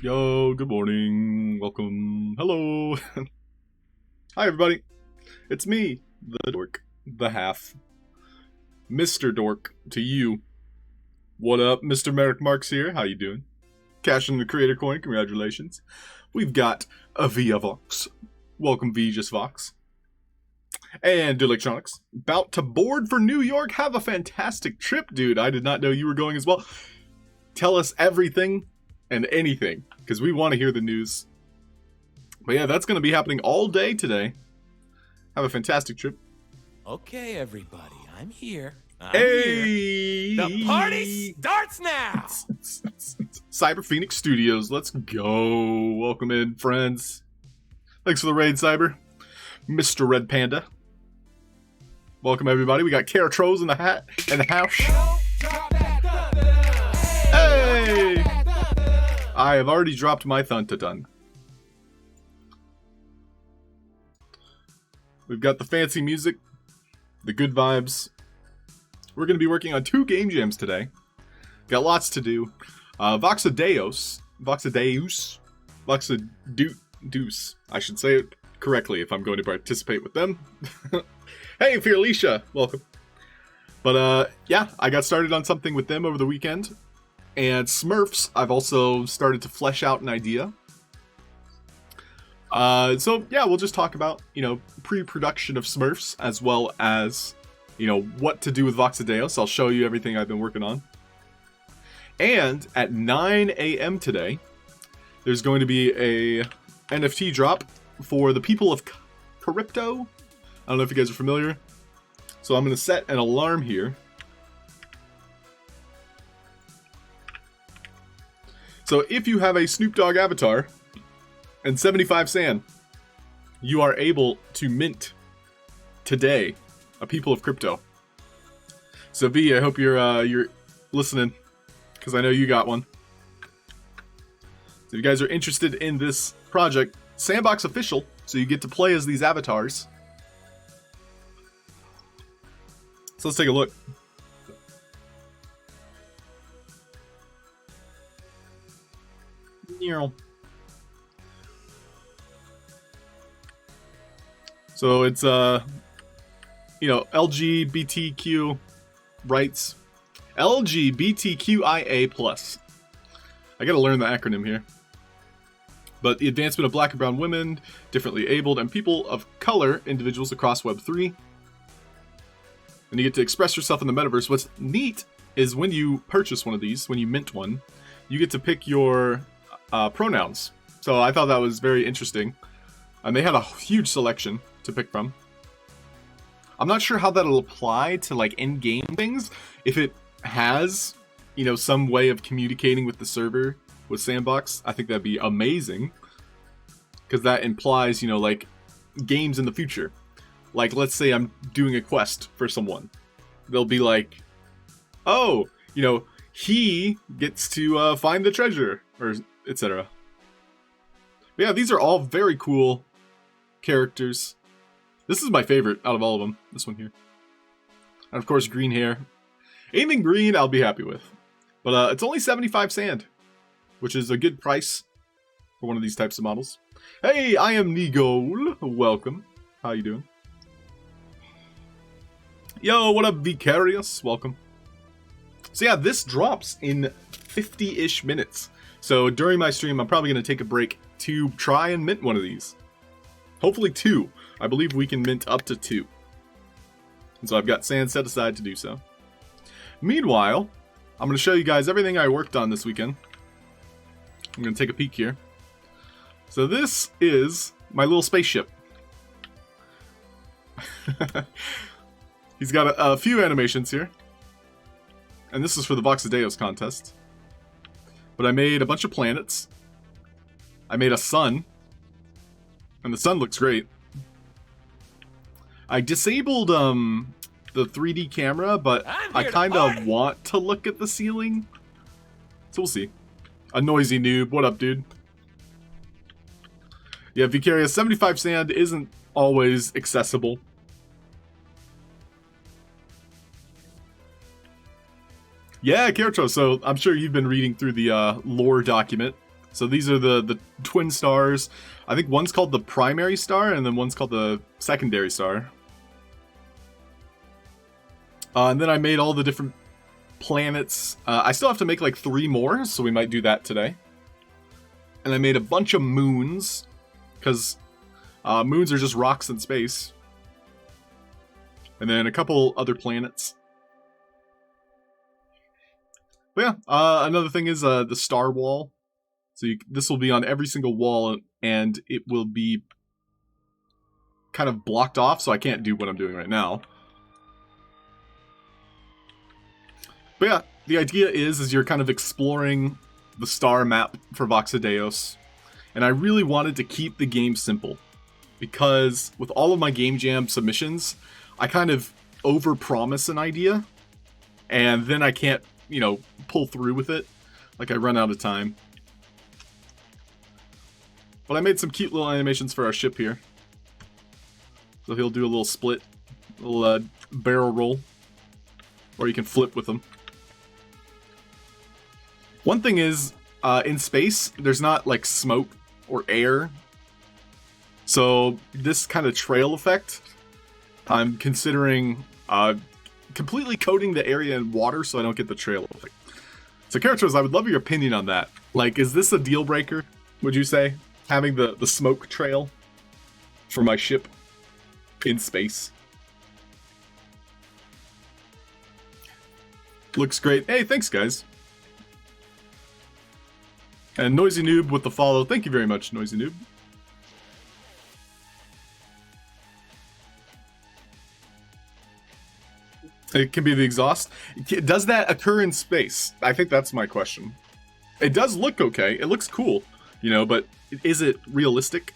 Yo, good morning, welcome, hello. Hi everybody, it's me, the dork, the half, Mr. Dork to you. What up, Mr. Merrick Marks here, how you doing? Cashing the creator coin, congratulations. We've got a Via Vox, welcome V just Vox. And Electronics, about to board for New York, have a fantastic trip, dude. I did not know you were going as well. Tell us everything and anything, because we want to hear the news. But yeah, that's going to be happening all day today. Have a fantastic trip. Okay, everybody, I'm here. Hey! The party starts now! Cyber Phoenix Studios, let's go. Welcome in, friends. Thanks for the raid, Cyber. Mr. Red Panda. Welcome, everybody. We got Caratros in the hat and the house. Hey! I have already dropped my thun-ta-dun. We've got the fancy music, the good vibes. We're going to be working on 2 game jams today. Got lots to do. Voxadeus, I should say it correctly if I'm going to participate with them. Hey, Fearlisha, welcome. But yeah, I got started on something with them over the weekend. And Smurfs, I've also started to flesh out an idea. So yeah, we'll just talk about, pre-production of Smurfs, as well as, what to do with Voxadeus. I'll show you everything I've been working on. And at 9 a.m. today, there's going to be a NFT drop for the people of crypto. I don't know if you guys are familiar. So I'm going to set an alarm here. So if you have a Snoop Dogg avatar and 75 sand, you are able to mint today a people of crypto. So V, I hope you're listening, because I know you got one. So if you guys are interested in this project, Sandbox official, so you get to play as these avatars. So let's take a look. So it's LGBTQ rights, LGBTQIA+. I gotta learn the acronym here. But the advancement of black and brown women, differently abled, and people of color individuals across Web3. And you get to express yourself in the metaverse. What's neat is when you purchase one of these, when you mint one, you get to pick your pronouns. So I thought that was very interesting. And they had a huge selection to pick from. I'm not sure how that'll apply to like in-game things. If it has, you know, some way of communicating with the server with Sandbox, I think that'd be amazing. Because that implies, you know, like games in the future. Like, let's say I'm doing a quest for someone. They'll be like, oh, you know, he gets to find the treasure, or etc. But yeah, these are all very cool characters. This is my favorite out of all of them, this one here. And of course, green hair. Anything green, I'll be happy with. But it's only 75 sand, which is a good price for one of these types of models. Hey, I am Nigol. Welcome. How you doing? Yo, what up, Vicarious? Welcome. So yeah, this drops in 50-ish minutes. So during my stream, I'm probably going to take a break to try and mint one of these. Hopefully 2. I believe we can mint up to 2. And so I've got sand set aside to do so. Meanwhile, I'm going to show you guys everything I worked on this weekend. I'm going to take a peek here. So this is my little spaceship. He's got a few animations here. And this is for the Halfd0rk contest. But I made a bunch of planets. I made a sun. And the sun looks great. I disabled the 3D camera, but I kind of want to look at the ceiling. So we'll see. A noisy noob. What up, dude? Yeah, Vicarious, 75 sand isn't always accessible. Yeah, Kirito, so I'm sure you've been reading through the lore document. So these are the twin stars. I think one's called the primary star, and then one's called the secondary star. And then I made all the different planets. I still have to make like 3 more, so we might do that today. And I made a bunch of moons, because moons are just rocks in space. And then a couple other planets. But yeah, another thing is the star wall. So this will be on every single wall, and it will be kind of blocked off, so I can't do what I'm doing right now. But yeah, the idea is you're kind of exploring the star map for Halfd0rk. And I really wanted to keep the game simple, because with all of my Game Jam submissions, I kind of overpromise an idea, and then I can't, you know, pull through with it. Like, I run out of time. But I made some cute little animations for our ship here. So he'll do a little split, a little barrel roll, or you can flip with them. One thing is, in space, there's not like smoke or air. So this kind of trail effect, I'm considering completely coating the area in water so I don't get the trail effect. So characters, I would love your opinion on that. Like, is this a deal breaker, would you say? Having the smoke trail for my ship in space. Looks great. Hey, thanks guys. And Noisy Noob with the follow. Thank you very much, Noisy Noob. It can be the exhaust. Does that occur in space? I think that's my question. It does look okay. It looks cool, you know, but is it realistic?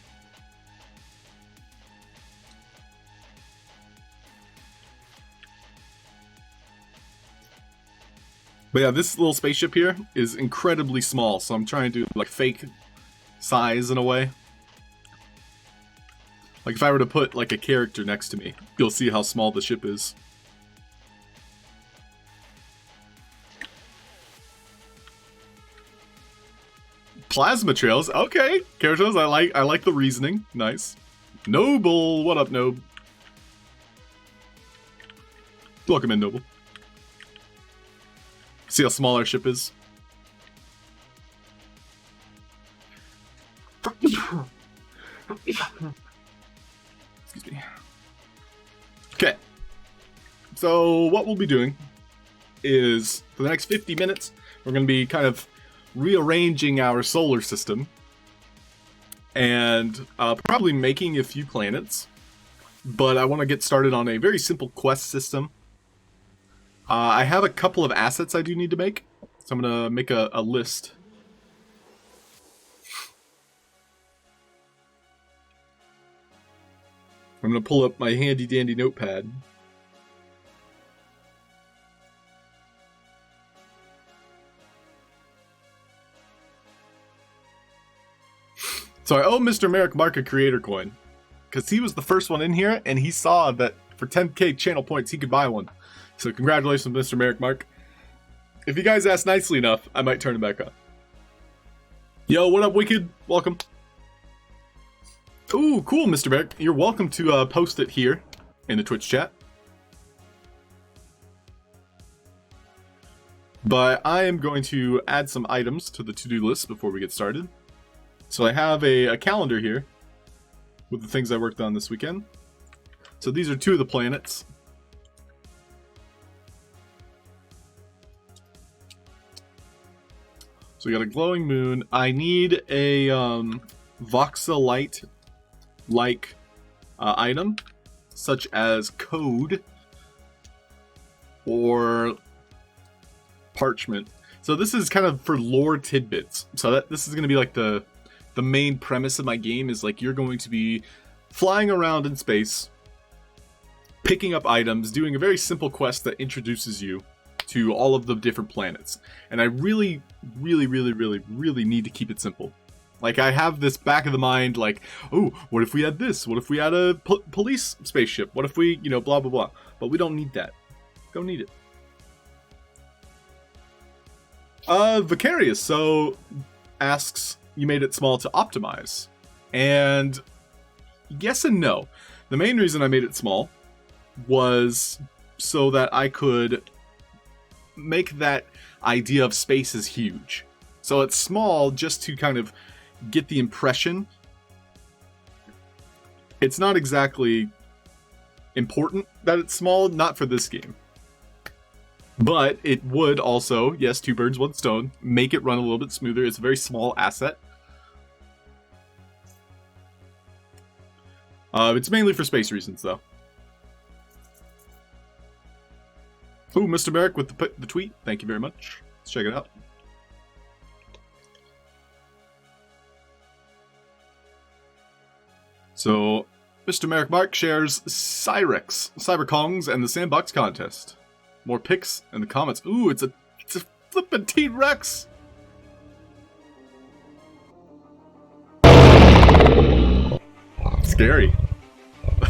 But yeah, this little spaceship here is incredibly small, so I'm trying to do like fake size in a way. Like if I were to put like a character next to me, you'll see how small the ship is. Plasma trails, okay. Characters, I like the reasoning. Nice. Noble, what up, Noble? Welcome in, Noble. See how small our ship is? Excuse me. Okay. So what we'll be doing is, for the next 50 minutes, we're going to be kind of rearranging our solar system and probably making a few planets. but I want to get started on a very simple quest system. I have a couple of assets I do need to make, so I'm going to make a list. I'm going to pull up my handy dandy notepad. So I owe Mr. MON-FRI a creator coin, because he was the first one in here, and he saw that for 10k channel points he could buy one. So congratulations, Mr. MON-FRI. If you guys ask nicely enough, I might turn it back on. Yo, what up, Wicked? Welcome. Ooh, cool, Mr. MON-FRI. You're welcome to post it here in the Twitch chat. But I am going to add some items to the to-do list before we get started. So I have a calendar here with the things I worked on this weekend. So these are two of the planets. So we got a glowing moon. I need a voxelite-like item, such as code or parchment. So this is kind of for lore tidbits. So this is going to be like the main premise of my game is like you're going to be flying around in space, picking up items, doing a very simple quest that introduces you to all of the different planets. And I really need to keep it simple. Like I have this back of the mind like, oh, what if we had this? What if we had a police spaceship? What if we, you know, blah, blah, blah. But we don't need that. Don't need it. Vicarious, so asks, you made it small to optimize. And yes and no. The main reason I made it small was so that I could make that idea of space as huge. So it's small just to kind of get the impression. It's not exactly important that it's small, not for this game. But it would also, yes, two birds, one stone, make it run a little bit smoother. It's a very small asset. It's mainly for space reasons, though. Ooh, Mr. Merrick with the tweet. Thank you very much. Let's check it out. So, Mr. Merrick Mark shares Cyberkongs, and the Sandbox contest. More pics in the comments. Ooh, it's a flippin' T-Rex! Scary.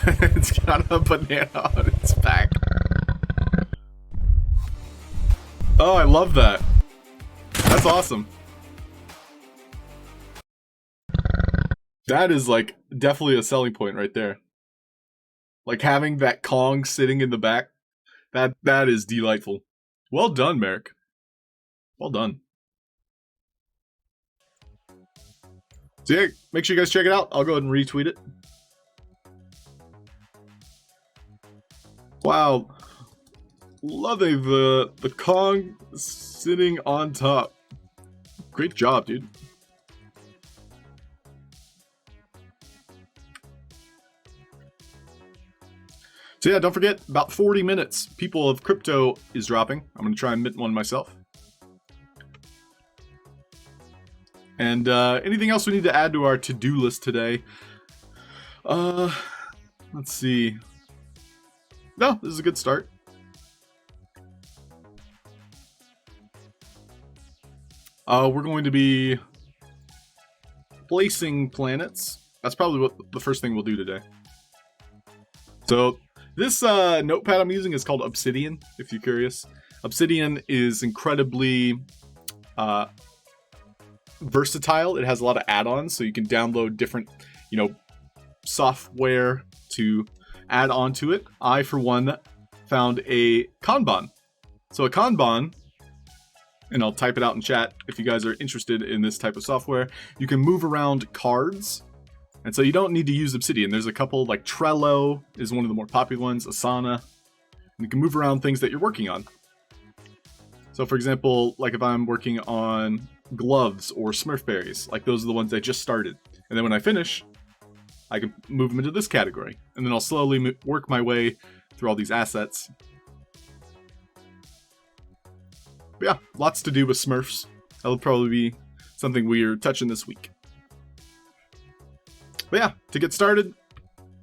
It's got a banana on its back. Oh, I love that. That's awesome. That is like definitely a selling point right there. Like having that Kong sitting in the back. That is delightful. Well done, Merrick. Well done. So yeah, make sure you guys check it out. I'll go ahead and retweet it. Wow. Loving the Kong sitting on top. Great job, dude. So yeah, don't forget, about 40 minutes, People of Crypto is dropping. I'm going to try and mint one myself. And anything else we need to add to our to-do list today? Let's see. No, this is a good start. We're going to be placing planets. That's probably what the first thing we'll do today. So this notepad I'm using is called Obsidian, if you're curious. Obsidian is incredibly versatile. It has a lot of add-ons, so you can download different, software to add on to it. I, for one, found a Kanban. So a Kanban, and I'll type it out in chat if you guys are interested in this type of software, you can move around cards. And so you don't need to use Obsidian. There's a couple, like Trello is one of the more popular ones, Asana. And you can move around things that you're working on. So for example, like if I'm working on gloves or Smurf berries, like those are the ones I just started. And then when I finish, I can move them into this category. And then I'll slowly work my way through all these assets. But yeah, lots to do with Smurfs. That'll probably be something we're touching this week. But yeah, to get started,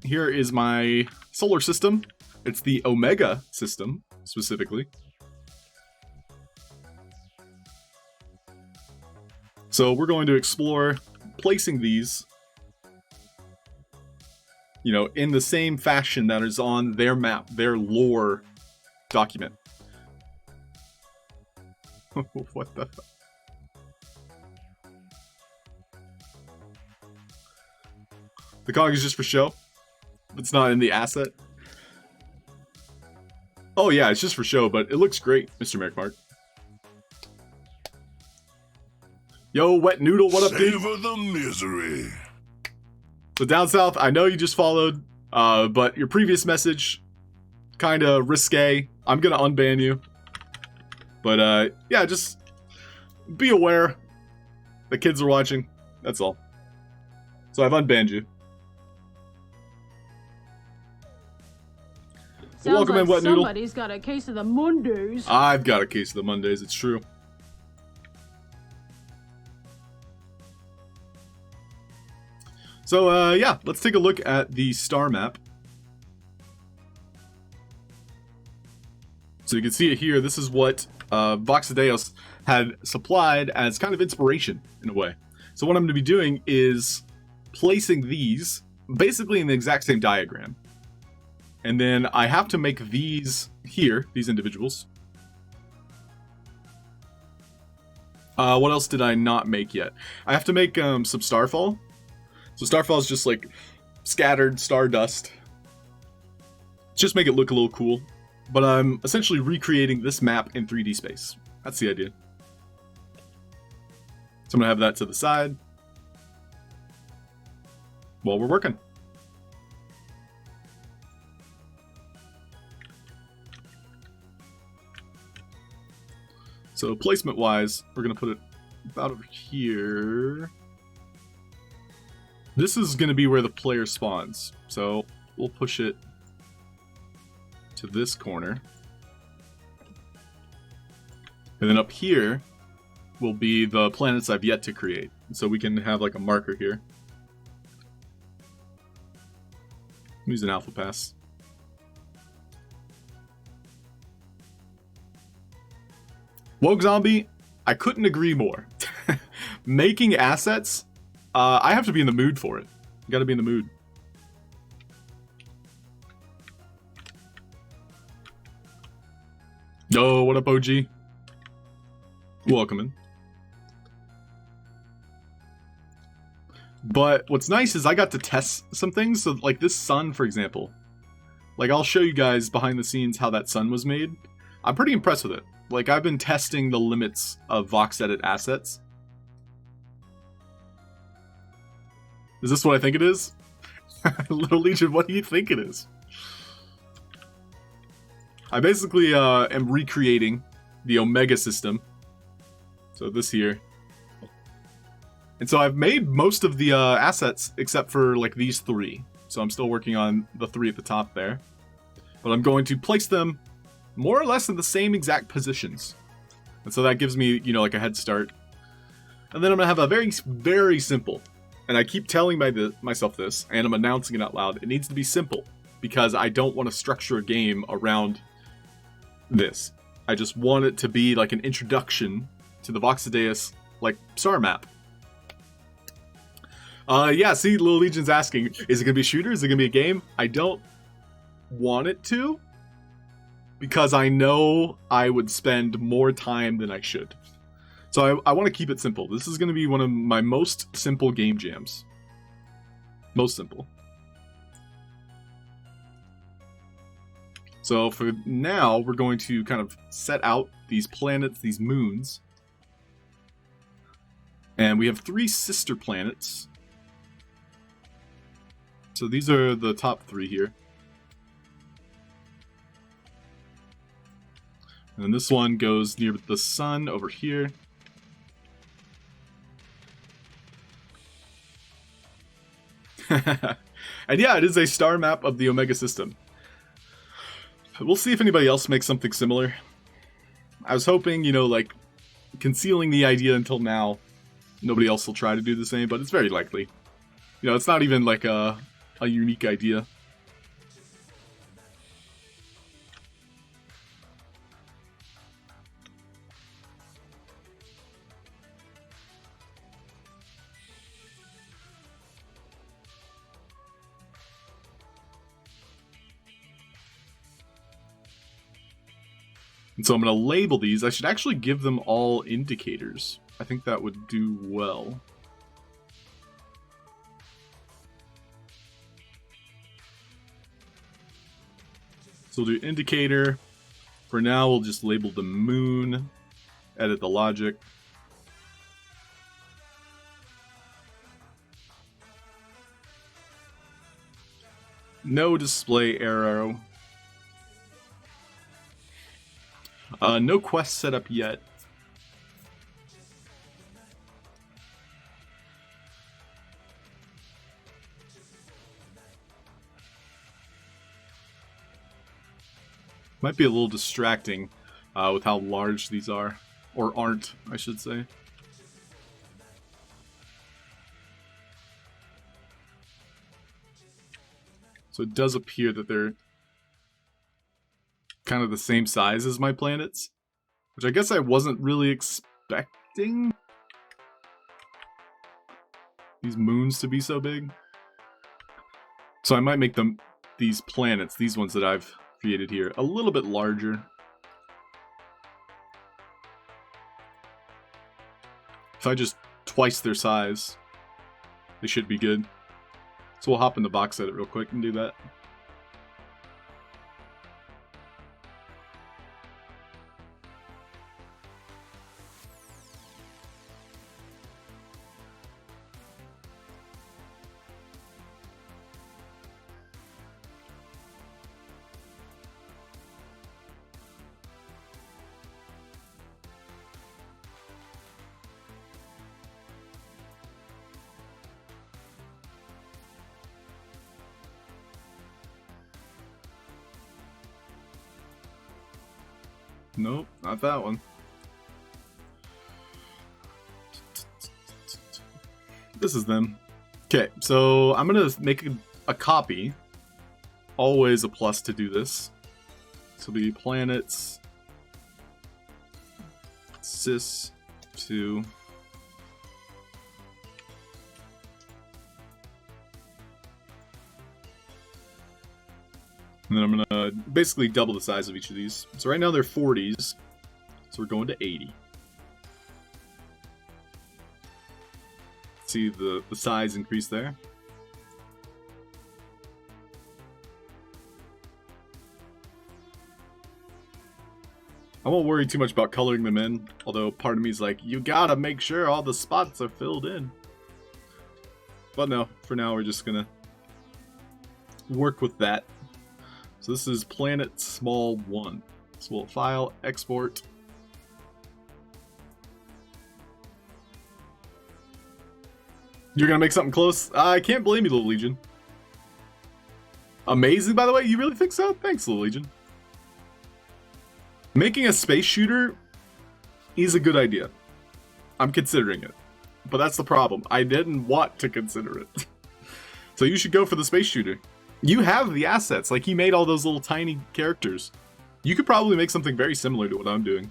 here is my solar system. It's the Omega system, specifically. So we're going to explore placing these, you know, in the same fashion that is on their map, their lore document. What the fuck? The cog is just for show. It's not in the asset. Oh yeah, it's just for show, but it looks great, Mr. Merrickmark. Yo, Wet Noodle, what up, dude? Savor the misery. So down south, I know you just followed, but your previous message, kind of risque. I'm gonna unban you. But yeah, just be aware. The kids are watching. That's all. So I've unbanned you. Sounds Welcome like in, Wet Noodle. somebody's got a case of the Mondays. I've got a case of the Mondays, it's true. So, yeah, let's take a look at the star map. So you can see it here. This is what Voxadeos had supplied as kind of inspiration, in a way. So what I'm going to be doing is placing these basically in the exact same diagram. And then I have to make these here, these individuals. What else did I not make yet? I have to make some starfall. So starfall is just like scattered stardust. Just make it look a little cool. But I'm essentially recreating this map in 3D space. That's the idea. So I'm going to have that to the side while we're working. So placement-wise, we're going to put it about over here. This is going to be where the player spawns. So we'll push it to this corner. And then up here will be the planets I've yet to create. So we can have like a marker here. Use an alpha pass. Woke Zombie, I couldn't agree more. Making assets, I have to be in the mood for it. Gotta be in the mood. Yo, what up, OG? Welcome in. But what's nice is I got to test some things. So like this sun, for example. Like I'll show you guys behind the scenes how that sun was made. I'm pretty impressed with it. Like I've been testing the limits of VoxEdit assets. Is this what I think it is? Little Legion, what do you think it is? I basically am recreating the Omega system. So this here. And so I've made most of the assets except for like these three. So I'm still working on the three at the top there. But I'm going to place them more or less in the same exact positions. And so that gives me, you know, like a head start. And then I'm going to have a very, very simple. And I keep telling myself this, and I'm announcing it out loud. It needs to be simple, because I don't want to structure a game around this. I just want it to be like an introduction to the Voxadeus, like, star map. Yeah, see, Little Legion's asking, is it going to be a shooter? Is it going to be a game? I don't want it to, because I know I would spend more time than I should. So I want to keep it simple. This is going to be one of my most simple game jams. Most simple. So for now, we're going to kind of set out these planets, these moons. And we have 3 sister planets. So these are the top 3 here. And then this one goes near the sun over here. And yeah, it is a star map of the Omega system. We'll see if anybody else makes something similar. I was hoping, you know, like, concealing the idea until now, nobody else will try to do the same, but it's very likely. You know, it's not even like a unique idea. And so I'm going to label these. I should actually give them all indicators. I think that would do well. So we'll do indicator. For now, we'll just label the moon. Edit the logic. No display arrow. No quest set up yet. Might be a little distracting with how large these are. Or aren't, I should say. So it does appear that they're kind of the same size as my planets, which I guess I wasn't really expecting these moons to be so big. So I might make them, these planets, these ones that I've created here, a little bit larger. If I just twice their size, they should be good. So we'll hop in the box edit real quick and do that. Nope, not that one. This is them. Okay, so I'm gonna make a copy. Always a plus to do this. So it'll be planets sys 2. And then I'm gonna basically double the size of each of these. So right now they're 40s, so we're going to 80. See the size increase there. I won't worry too much about coloring them in, although part of me is like, you gotta make sure all the spots are filled in. But no, for now we're just gonna work with that. So this is planet small 1. So we'll file, export. You're gonna make something close? I can't blame you, Little Legion. Amazing, by the way? You really think so? Thanks, Little Legion. Making a space shooter is a good idea. I'm considering it. But that's the problem. I didn't want to consider it. So you should go for the space shooter. You have the assets, like he made all those little tiny characters. You could probably make something very similar to what I'm doing.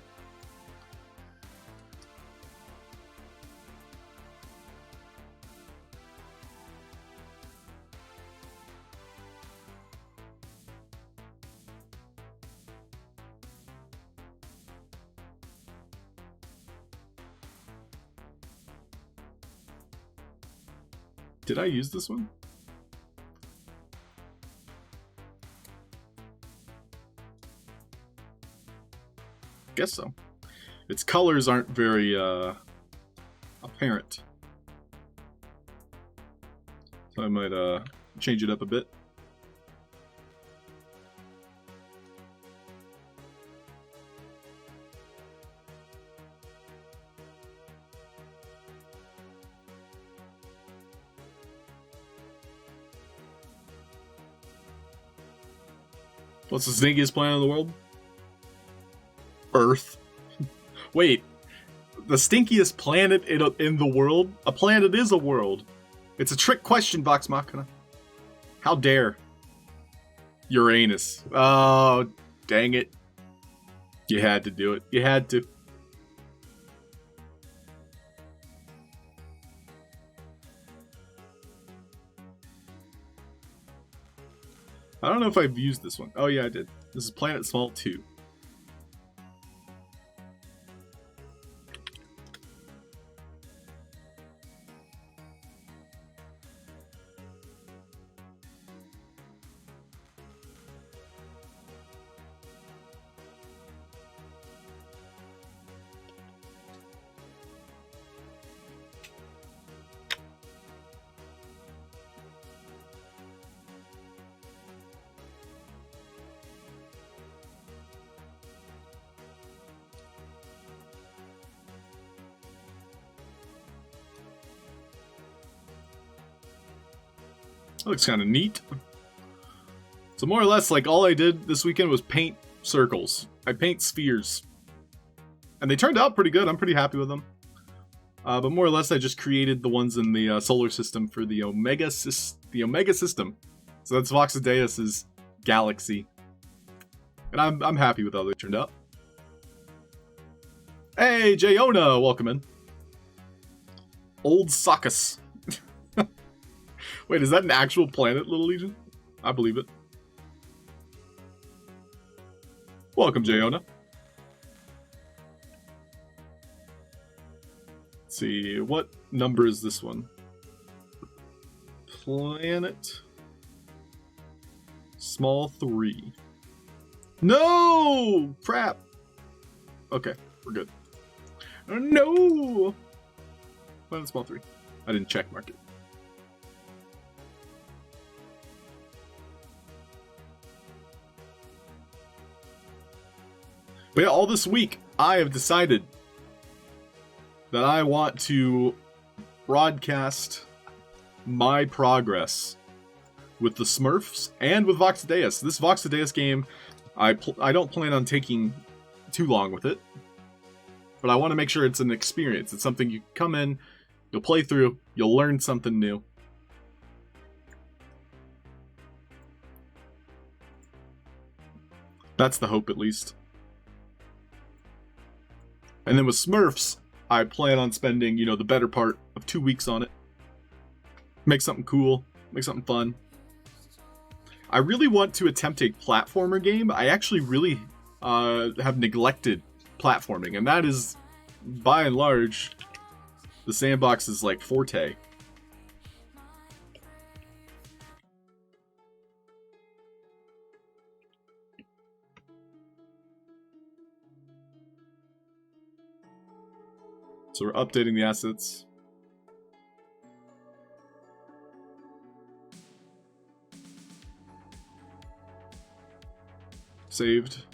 Did I use this one? Guess so. Its colors aren't very apparent. So I might change it up a bit. What's the stinkiest planet in the world? Earth. Wait, the stinkiest planet in the world? A planet is a world. It's a trick question, Vox Machina. How dare. Uranus. Oh, dang it. You had to do it. You had to. I don't know if I've used this one. Oh yeah, I did. This is Planet Small 2. That looks kind of neat. So more or less, like, all I did this weekend was paint circles. I paint spheres. And they turned out pretty good. I'm pretty happy with them. But more or less, I just created the ones in the solar system for the Omega system. So that's Voxadeus' galaxy. And I'm happy with how they turned out. Hey, Jayona! Welcome in. Old Sockus. Wait, is that an actual planet, Little Legion? I believe it. Welcome, Jayona. Let's see, what number is this one? Planet Small 3. No! Crap! Okay, we're good. No! Planet Small 3. I didn't check mark it. But yeah, all this week, I have decided that I want to broadcast my progress with the Smurfs and with Voxadeus. This Voxadeus game, I don't plan on taking too long with it, but I want to make sure it's an experience. It's something you come in, you'll play through, you'll learn something new. That's the hope, at least. And then with Smurfs, I plan on spending, you know, the better part of 2 weeks on it. Make something cool, make something fun. I really want to attempt a platformer game. I actually really have neglected platforming, and that is, by and large, the Sandbox's, like, forte. So we're updating the assets. Saved.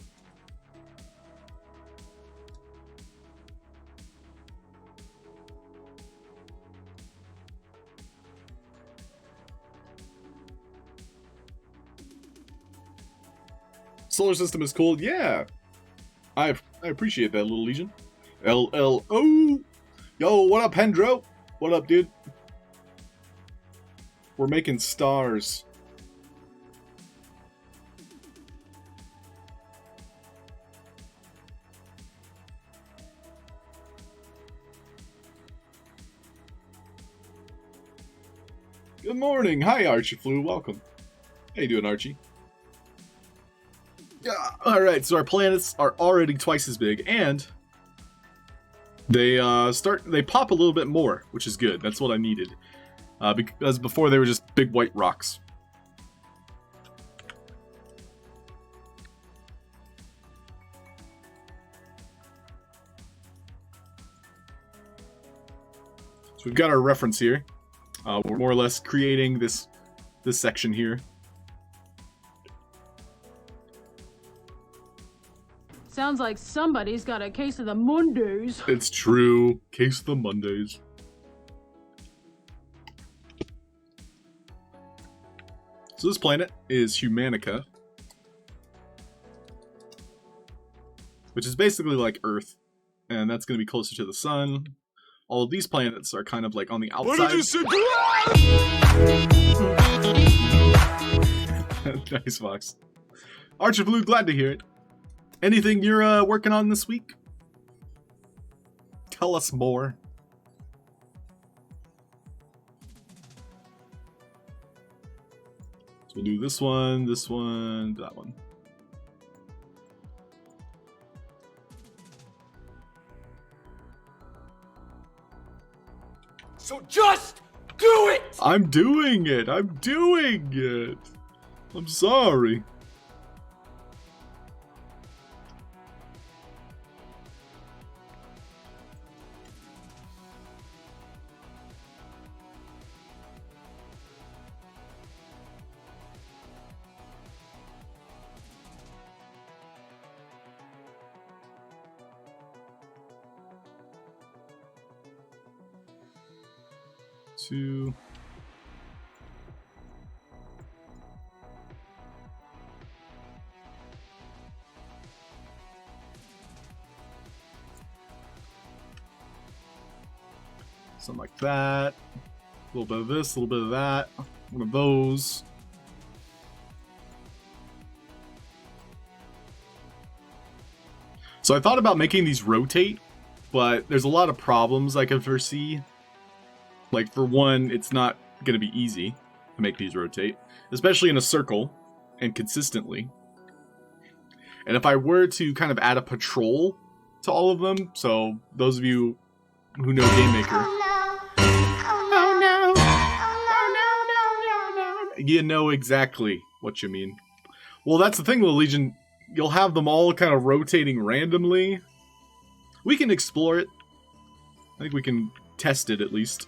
Solar system is cool. Yeah. I appreciate that, Little Legion. LLO. Yo, what up, Hendro? What up, dude? We're making stars. Good morning. Hi, Archie Flew. Welcome. How you doing, Archie? Yeah. All right. So our planets are already twice as big, and they pop a little bit more, which is good. That's what I needed. Because before they were just big white rocks. So we've got our reference here. We're more or less creating this section here. Sounds like somebody's got a case of the Mondays. It's true. Case of the Mondays. So this planet is Humanica. which is basically like Earth, and that's going to be closer to the sun. All of these planets are kind of like on the outside. What did you say? Nice, Fox. Archer Blue, glad to hear it. Anything you're working on this week? Tell us more. So we'll do this one, that one. So just do it! I'm doing it! I'm doing it! I'm sorry. Two. Something like that. A little bit of this, a little bit of that. One of those. So I thought about making these rotate, but there's a lot of problems I can foresee. Like, for one, it's not going to be easy to make these rotate, especially in a circle and consistently. And if I were to kind of add a patrol to all of them, so those of you who know Game Maker, you know exactly what you mean. Well, that's the thing with Legion. You'll have them all kind of rotating randomly. We can explore it. I think we can test it at least.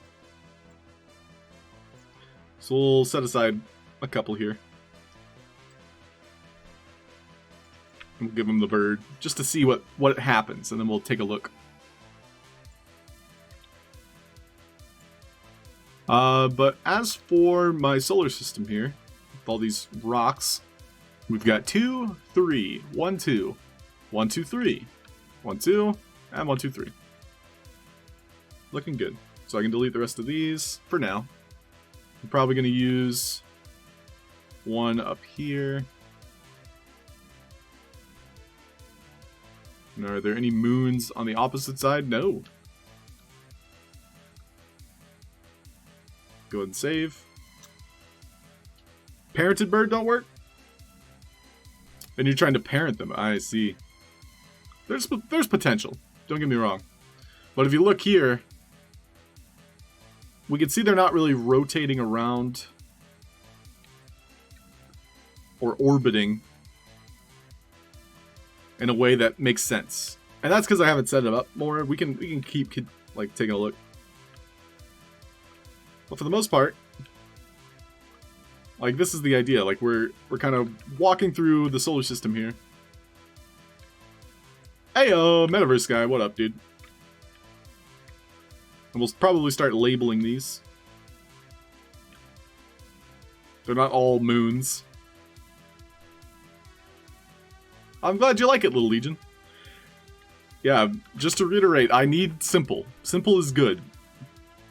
So we'll set aside a couple here. We'll give them the bird just to see what happens, and then we'll take a look. But as for my solar system here, with all these rocks, we've got 2, 3, 1, 2, 1, 2, 3, 1, 2, and 1, 2, 3. Looking good. So I can delete the rest of these for now. I'm probably going to use one up here. And are there any moons on the opposite side? No. Go ahead and save. Parented bird don't work? And you're trying to parent them. I see. There's potential. Don't get me wrong. But if you look here, we can see they're not really rotating around or orbiting in a way that makes sense. And that's because I haven't set it up more. We can keep like taking a look. But for the most part, like, this is the idea. Like, we're kind of walking through the solar system here. Heyo, Metaverse guy, what up, dude? And we'll probably start labeling these. They're not all moons. I'm glad you like it, Little Legion. Yeah, just to reiterate, I need simple. Simple is good.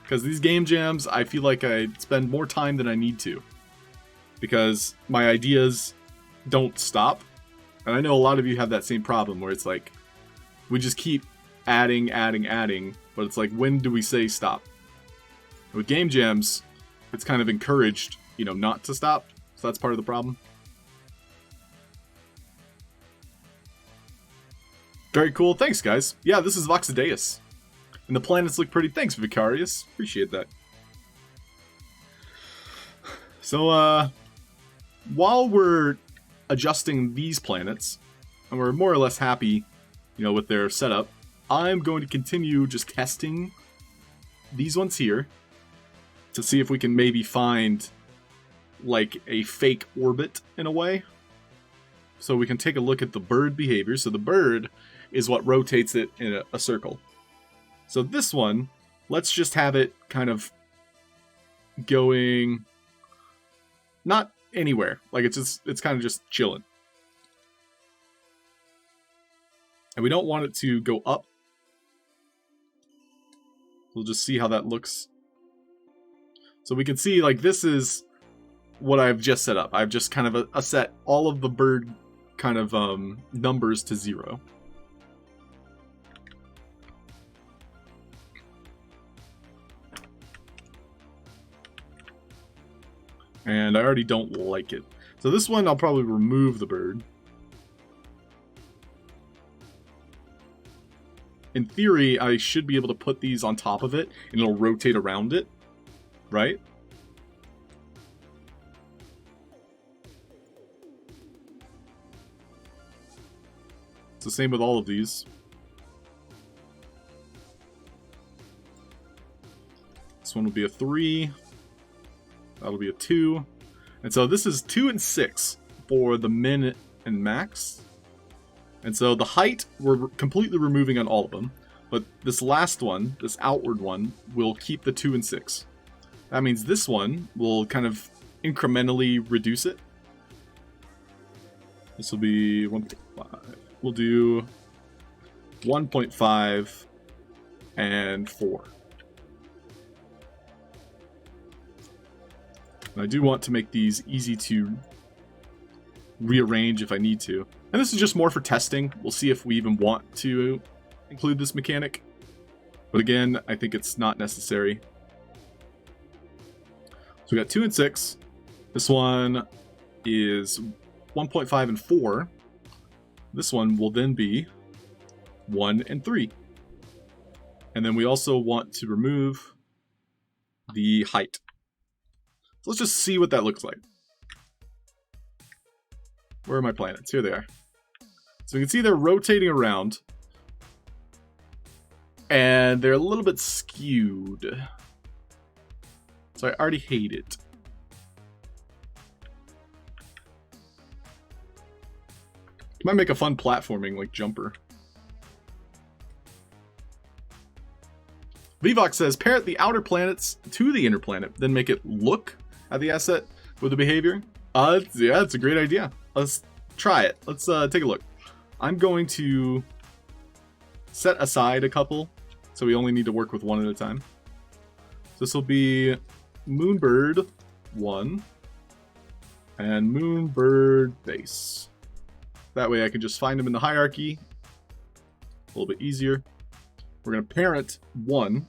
Because these game jams, I feel like I spend more time than I need to. Because my ideas don't stop. And I know a lot of you have that same problem where it's like, we just keep adding, but it's like, when do we say stop? With game jams, it's kind of encouraged, you know, not to stop. So that's part of the problem. Very cool. Thanks, guys. Yeah, this is Voxideus. And the planets look pretty. Thanks, Vicarious. Appreciate that. So, while we're adjusting these planets, and we're more or less happy, you know, with their setup, I'm going to continue just testing these ones here to see if we can maybe find, like, a fake orbit in a way. So we can take a look at the bird behavior. So the bird is what rotates it in a circle. So this one, let's just have it kind of going not anywhere. Like, it's kind of just chilling. And we don't want it to go up. We'll just see how that looks. So we can see, like, this is what I've just set up. I've just kind of set all of the bird kind of numbers to 0. And I already don't like it. So this one, I'll probably remove the bird. In theory, I should be able to put these on top of it, and it'll rotate around it, right? It's the same with all of these. This one will be a 3. That'll be a 2. And so this is 2 and 6 for the min and max. And so the height, we're completely removing on all of them. But this last one, this outward one, will keep the 2 and 6. That means this one will kind of incrementally reduce it. This will be 1.5. We'll do 1.5 and 4. And I do want to make these easy to rearrange if I need to. And this is just more for testing. We'll see if we even want to include this mechanic. But again, I think it's not necessary. So we got 2 and 6. This one is 1.5 and 4. This one will then be 1 and 3. And then we also want to remove the height. So let's just see what that looks like. Where are my planets? Here they are. So you can see they're rotating around. And they're a little bit skewed. So I already hate it. Might make a fun platforming like jumper. VOD says, parent the outer planets to the inner planet, then make it look at the asset with the behavior. Yeah, it's a great idea. Let's try it. Let's take a look. I'm going to set aside a couple, so we only need to work with one at a time. This will be Moonbird 1 and Moonbird Base. That way I can just find them in the hierarchy. A little bit easier. We're going to parent 1.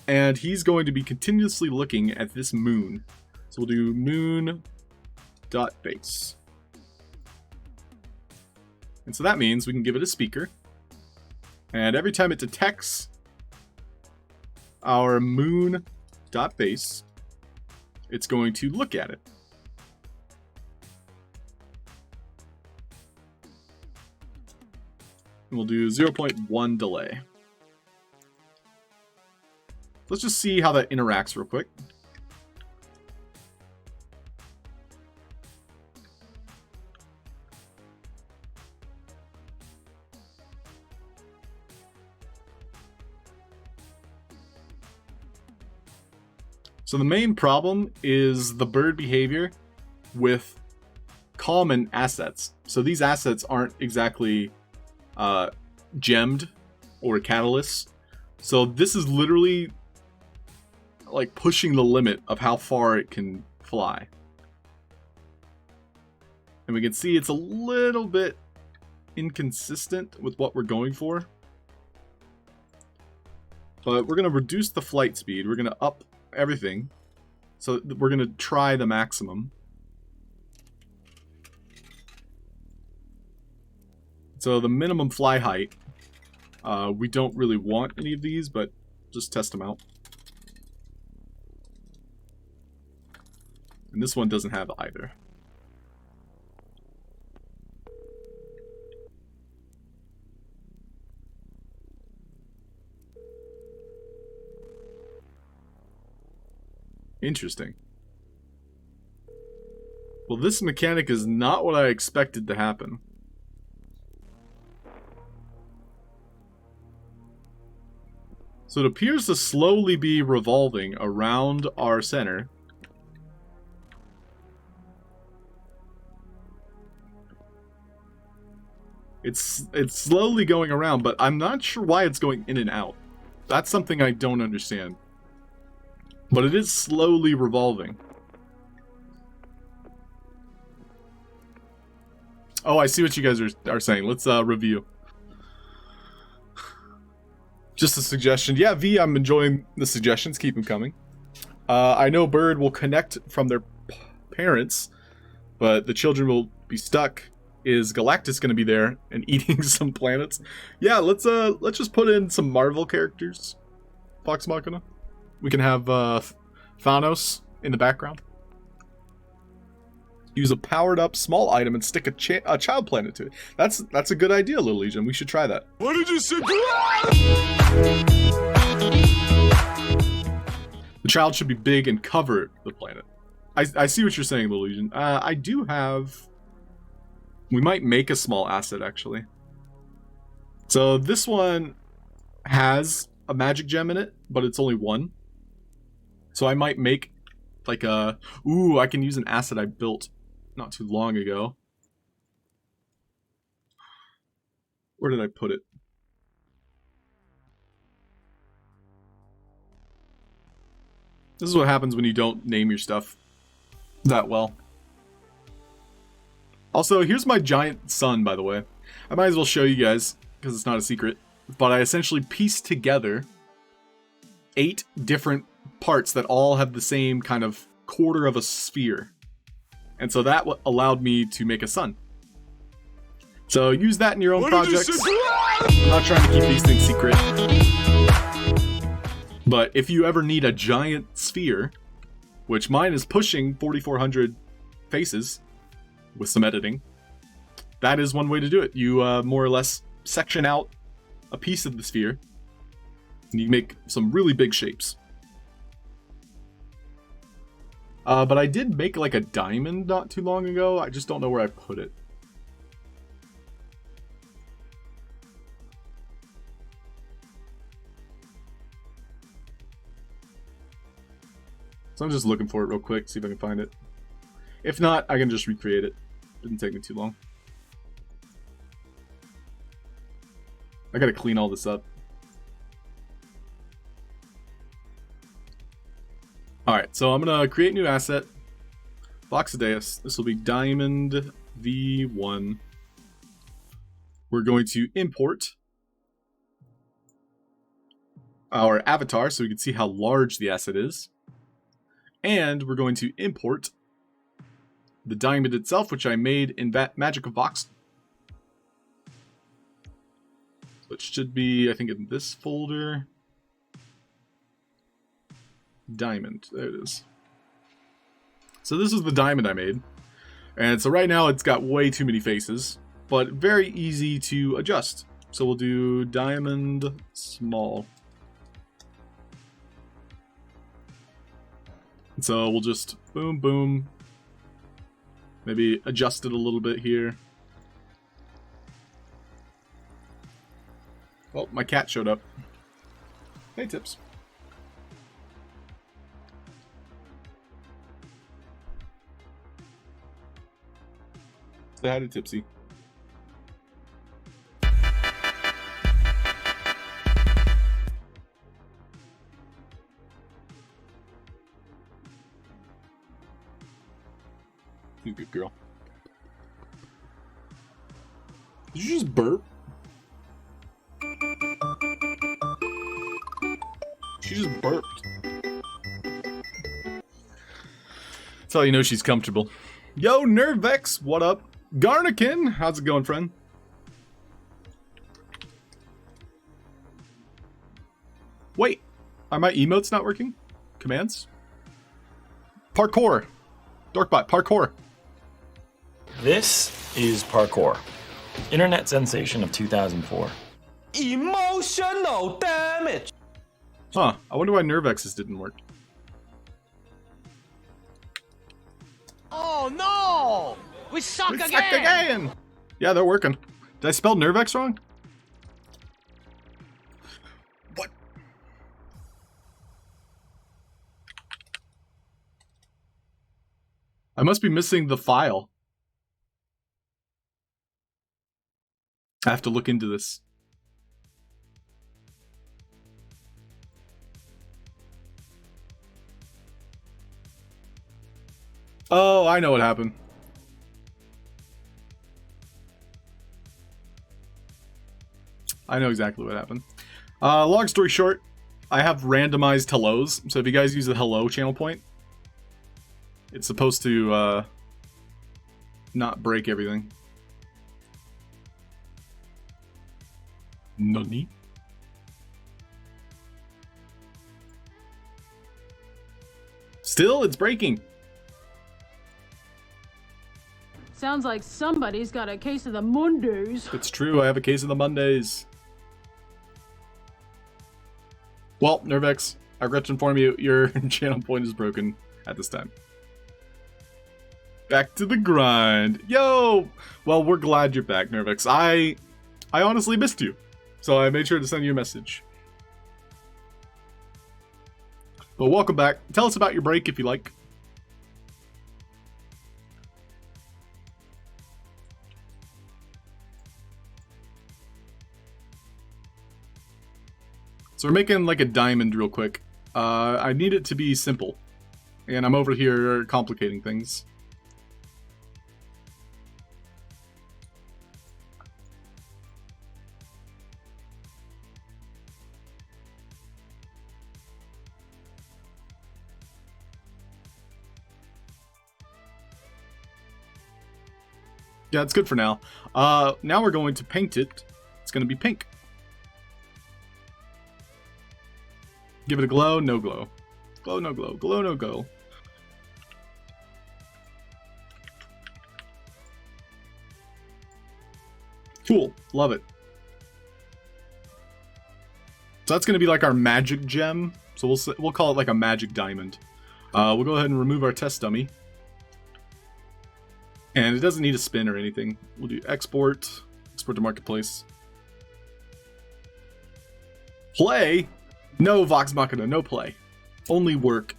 And he's going to be continuously looking at this moon. So we'll do moon.base. And so that means we can give it a speaker. And every time it detects our moon.base, it's going to look at it. And we'll do 0.1 delay. Let's just see how that interacts real quick. So the main problem is the bird behavior with common assets. So these assets aren't exactly gemmed or catalysts. So this is literally like pushing the limit of how far it can fly. And we can see it's a little bit inconsistent with what we're going for. But we're going to reduce the flight speed. We're going to up everything. So we're going to try the maximum. So the minimum fly height, we don't really want any of these, but just test them out. And this one doesn't have either. Interesting. Well, this mechanic is not what I expected to happen. So it appears to slowly be revolving around our center. It's slowly going around, but I'm not sure why it's going in and out. That's something I don't understand. But it is slowly revolving. Oh, I see what you guys are saying. Let's review. Just a suggestion. Yeah, V, I'm enjoying the suggestions. Keep them coming. I know Bird will connect from their parents, but the children will be stuck. Is Galactus going to be there and eating some planets? Yeah, let's just put in some Marvel characters. Fox Machina. We can have Thanos in the background. Use a powered up small item and stick a child planet to it. That's a good idea, Little Legion. We should try that. What did you say? The child should be big and cover the planet. I see what you're saying, Little Legion. I do have... We might make a small asset, actually. So this one has a magic gem in it, but it's only one. So I might make like a... Ooh, I can use an asset I built not too long ago. Where did I put it? This is what happens when you don't name your stuff that well. Also, here's my giant sun, by the way. I might as well show you guys, because it's not a secret. But I essentially pieced together 8 different parts that all have the same kind of quarter of a sphere. And so that allowed me to make a sun. So use that in your own projects. I'm not trying to keep these things secret. But if you ever need a giant sphere, which mine is pushing 4,400 faces with some editing, that is one way to do it. You more or less section out a piece of the sphere, and you make some really big shapes. But I did make like a diamond not too long ago. I just don't know where I put it. So I'm just looking for it real quick, see if I can find it. If not, I can just recreate it. Didn't take me too long. I gotta clean all this up. Alright, so I'm gonna create new asset. Voxadeus. This will be Diamond V1. We're going to import our avatar so we can see how large the asset is. And we're going to import the diamond itself, which I made in Magic of Vox. So it should be, I think, in this folder. Diamond. There it is. So this is the diamond I made. And so right now it's got way too many faces, but very easy to adjust. So we'll do diamond small. So we'll just boom, boom. Maybe adjust it a little bit here. Oh, my cat showed up. Hey, Tips. Say hi to Tipsy. You good girl. Did you just burp? She just burped. That's how you know she's comfortable. Yo, Nervex, what up? Garnikin, how's it going, friend? Wait, are my emotes not working? Commands? Parkour. Dorkbot, parkour. This is Parkour, internet sensation of 2004. Emotional damage. Huh, I wonder why Nervex's didn't work. Oh no! We suck We again. suck again! Yeah, they're working. Did I spell Nervex wrong? What? I must be missing the file. I have to look into this. Oh, I know what happened. I know exactly what happened. Long story short, I have randomized hellos. So if you guys use the hello channel point, it's supposed to not break everything. Nani? Still, it's breaking. Sounds like somebody's got a case of the Mondays. It's true, I have a case of the Mondays. Well, Nervex, I regret to inform you, your channel point is broken at this time. Back to the grind. Yo! Well, we're glad you're back, Nervex. I honestly missed you, so I made sure to send you a message. But welcome back. Tell us about your break if you like. So we're making like a diamond real quick. I need it to be simple. And I'm over here complicating things. Yeah, it's good for now. Now we're going to paint it. It's going to be pink. Give it a glow, no glow. Glow, no glow. Glow, no glow. Cool. Love it. So that's going to be like our magic gem. So we'll call it like a magic diamond. We'll go ahead and remove our test dummy. And it doesn't need a spin or anything. We'll do export. Export to marketplace. Play? No, Vox Machina, no play. Only work.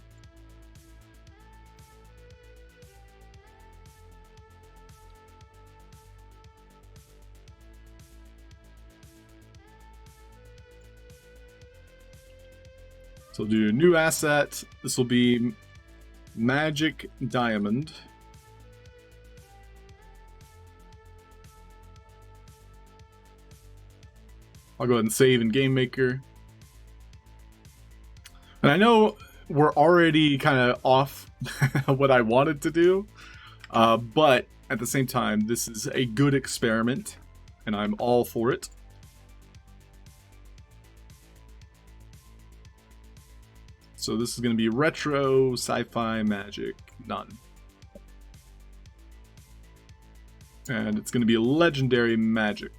So we'll do new asset. This will be Magic Diamond. I'll go ahead and save in Game Maker. And I know we're already kind of off what I wanted to do, but at the same time, this is a good experiment, and I'm all for it. So this is going to be retro, sci-fi, magic, none. And it's going to be a legendary magic,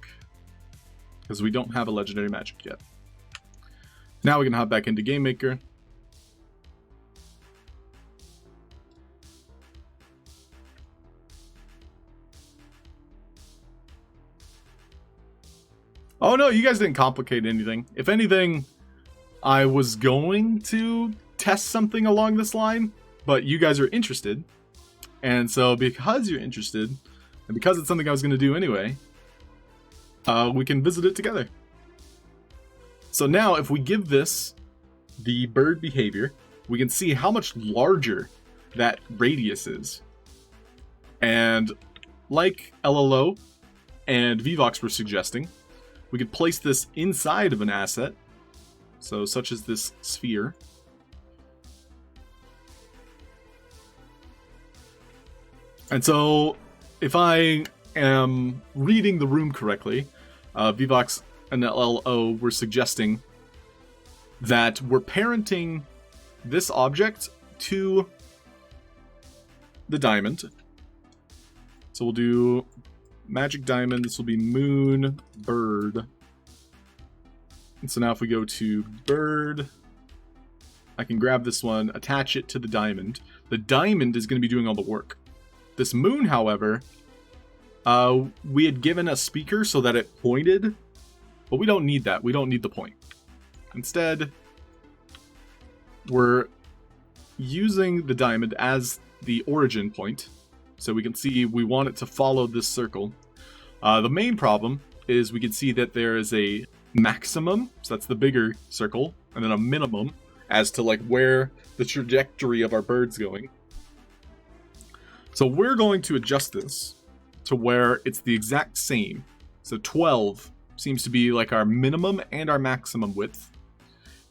because we don't have a legendary magic yet. Now we can hop back into Game Maker. Oh no, you guys didn't complicate anything. If anything, I was going to test something along this line, but you guys are interested. And so because you're interested, and because it's something I was going to do anyway, we can visit it together. So now if we give this the bird behavior, we can see how much larger that radius is. And like LLO and VVox were suggesting, we could place this inside of an asset, so such as this sphere. And so, if I am reading the room correctly, VVox and LLO were suggesting that we're parenting this object to the diamond. So we'll do Magic Diamond. This will be Moon Bird. And so now if we go to Bird, I can grab this one, attach it to the diamond. The diamond is going to be doing all the work. This moon, however, we had given a speaker so that it pointed, but we don't need that. We don't need the point. Instead, we're using the diamond as the origin point. So we can see we want it to follow this circle. The main problem is we can see that there is a maximum, so that's the bigger circle, and then a minimum as to like where the trajectory of our bird's going. So we're going to adjust this to where it's the exact same. So 12 seems to be like our minimum and our maximum width.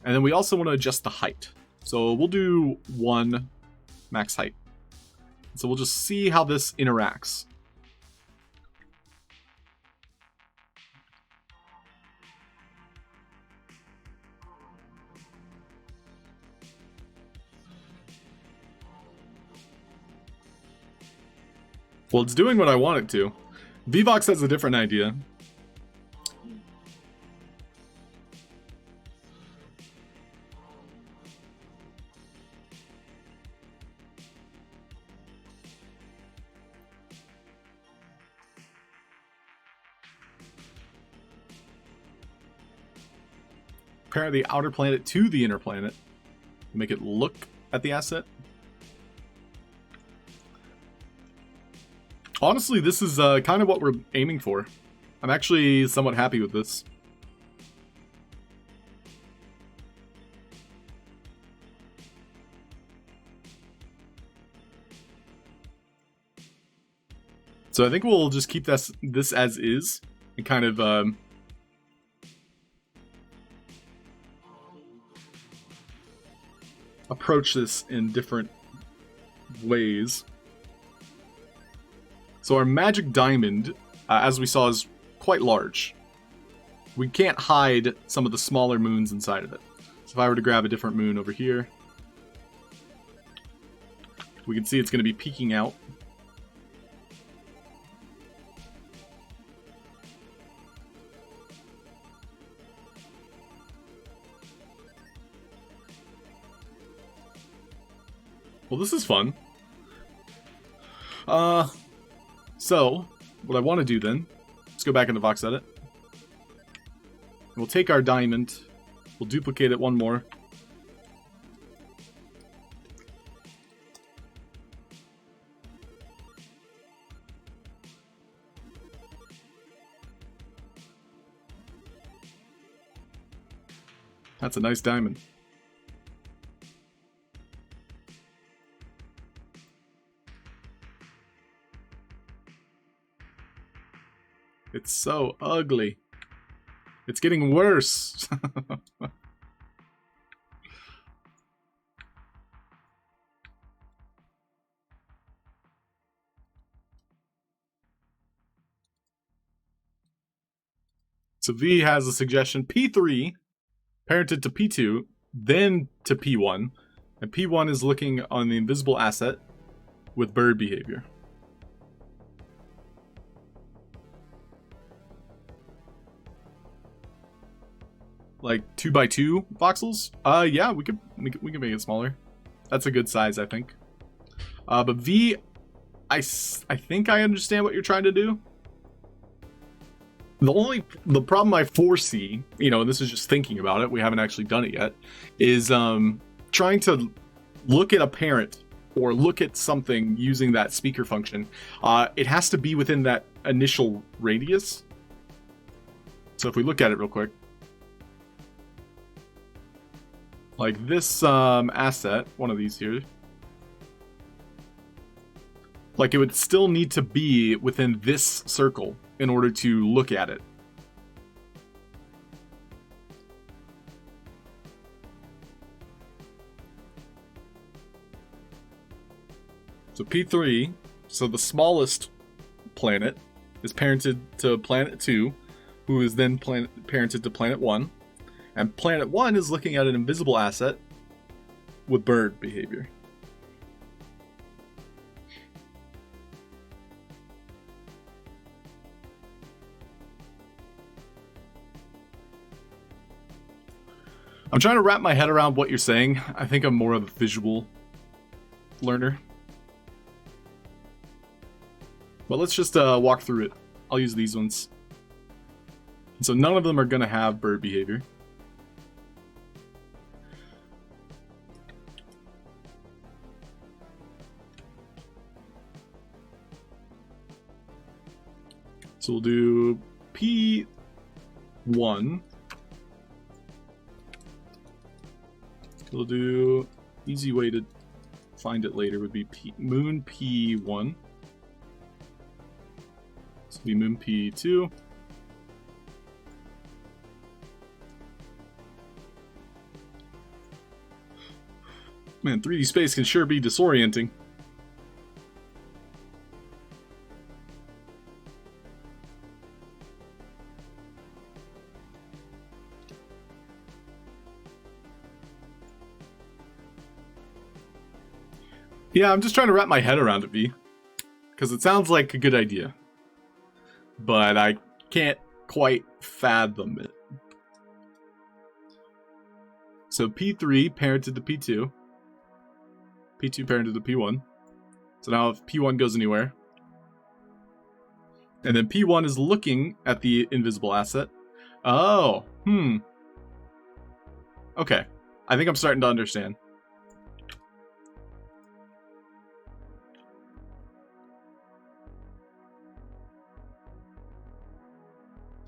And then we also want to adjust the height. So we'll do 1 max height. So we'll just see how this interacts. Well, it's doing what I want it to. VVox has a different idea. Compare the outer planet to the inner planet. Make it look at the asset. Honestly, this is kind of what we're aiming for. I'm actually somewhat happy with this. So I think we'll just keep this as is and kind of approach this in different ways. So our magic diamond, as we saw, is quite large. We can't hide some of the smaller moons inside of it. So if I were to grab a different moon over here, we can see it's going to be peeking out. Well, this is fun. So, what I want to do then, let's go back into Vox Edit. We'll take our diamond, we'll duplicate it one more. That's a nice diamond. It's so ugly. It's getting worse. So V has a suggestion. P3 parented to P2, then to P1. And P1 is looking on the invisible asset with bird behavior. Like 2x2 voxels? Yeah, we can make it smaller. That's a good size, I think. But V, I think I understand what you're trying to do. The problem I foresee, and this is just thinking about it, we haven't actually done it yet, is trying to look at a parent or look at something using that speaker function. It has to be within that initial radius. So if we look at it real quick, like this asset, one of these here, like it would still need to be within this circle in order to look at it. So P3, so the smallest planet, is parented to planet 2, who is then parented to planet 1. And planet 1 is looking at an invisible asset with bird behavior. I'm trying to wrap my head around what you're saying. I think I'm more of a visual learner. But let's just walk through it. I'll use these ones. So none of them are going to have bird behavior. So we'll do P1. We'll do easy way to find it later would be Moon P1. This will be Moon P2. Man, 3D space can sure be disorienting. Yeah, I'm just trying to wrap my head around it, V. Because it sounds like a good idea. But I can't quite fathom it. So P3 parented to P2. P2 parented to P1. So now if P1 goes anywhere. And then P1 is looking at the invisible asset. Oh, Okay. I think I'm starting to understand.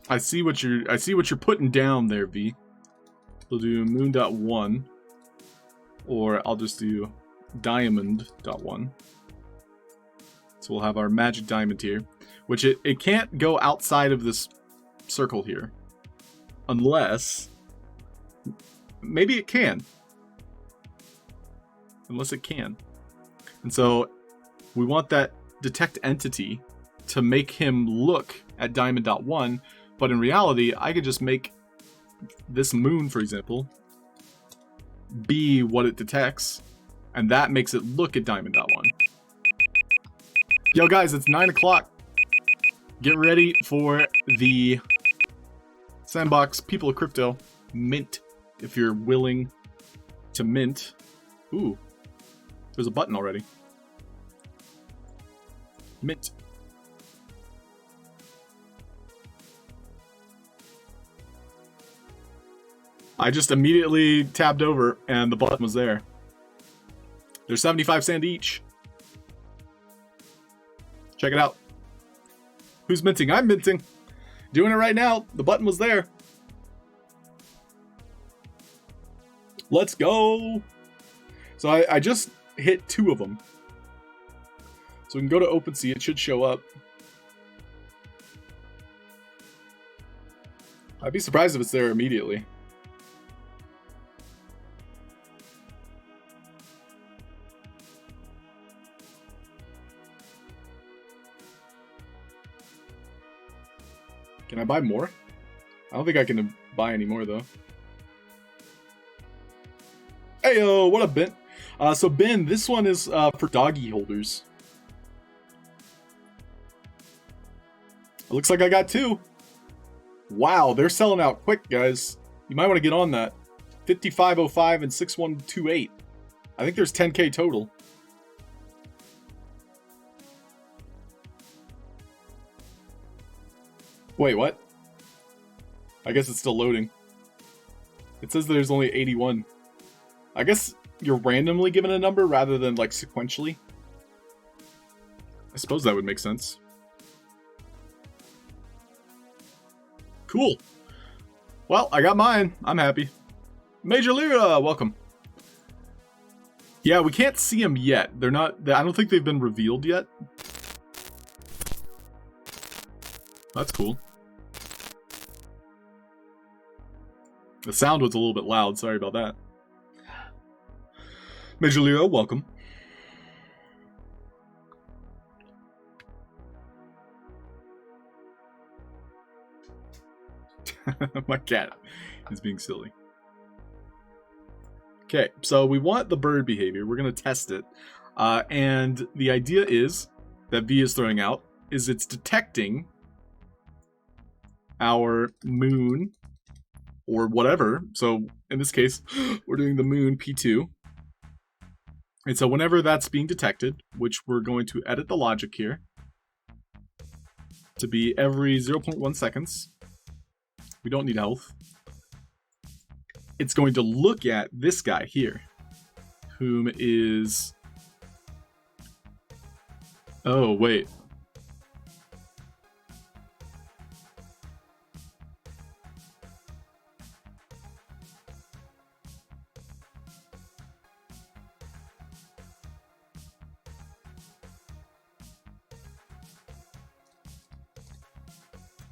I see what you're putting down there, V. We'll do moon.1, or I'll just do diamond.1. So we'll have our magic diamond here, which it can't go outside of this circle here, unless maybe it can. Unless it can. And so we want that detect entity to make him look at diamond.1. But in reality, I could just make this moon, for example, be what it detects, and that makes it look at diamond.1. Yo, guys, it's 9 o'clock. Get ready for the Sandbox People of Crypto mint, if you're willing to mint. Ooh, there's a button already. Mint. I just immediately tabbed over and the button was there. They're 75 cents each. Check it out. Who's minting? I'm minting. Doing it right now. The button was there. Let's go. So I just hit 2 of them. So we can go to OpenSea. It should show up. I'd be surprised if it's there immediately. Can I buy more? I don't think I can buy any more, though. Heyo, what up, Ben? So Ben, this one is for doggy holders. It looks like I got 2. Wow, they're selling out quick, guys. You might want to get on that. 5505 and 6128. I think there's 10k total. Wait, what? I guess it's still loading. It says there's only 81. I guess you're randomly given a number rather than like sequentially. I suppose that would make sense. Cool. Well, I got mine. I'm happy. Major Lyra, welcome. Yeah, we can't see them yet. They're not. I don't think they've been revealed yet. That's cool. The sound was a little bit loud. Sorry about that. Major Leo, welcome. My cat is being silly. Okay, so we want the bird behavior. We're going to test it. And the idea is that V is throwing out is it's detecting our moon or whatever. So in this case, we're doing the moon P2. And so whenever that's being detected, which we're going to edit the logic here to be every 0.1 seconds. We don't need health. It's going to look at this guy here, whom is... Oh, wait.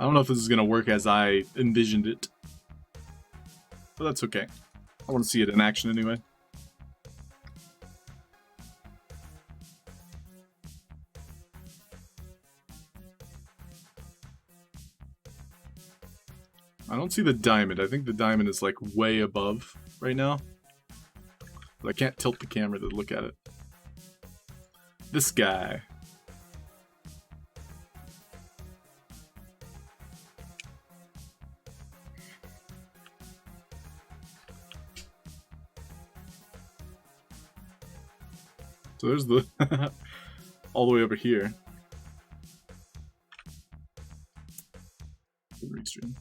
I don't know if this is going to work as I envisioned it. But that's okay. I want to see it in action anyway. I don't see the diamond. I think the diamond is like way above right now. But I can't tilt the camera to look at it. This guy. So there's the all the way over here. Restream.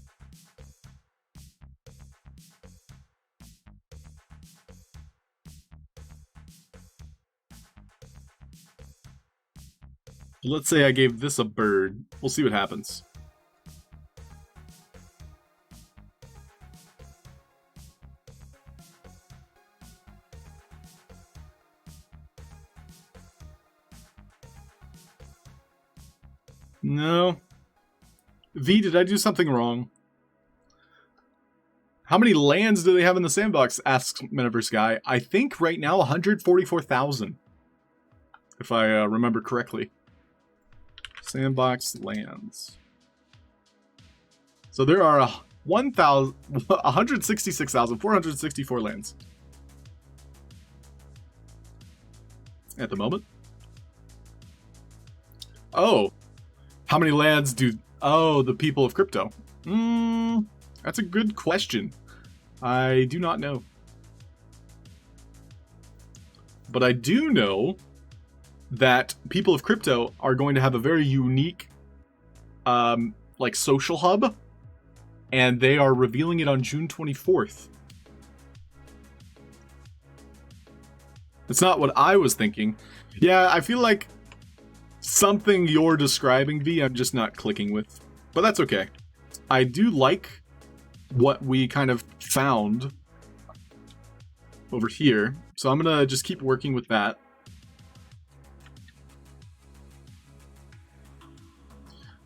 Let's say I gave this a bird. We'll see what happens. No. V, did I do something wrong? How many lands do they have in the sandbox? Asks Metaverse Guy. I think right now 144,000. If I remember correctly. Sandbox lands. So there are 166,464 lands. At the moment. Oh. How many lands do... Oh, the people of crypto. That's a good question. I do not know. But I do know that people of crypto are going to have a very unique like social hub, and they are revealing it on June 24th. It's not what I was thinking. Yeah, I feel like something you're describing, V, I'm just not clicking with. But that's okay. I do like what we kind of found over here. So I'm gonna just keep working with that.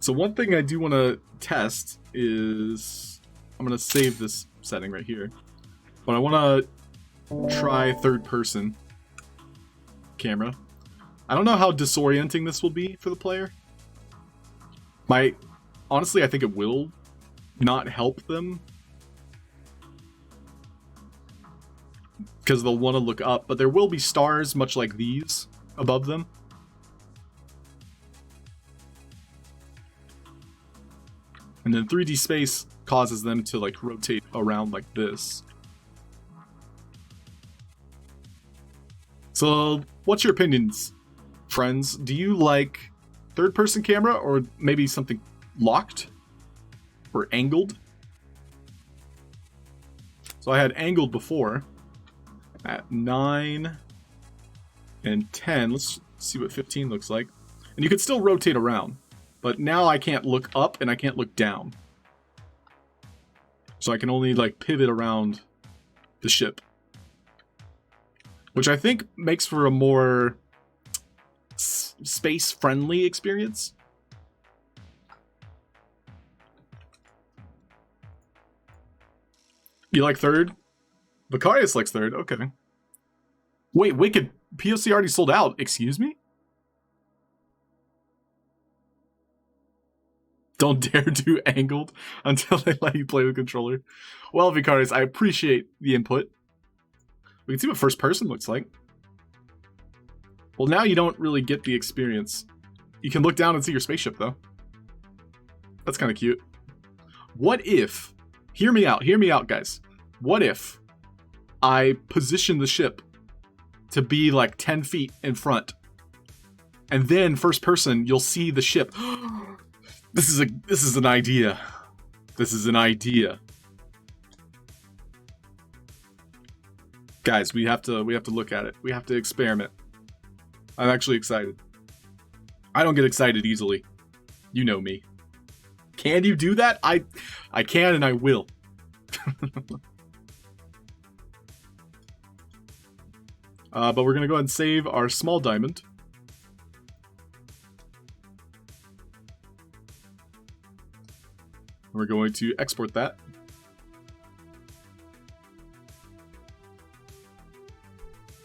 So one thing I do want to test is, I'm going to save this setting right here, but I want to try third person camera. I don't know how disorienting this will be for the player. Honestly, I think it will not help them, because they'll want to look up, but there will be stars much like these above them. And then 3D space causes them to like rotate around like this. So, what's your opinions, friends? Do you like third-person camera or maybe something locked or angled? So I had angled before at 9 and 10. Let's see what 15 looks like. And you could still rotate around. But now I can't look up and I can't look down. So I can only like pivot around the ship. Which I think makes for a more space-friendly experience. You like third? Vicarious likes third, okay. Wait, Wicked POC already sold out, excuse me? Don't dare do angled until they let you play with controller. Well, Vicarious, I appreciate the input. We can see what first person looks like. Well, now you don't really get the experience. You can look down and see your spaceship, though. That's kind of cute. What if... Hear me out, guys. What if I position the ship to be like 10 feet in front, and then first person, you'll see the ship... This is an idea. This is an idea. Guys, we have to look at it. We have to experiment. I'm actually excited. I don't get excited easily. You know me. Can you do that? I can and I will. But we're gonna go ahead and save our small diamond. We're going to export that.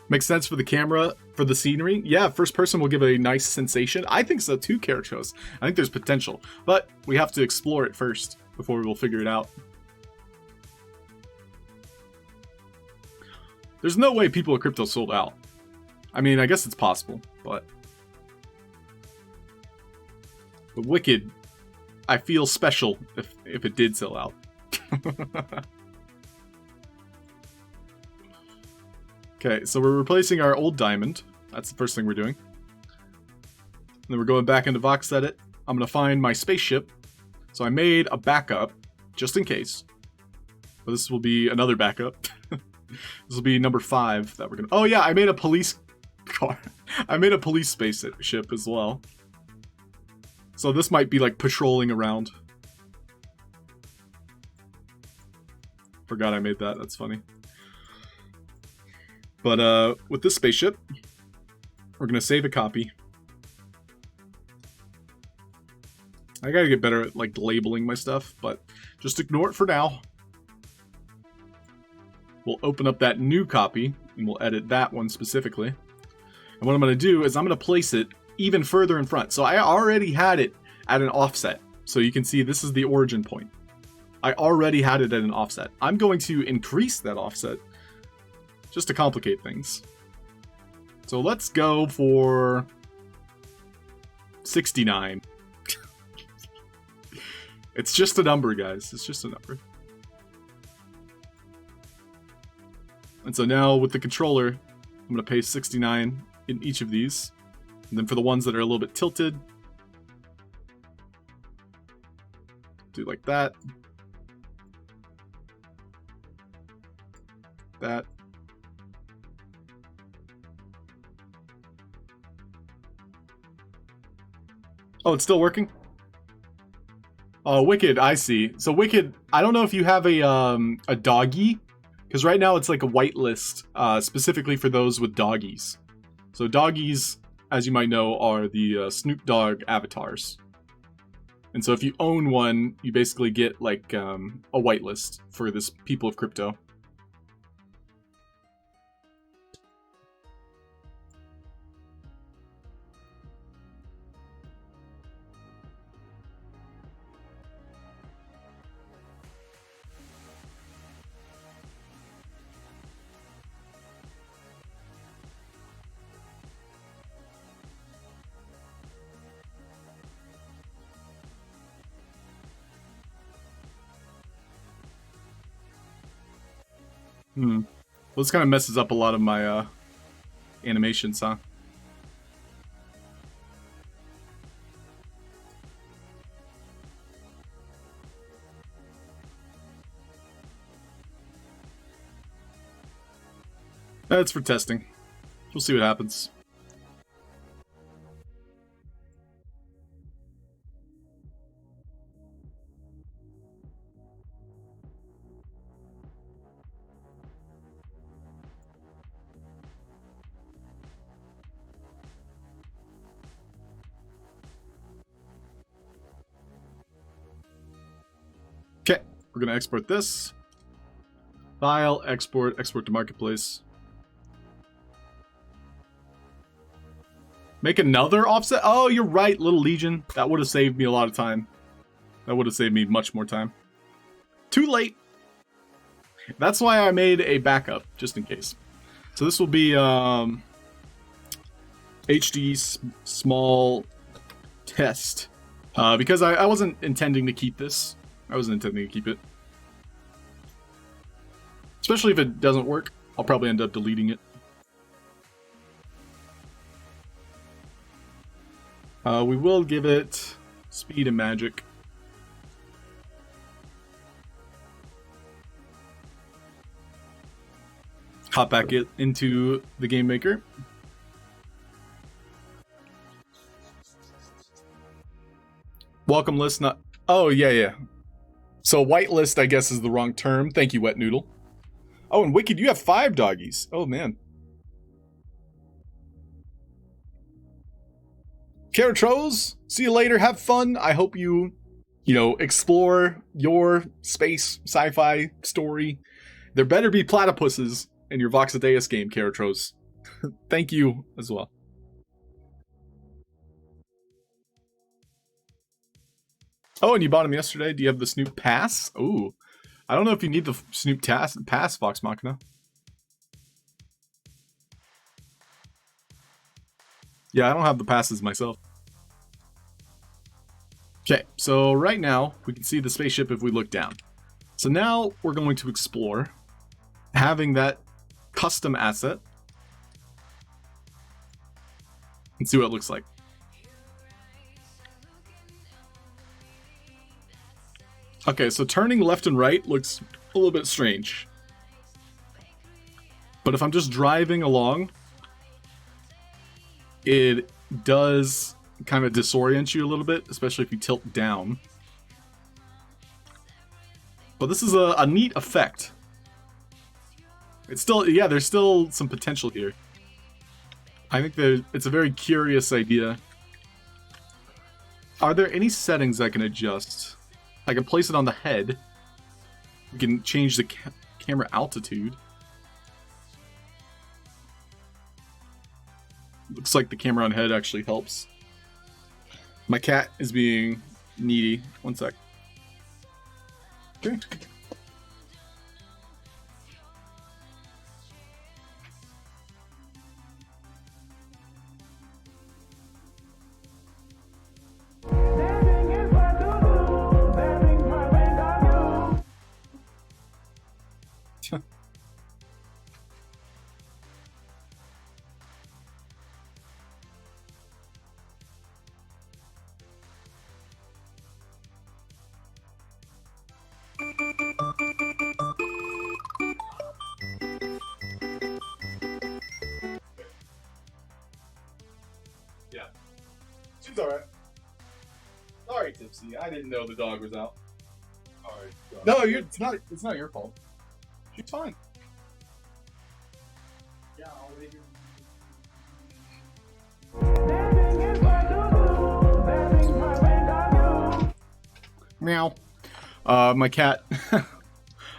Makes sense for the camera, for the scenery. Yeah, first person will give a nice sensation. I think so too, Carachos. I think there's potential, but we have to explore it first before we will figure it out. There's no way people at crypto sold out. I mean, I guess it's possible, but Wicked, I feel special if it did sell out. Okay, so we're replacing our old diamond. That's the first thing we're doing. And then we're going back into Vox Edit. I'm going to find my spaceship. So I made a backup, just in case. But this will be another backup. This will be number 5 that we're going to... Oh yeah, I made a police car. I made a police spaceship as well. So this might be like patrolling around. Forgot I made that, that's funny. But with this spaceship, we're gonna save a copy. I gotta get better at like labeling my stuff, but just ignore it for now. We'll open up that new copy and we'll edit that one specifically. And what I'm gonna do is I'm gonna place it even further in front. So I already had it at an offset. So you can see this is the origin point. I already had it at an offset. I'm going to increase that offset just to complicate things. So let's go for 69. It's just a number, guys. It's just a number. And so now with the controller, I'm going to paste 69 in each of these. And then for the ones that are a little bit tilted, do like that. That. Oh, it's still working? Oh, Wicked, I see. So Wicked, I don't know if you have a doggy, because right now it's like a whitelist, specifically for those with doggies. So doggies, as you might know, are the Snoop Dogg avatars. And so if you own one, you basically get like a whitelist for this people of crypto. Well, this kind of messes up a lot of my animations, huh? That's for testing. We'll see what happens. Okay, we're gonna export this. File, export to marketplace. Make another offset? Oh, you're right, Little Legion. That would have saved me a lot of time. That would have saved me much more time. Too late. That's why I made a backup, just in case. So this will be HD small test. Because I wasn't intending to keep this. I wasn't intending to keep it. Especially if it doesn't work, I'll probably end up deleting it. We will give it speed and magic. Hop back into the game maker. Welcome list, not... Oh, yeah. So whitelist, I guess, is the wrong term. Thank you, Wet Noodle. Oh, and Wicked, you have 5 doggies. Oh, man. Caratros, see you later. Have fun. I hope you you know, explore your space sci-fi story. There better be platypuses in your Voxadeus game, Karatros. Thank you as well. Oh, and you bought him yesterday. Do you have the Snoop Pass? Ooh. I don't know if you need the Snoop Pass, Vox Machina. Yeah, I don't have the passes myself. Okay, so right now, we can see the spaceship if we look down. So now we're going to explore having that custom asset and see what it looks like. Okay, so turning left and right looks a little bit strange. But if I'm just driving along, it does kind of disorient you a little bit, especially if you tilt down. But this is a neat effect. It's still, yeah, there's still some potential here. I think that it's a very curious idea. Are there any settings I can adjust? I can place it on the head. We can change the camera altitude. Looks like the camera on head actually helps. My cat is being needy. One sec. Okay. Yeah. She's alright. Sorry, Tipsy. I didn't know the dog was out. Alright. No, it's not your fault. She's fine. Yeah, I'll leave you. Meow. My cat.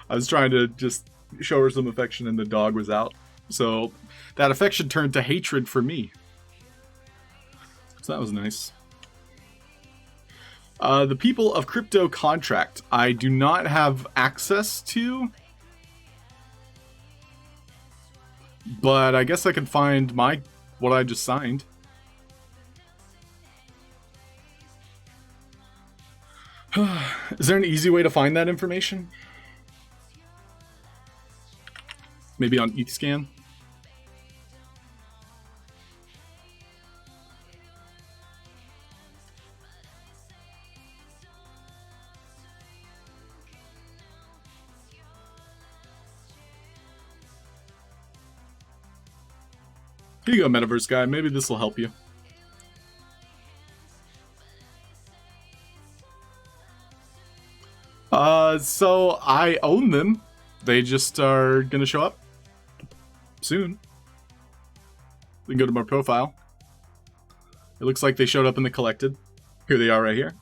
I was trying to just show her some affection and the dog was out. So that affection turned to hatred for me. So that was nice. The people of crypto contract, I do not have access to. But I guess I can find what I just signed. Is there an easy way to find that information? Maybe on Eatscan? Here you go, Metaverse guy. Maybe this will help you. So I own them. They just are gonna show up soon. We can go to my profile. It looks like they showed up in the collected. Here they are right here.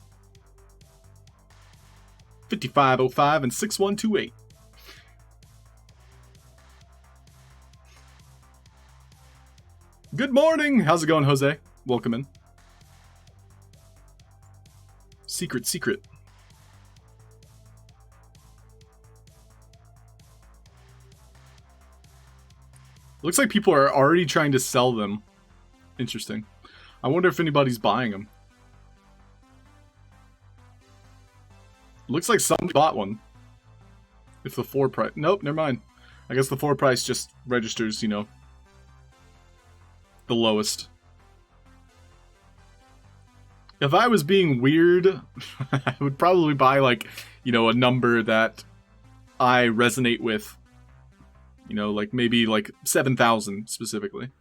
5505 and 6128. Good morning! How's it going, Jose? Welcome in. Secret. Looks like people are already trying to sell them. Interesting. I wonder if anybody's buying them. Looks like somebody bought one. If the floor price... Nope, never mind. I guess the floor price just registers, you know, the lowest. If I was being weird, I would probably buy, like, you know, a number that I resonate with. You know, like maybe like 7,000 specifically.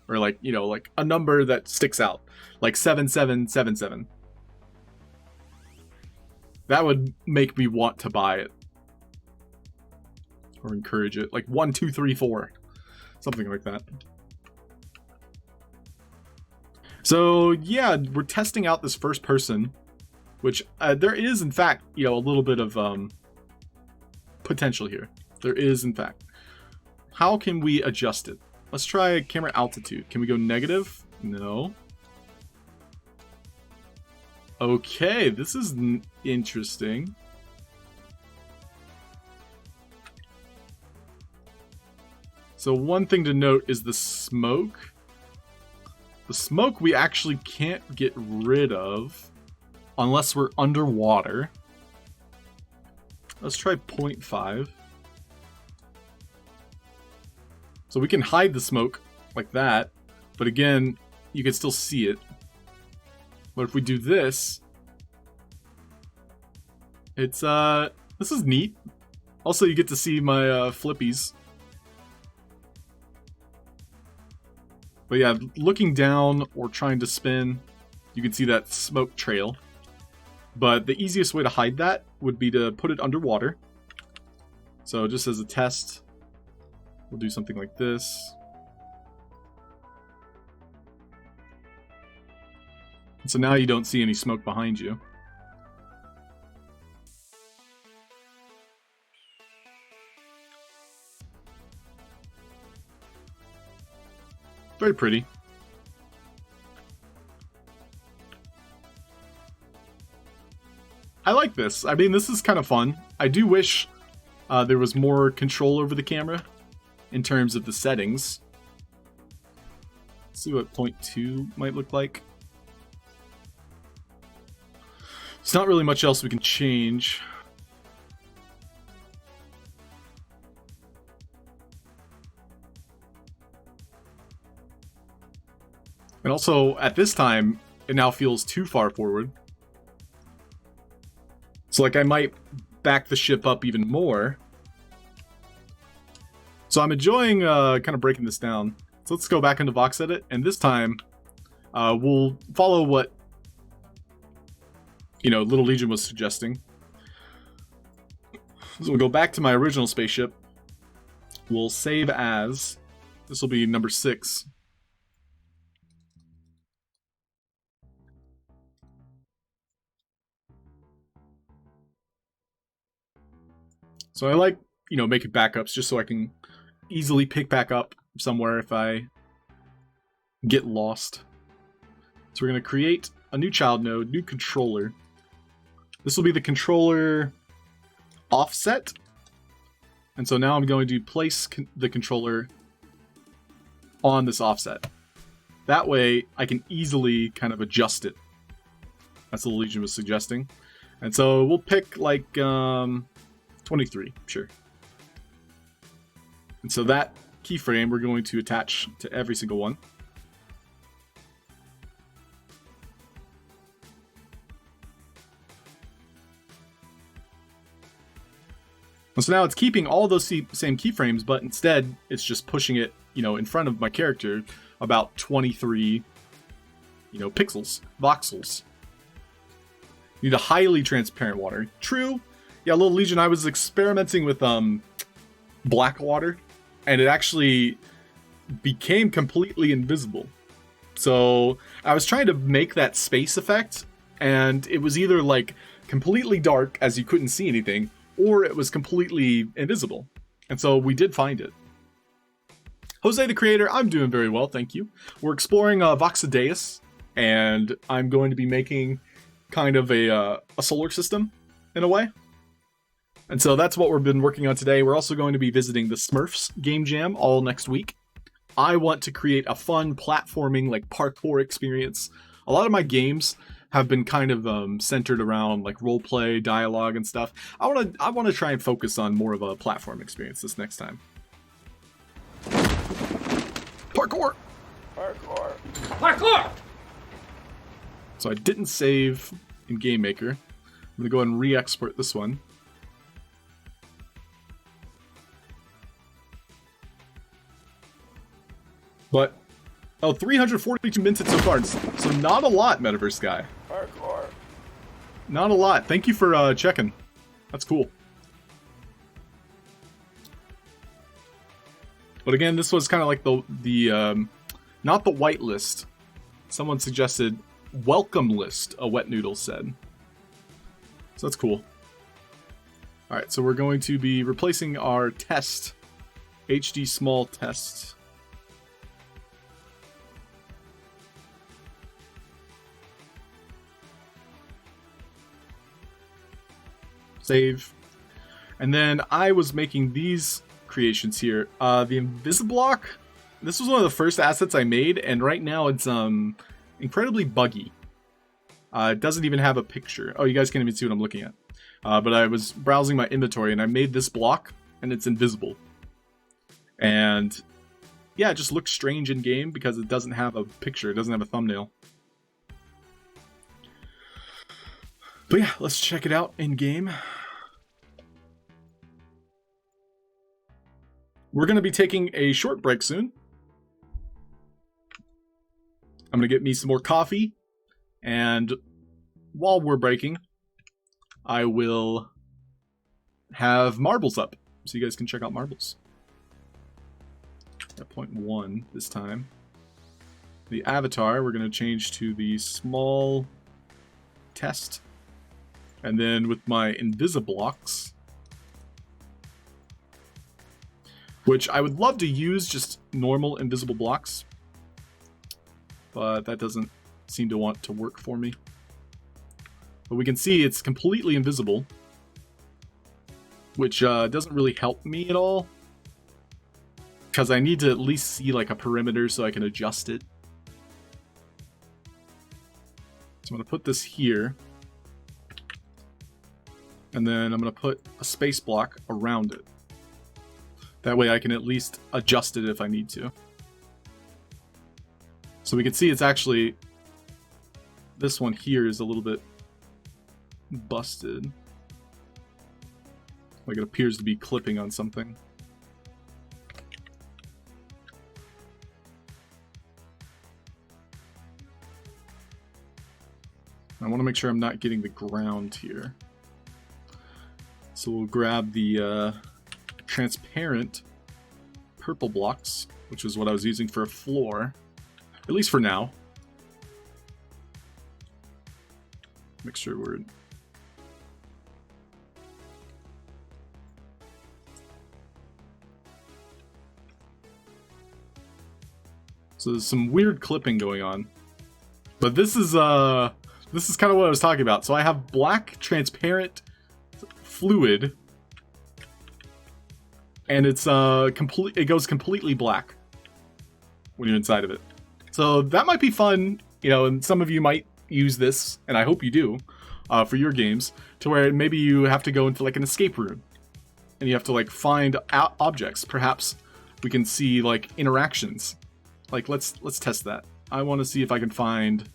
Or like, you know, like a number that sticks out. Like 7777. That would make me want to buy it. Or encourage it. Like 1, 2, 3, 4. Something like that. So yeah, we're testing out this first person which there is, in fact, a little bit of potential here. There is, in fact. How can we adjust it? Let's try camera altitude. Can we go negative? No. Okay, this is interesting. So one thing to note is the smoke. The smoke we actually can't get rid of unless we're underwater. Let's try 0.5. So we can hide the smoke like that, but again, you can still see it. But if we do this, it's this is neat. Also, you get to see my flippies. But yeah, looking down or trying to spin, you can see that smoke trail. But the easiest way to hide that would be to put it underwater. So just as a test, we'll do something like this. So now you don't see any smoke behind you. Very pretty. I like this. I mean, this is kind of fun. I do wish there was more control over the camera in terms of the settings. Let's see what 0.2 might look like. There's not really much else we can change. And also, at this time, it now feels too far forward. So, like, I might back the ship up even more. So I'm enjoying kind of breaking this down. So let's go back into Vox Edit, and this time we'll follow what Little Legion was suggesting. So we'll go back to my original spaceship. We'll save as. This will be number 6. So I like, making backups just so I can easily pick back up somewhere if I get lost. So we're going to create a new child node, new controller. This will be the controller offset. And so now I'm going to place the controller on this offset. That way I can easily kind of adjust it. That's what the Legion was suggesting. And so we'll pick like 23, sure. And so that keyframe we're going to attach to every single one. And so now it's keeping all those same keyframes, but instead it's just pushing it, in front of my character about 23, pixels, voxels. You need a highly transparent water. True. Yeah, Little Legion, I was experimenting with black water, and it actually became completely invisible. So I was trying to make that space effect, and it was either like completely dark as you couldn't see anything, or it was completely invisible. And so we did find it. Jose the Creator, I'm doing very well, thank you. We're exploring Voxideus, and I'm going to be making kind of a solar system, in a way. And so that's what we've been working on today. We're also going to be visiting the Smurfs Game Jam all next week. I want to create a fun platforming, like parkour experience. A lot of my games have been kind of centered around like roleplay, dialogue, and stuff. I want to try and focus on more of a platform experience this next time. Parkour! Parkour! Parkour! So I didn't save in Game Maker. I'm going to go ahead and re-export this one. But, 342 minutes so far. So not a lot, Metaverse guy. Parkour. Not a lot. Thank you for checking. That's cool. But again, this was kind of like the not the whitelist. Someone suggested welcome list, a Wet Noodle said. So that's cool. Alright, so we're going to be replacing our test, HD small test. Save. And then I was making these creations here. The Invisiblock, this was one of the first assets I made, and right now it's incredibly buggy. It doesn't even have a picture. Oh, you guys can't even see what I'm looking at. But I was browsing my inventory and I made this block and it's invisible. And yeah, it just looks strange in game because it doesn't have a picture, it doesn't have a thumbnail. But yeah, let's check it out in game. We're going to be taking a short break soon. I'm going to get me some more coffee. And while we're breaking, I will have marbles up, so you guys can check out marbles. At 0.1 this time. The avatar, we're going to change to the small test. And then with my Invisiblocks, which I would love to use just normal invisible blocks, but that doesn't seem to want to work for me. But we can see it's completely invisible, which doesn't really help me at all, because I need to at least see like a perimeter so I can adjust it. So I'm going to put this here, and then I'm going to put a space block around it. That way I can at least adjust it if I need to. So we can see it's actually, this one here is a little bit busted. Like it appears to be clipping on something. I want to make sure I'm not getting the ground here. So we'll grab the transparent purple blocks, which is what I was using for a floor, at least for now. Make sure we're so there's some weird clipping going on, but this is kind of what I was talking about. So I have black transparent fluid, and it's it goes completely black when you're inside of it. So that might be fun, you know, and some of you might use this, and I hope you do, for your games, to where maybe you have to go into like an escape room, and you have to like find objects. Perhaps we can see like interactions. Like let's test that. I want to see if I can find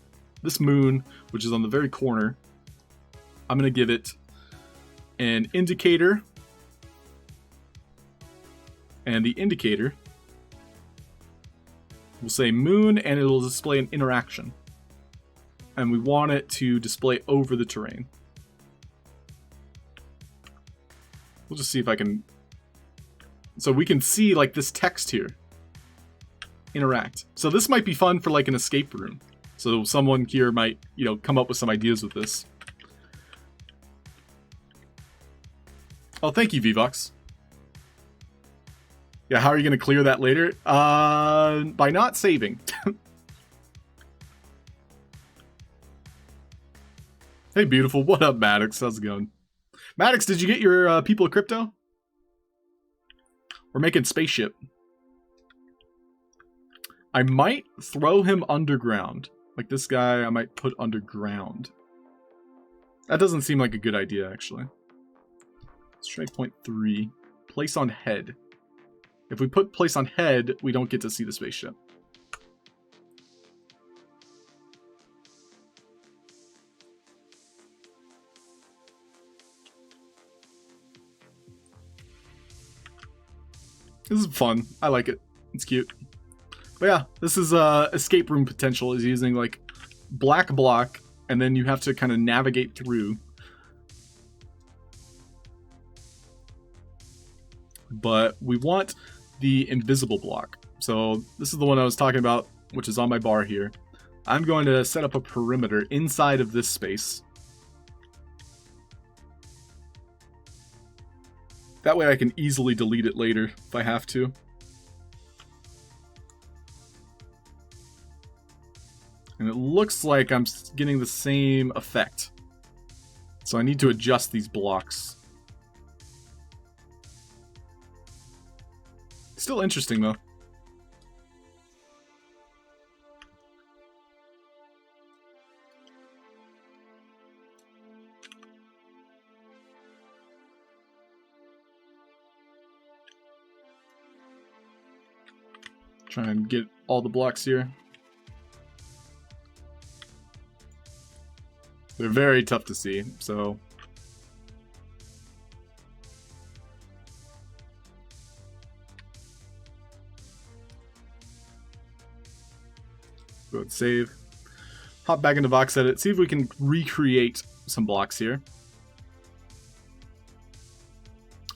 this moon, which is on the very corner. I'm gonna give it an indicator. And the indicator will say moon, and it'll display an interaction. And we want it to display over the terrain. We'll just see if I can... So we can see like this text here. Interact. So this might be fun for like an escape room. So someone here might, you know, come up with some ideas with this. Oh, thank you, Vvox. Yeah, how are you going to clear that later? By not saving. Hey, beautiful. What up, Maddox? How's it going? Maddox, did you get your People of Crypto? We're making spaceship. I might throw him underground. Like this guy, I might put underground. That doesn't seem like a good idea, actually. Let's try 0.3. Place on head. If we put place on head, we don't get to see the spaceship. This is fun. I like it. It's cute. But yeah, this is escape room potential, is using like black block, and then you have to kind of navigate through. But we want the invisible block. So this is the one I was talking about, which is on my bar here. I'm going to set up a perimeter inside of this space. That way I can easily delete it later if I have to. And it looks like I'm getting the same effect. So I need to adjust these blocks. Still interesting though. Try and get all the blocks here. They're very tough to see, so... Go ahead and save. Hop back into Vox Edit, see if we can recreate some blocks here.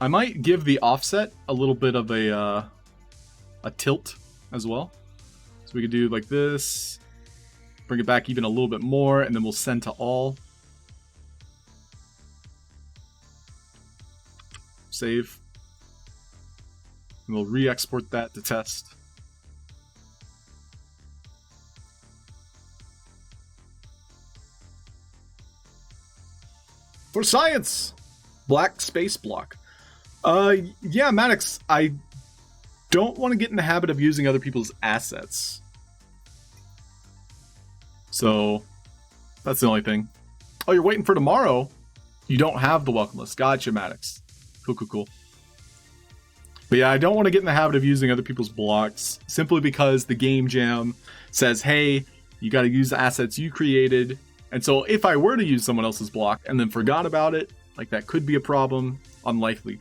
I might give the offset a little bit of a tilt as well. So we could do like this, bring it back even a little bit more, and then we'll send to all. Save. And we'll re-export that to test. For science! Black space block. Yeah, Maddox, I don't want to get in the habit of using other people's assets. So, that's the only thing. Oh, you're waiting for tomorrow? You don't have the welcome list. Gotcha, Maddox. Cool, cool, cool. But yeah, I don't want to get in the habit of using other people's blocks, simply because the game jam says, hey, you got to use the assets you created. And so if I were to use someone else's block and then forgot about it, like that could be a problem. Unlikely,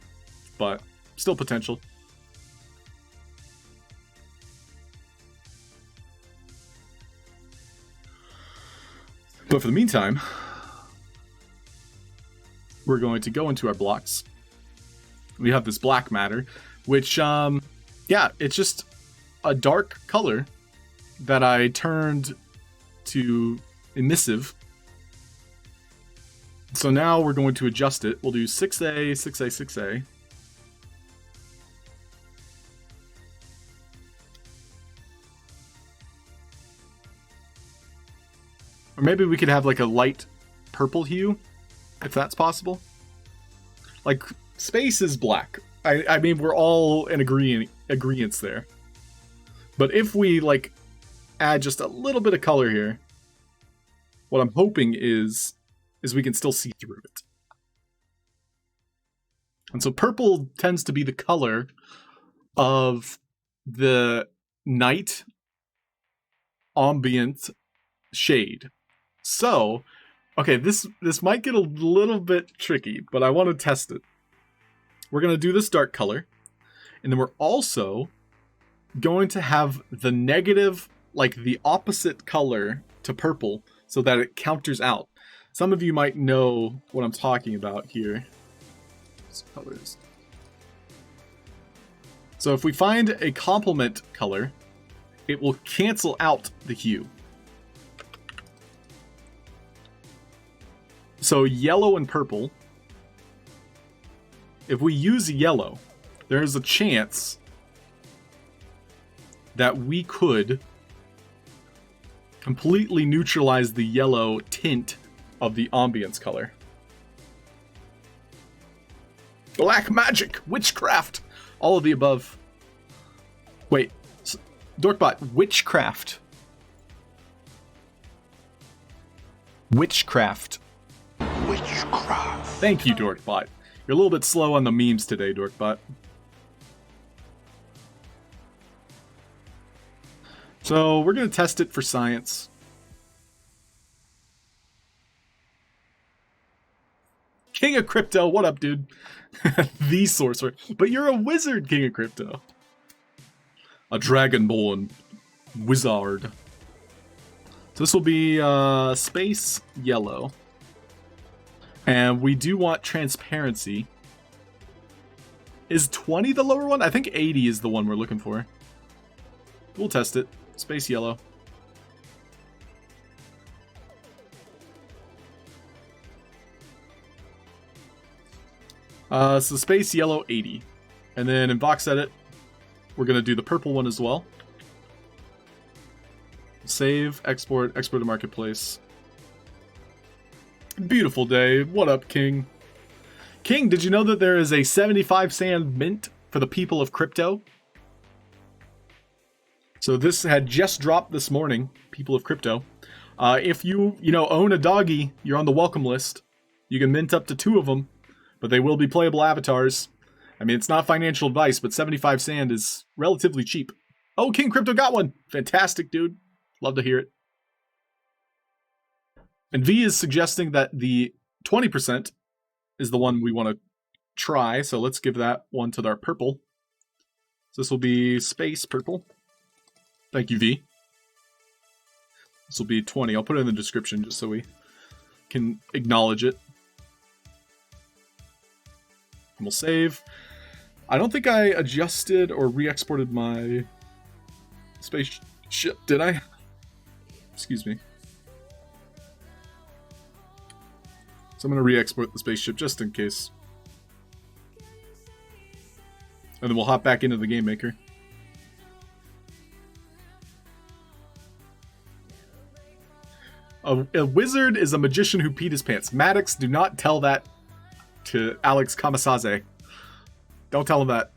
but still potential. But for the meantime, we're going to go into our blocks. We have this black matter, which, yeah, it's just a dark color that I turned to emissive. So now we're going to adjust it. We'll do 6A, 6A, 6A. Or maybe we could have like a light purple hue, if that's possible. Like, space is black. I mean, we're all in agreeance there. But if we, like, add just a little bit of color here, what I'm hoping is we can still see through it. And so purple tends to be the color of the night ambient shade. So, okay, this might get a little bit tricky, but I want to test it. We're going to do this dark color, and then we're also going to have the negative, like the opposite color to purple, so that it counters out. Some of you might know what I'm talking about here. Colors. So if we find a complement color, it will cancel out the hue. So yellow and purple, if we use yellow, there is a chance that we could completely neutralize the yellow tint of the ambience color. Black magic, witchcraft, all of the above. Wait, Dorkbot, witchcraft. Witchcraft. Witchcraft. Thank you, Dorkbot. You're a little bit slow on the memes today, Dorkbot. So we're going to test it for science. King of Crypto, what up, dude? The sorcerer. But you're a wizard, King of Crypto. A dragonborn wizard. So this will be space yellow. And we do want transparency. Is 20 the lower one? I think 80 is the one we're looking for. We'll test it. Space yellow. So space yellow 80. And then in box edit, we're going to do the purple one as well. Save, export to marketplace. Beautiful day. What up, King? King, did you know that there is a 75 sand mint for the people of crypto? So this had just dropped this morning, people of crypto. If you own a doggy, you're on the welcome list. You can mint up to 2 of them, but they will be playable avatars. I mean, it's not financial advice, but 75 sand is relatively cheap. Oh, King Crypto got one. Fantastic, dude. Love to hear it. And V is suggesting that the 20% is the one we want to try. So let's give that one to our purple. So this will be space purple. Thank you, V. This will be 20. I'll put it in the description just so we can acknowledge it. And we'll save. I don't think I adjusted or re-exported my spaceship, did I? Excuse me. So I'm going to re-export the spaceship just in case. And then we'll hop back into the game maker. A wizard is a magician who peed his pants. Maddox, do not tell that to Alex Kamasaze. Don't tell him that.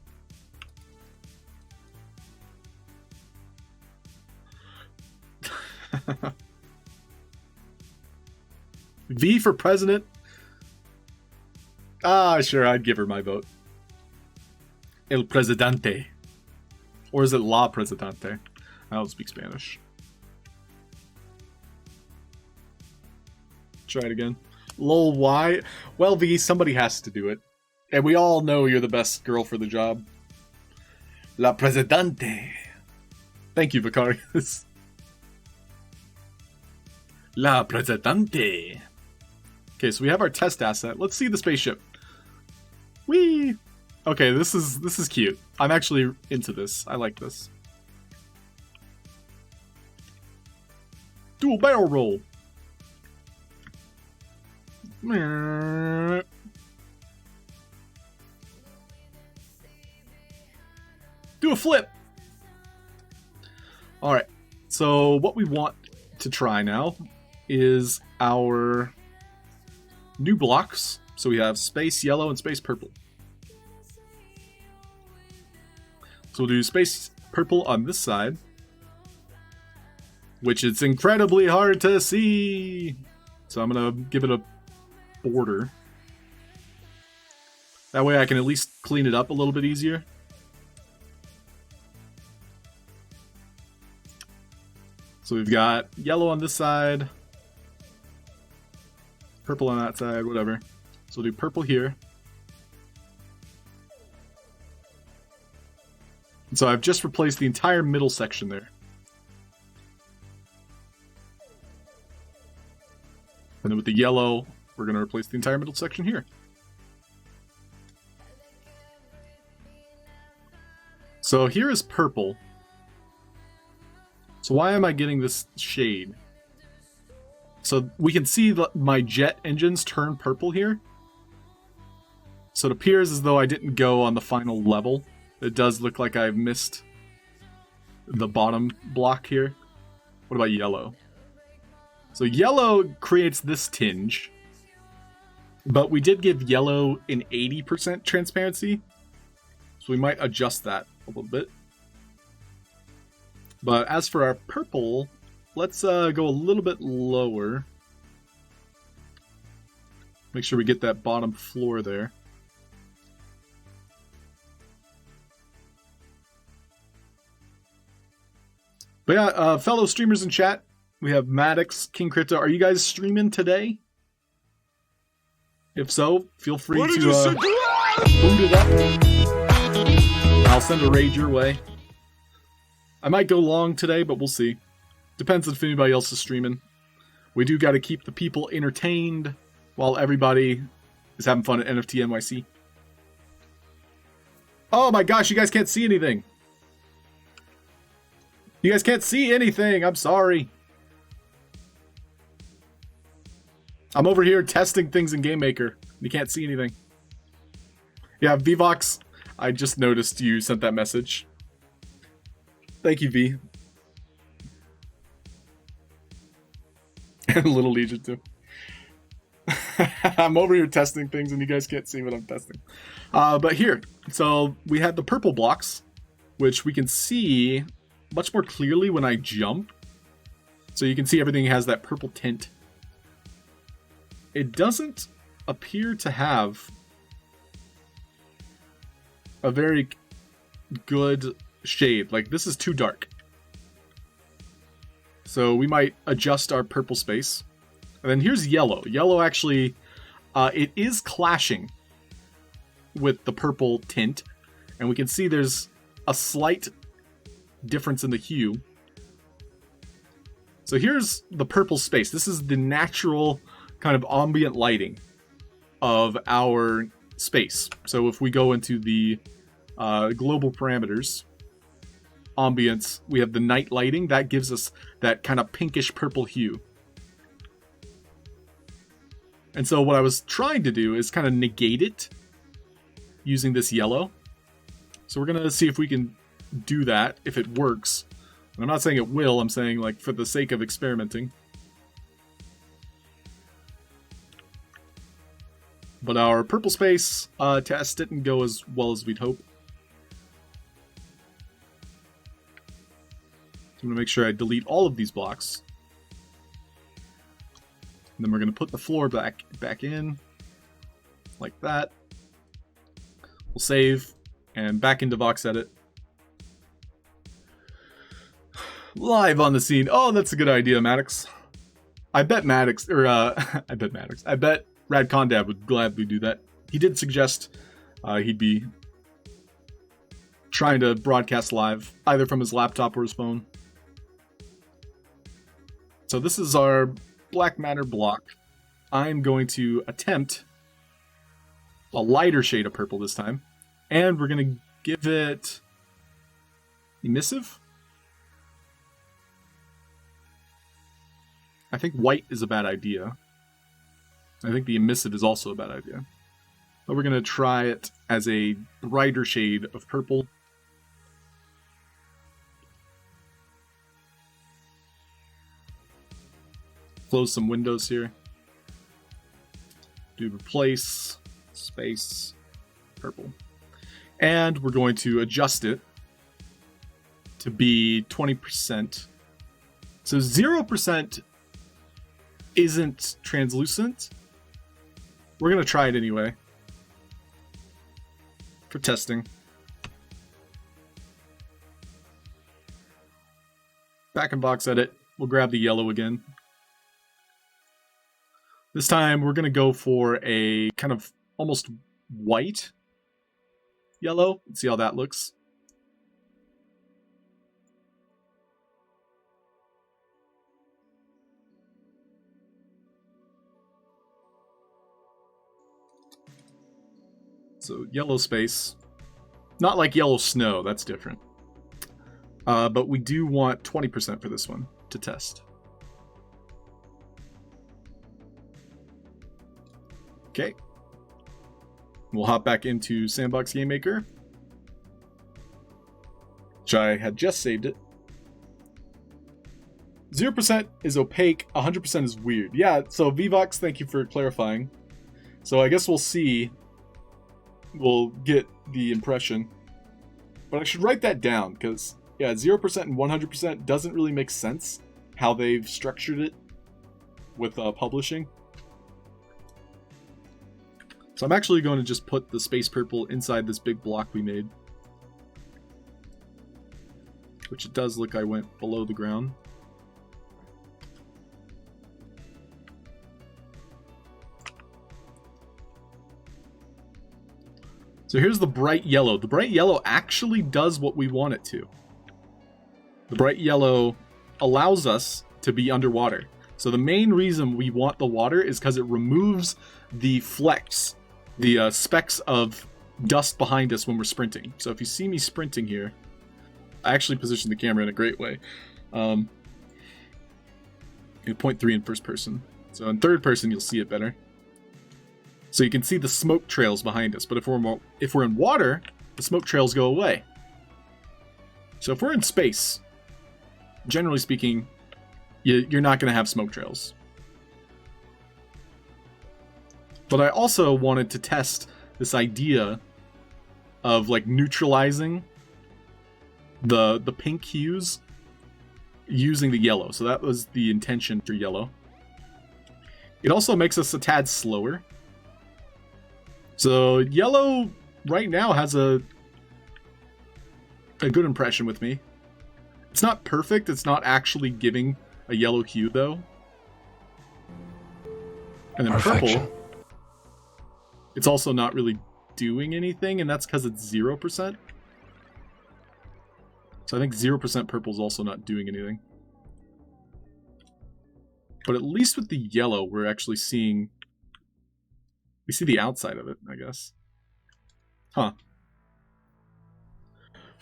V for president? Sure, I'd give her my vote. El Presidente. Or is it La Presidente? I don't speak Spanish. Try it again. Lol, why? Well, V, somebody has to do it. And we all know you're the best girl for the job. La Presidente. Thank you, Vicarius. La Presidente. Okay, so we have our test asset. Let's see the spaceship. Whee! Okay, this is cute. I'm actually into this. I like this. Do a barrel roll. Do a flip. Alright, so what we want to try now is our new blocks. So we have space yellow and space purple. So we'll do space purple on this side, which it's incredibly hard to see. So I'm going to give it a border. That way I can at least clean it up a little bit easier. So we've got yellow on this side, purple on that side, whatever. So we'll do purple here. And so I've just replaced the entire middle section there. And then with the yellow, we're going to replace the entire middle section here. So here is purple. So why am I getting this shade? So we can see my jet engines turn purple here. So it appears as though I didn't go on the final level. It does look like I've missed the bottom block here. What about yellow? So yellow creates this tinge. But we did give yellow an 80% transparency. So we might adjust that a little bit. But as for our purple, let's go a little bit lower. Make sure we get that bottom floor there. But yeah, fellow streamers in chat, we have Maddox, King Crypto. Are you guys streaming today? If so, feel free to boot it up. I'll send a raid your way. I might go long today, but we'll see. Depends if anybody else is streaming. We do got to keep the people entertained while everybody is having fun at NFT NYC. Oh my gosh, you guys can't see anything. You guys can't see anything. I'm sorry. I'm over here testing things in Game Maker. You can't see anything. Yeah, Vvox, I just noticed you sent that message. Thank you, V. And Little Legion, too. I'm over here testing things and you guys can't see what I'm testing. But here, so we had the purple blocks, which we can see much more clearly when I jump. So you can see everything has that purple tint. It doesn't appear to have a very good shade. Like, this is too dark. So we might adjust our purple space. And then here's yellow. Yellow actually, it is clashing with the purple tint. And we can see there's a slight difference in the hue. So here's the purple space. This is the natural kind of ambient lighting of our space. So if we go into the global parameters, ambience, we have the night lighting. That gives us that kind of pinkish purple hue. And so what I was trying to do is kind of negate it using this yellow. So we're going to see if we can do that, if it works. And I'm not saying it will, I'm saying, like, for the sake of experimenting. But our purple space test didn't go as well as we'd hope. I'm going to make sure I delete all of these blocks. And then we're going to put the floor back in, like that. We'll save, and back into VoxEdit. Live on the scene. Oh, that's a good idea, Maddox. I bet Maddox, or I bet Rad Condab would gladly do that. He did suggest he'd be trying to broadcast live, either from his laptop or his phone. So this is our black matter block. I'm going to attempt a lighter shade of purple this time. And we're going to give it emissive. I think white is a bad idea. I think the emissive is also a bad idea. But we're going to try it as a brighter shade of purple. Close some windows here. Do replace, space, purple. And we're going to adjust it to be 20%. So 0% isn't translucent. We're going to try it anyway for testing. Back in VoxEdit, we'll grab the yellow again. This time we're going to go for a kind of almost white yellow. Let's see how that looks. So yellow space. Not like yellow snow, that's different. But we do want 20% for this one to test. Okay. We'll hop back into Sandbox Game Maker, which I had just saved it. 0% is opaque, 100% is weird. Yeah, so Vvox, thank you for clarifying. So I guess we'll see. We'll get the impression. But I should write that down, because, yeah, 0% and 100% doesn't really make sense how they've structured it with publishing. So I'm actually going to just put the space purple inside this big block we made. Which it does look I went below the ground. So here's the bright yellow. The bright yellow actually does what we want it to. The bright yellow allows us to be underwater. So the main reason we want the water is because it removes the flecks, the specks of dust behind us when we're sprinting. So if you see me sprinting here, I actually positioned the camera in a great way. 0.3 in first person. So in third person, you'll see it better. So you can see the smoke trails behind us. But if we're in water, the smoke trails go away. So if we're in space, generally speaking, you're not going to have smoke trails. But I also wanted to test this idea of like neutralizing the pink hues using the yellow. So that was the intention for yellow. It also makes us a tad slower. So yellow right now has a good impression with me. It's not perfect. It's not actually giving a yellow hue though. And then Perfection. purple, it's also not really doing anything, and that's because it's 0%. So I think 0% purple is also not doing anything. But at least with the yellow, we're actually seeing... We see the outside of it, I guess. Huh.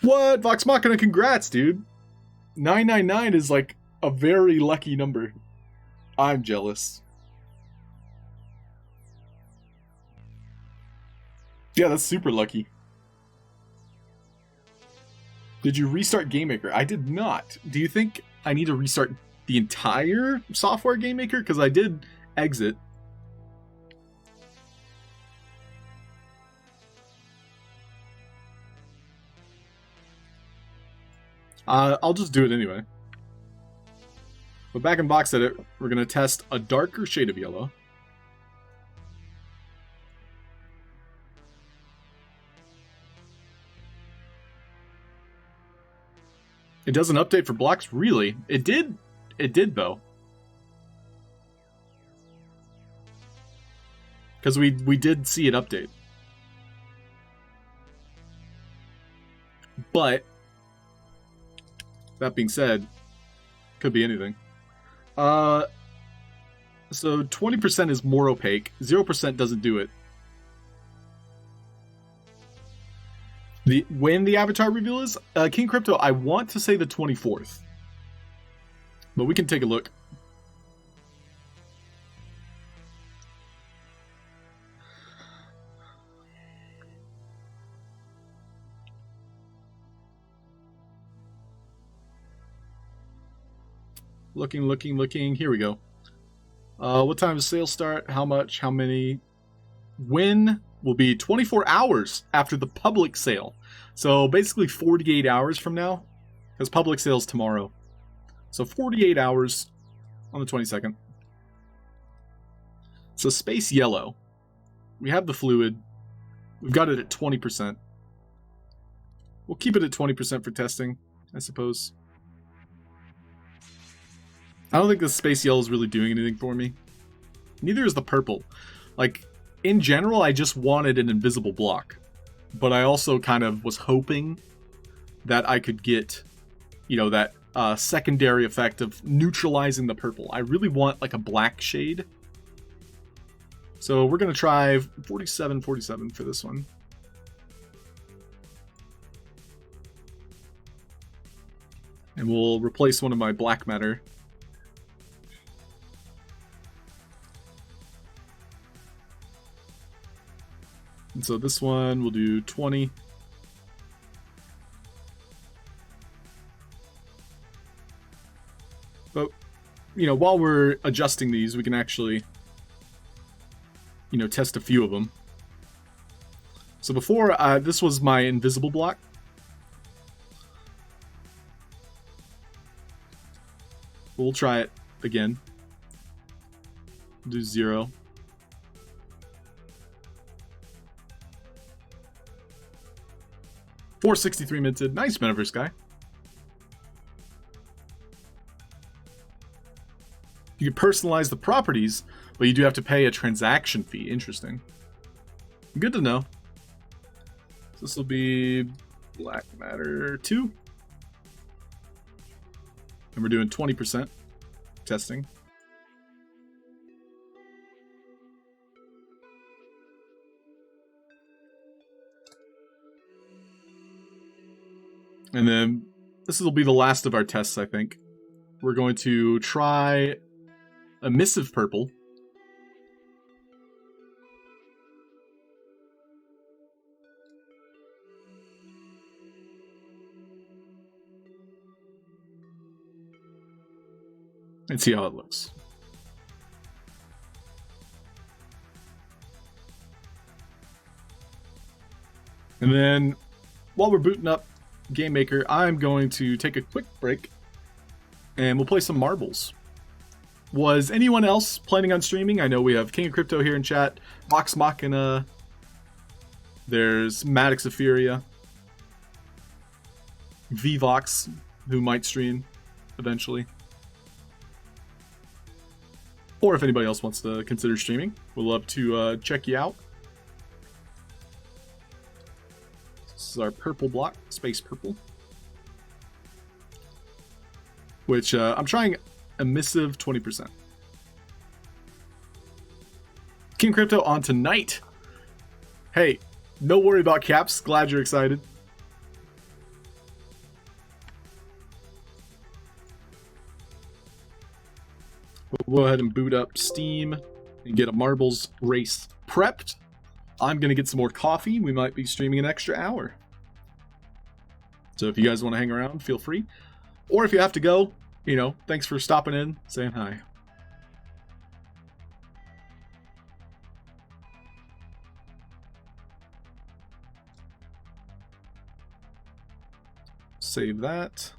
What? Vox Machina, congrats, dude. 999 is like a very lucky number. I'm jealous. Yeah, that's super lucky. Did you restart GameMaker? I did not. Do you think I need to restart the entire software GameMaker? Because I did exit. I'll just do it anyway. But back in Box Edit, we're going to test a darker shade of yellow. It doesn't update for blocks? Really? It did though. Because we did see it update. But that being said, could be anything. So 20% is more opaque. 0% doesn't do it. When the avatar reveal is, King Crypto, I want to say the 24th. But we can take a look. Looking. Here we go. What time does sales start? How much? How many? When will be 24 hours after the public sale. So basically 48 hours from now, because public sale's tomorrow. So 48 hours on the 22nd. So space yellow. We have the fluid. We've got it at 20%. We'll keep it at 20% for testing, I suppose. I don't think the space yellow is really doing anything for me. Neither is the purple. Like, in general, I just wanted an invisible block. But I also kind of was hoping that I could get, you know, that secondary effect of neutralizing the purple. I really want, like, a black shade. So we're going to try 47 for this one. And we'll replace one of my black matter. And so this one we'll do 20. But, you know, while we're adjusting these, we can actually, you know, test a few of them. So before, this was my invisible block. We'll try it again. Do 0. $463 minted. Nice, Metaverse guy. You can personalize the properties, but you do have to pay a transaction fee. Interesting. Good to know. So this will be Black Matter 2. And we're doing 20% testing. And then this will be the last of our tests, I think. We're going to try emissive purple. and see how it looks. And then while we're booting up Game Maker, I'm going to take a quick break and we'll play some marbles. Was anyone else planning on streaming? I know we have King of Crypto here in chat, Vox Machina, there's Maddox of Furia, Vvox, who might stream eventually. Or if anybody else wants to consider streaming, we'd love to check you out. This is our purple block, space purple. Which I'm trying emissive 20%. King Crypto on tonight. Hey, no worry about caps. Glad you're excited. We'll go ahead and boot up Steam and get a marbles race prepped. I'm going to get some more coffee. We might be streaming an extra hour. So if you guys want to hang around, feel free. Or if you have to go, you know, thanks for stopping in, saying hi. Save that.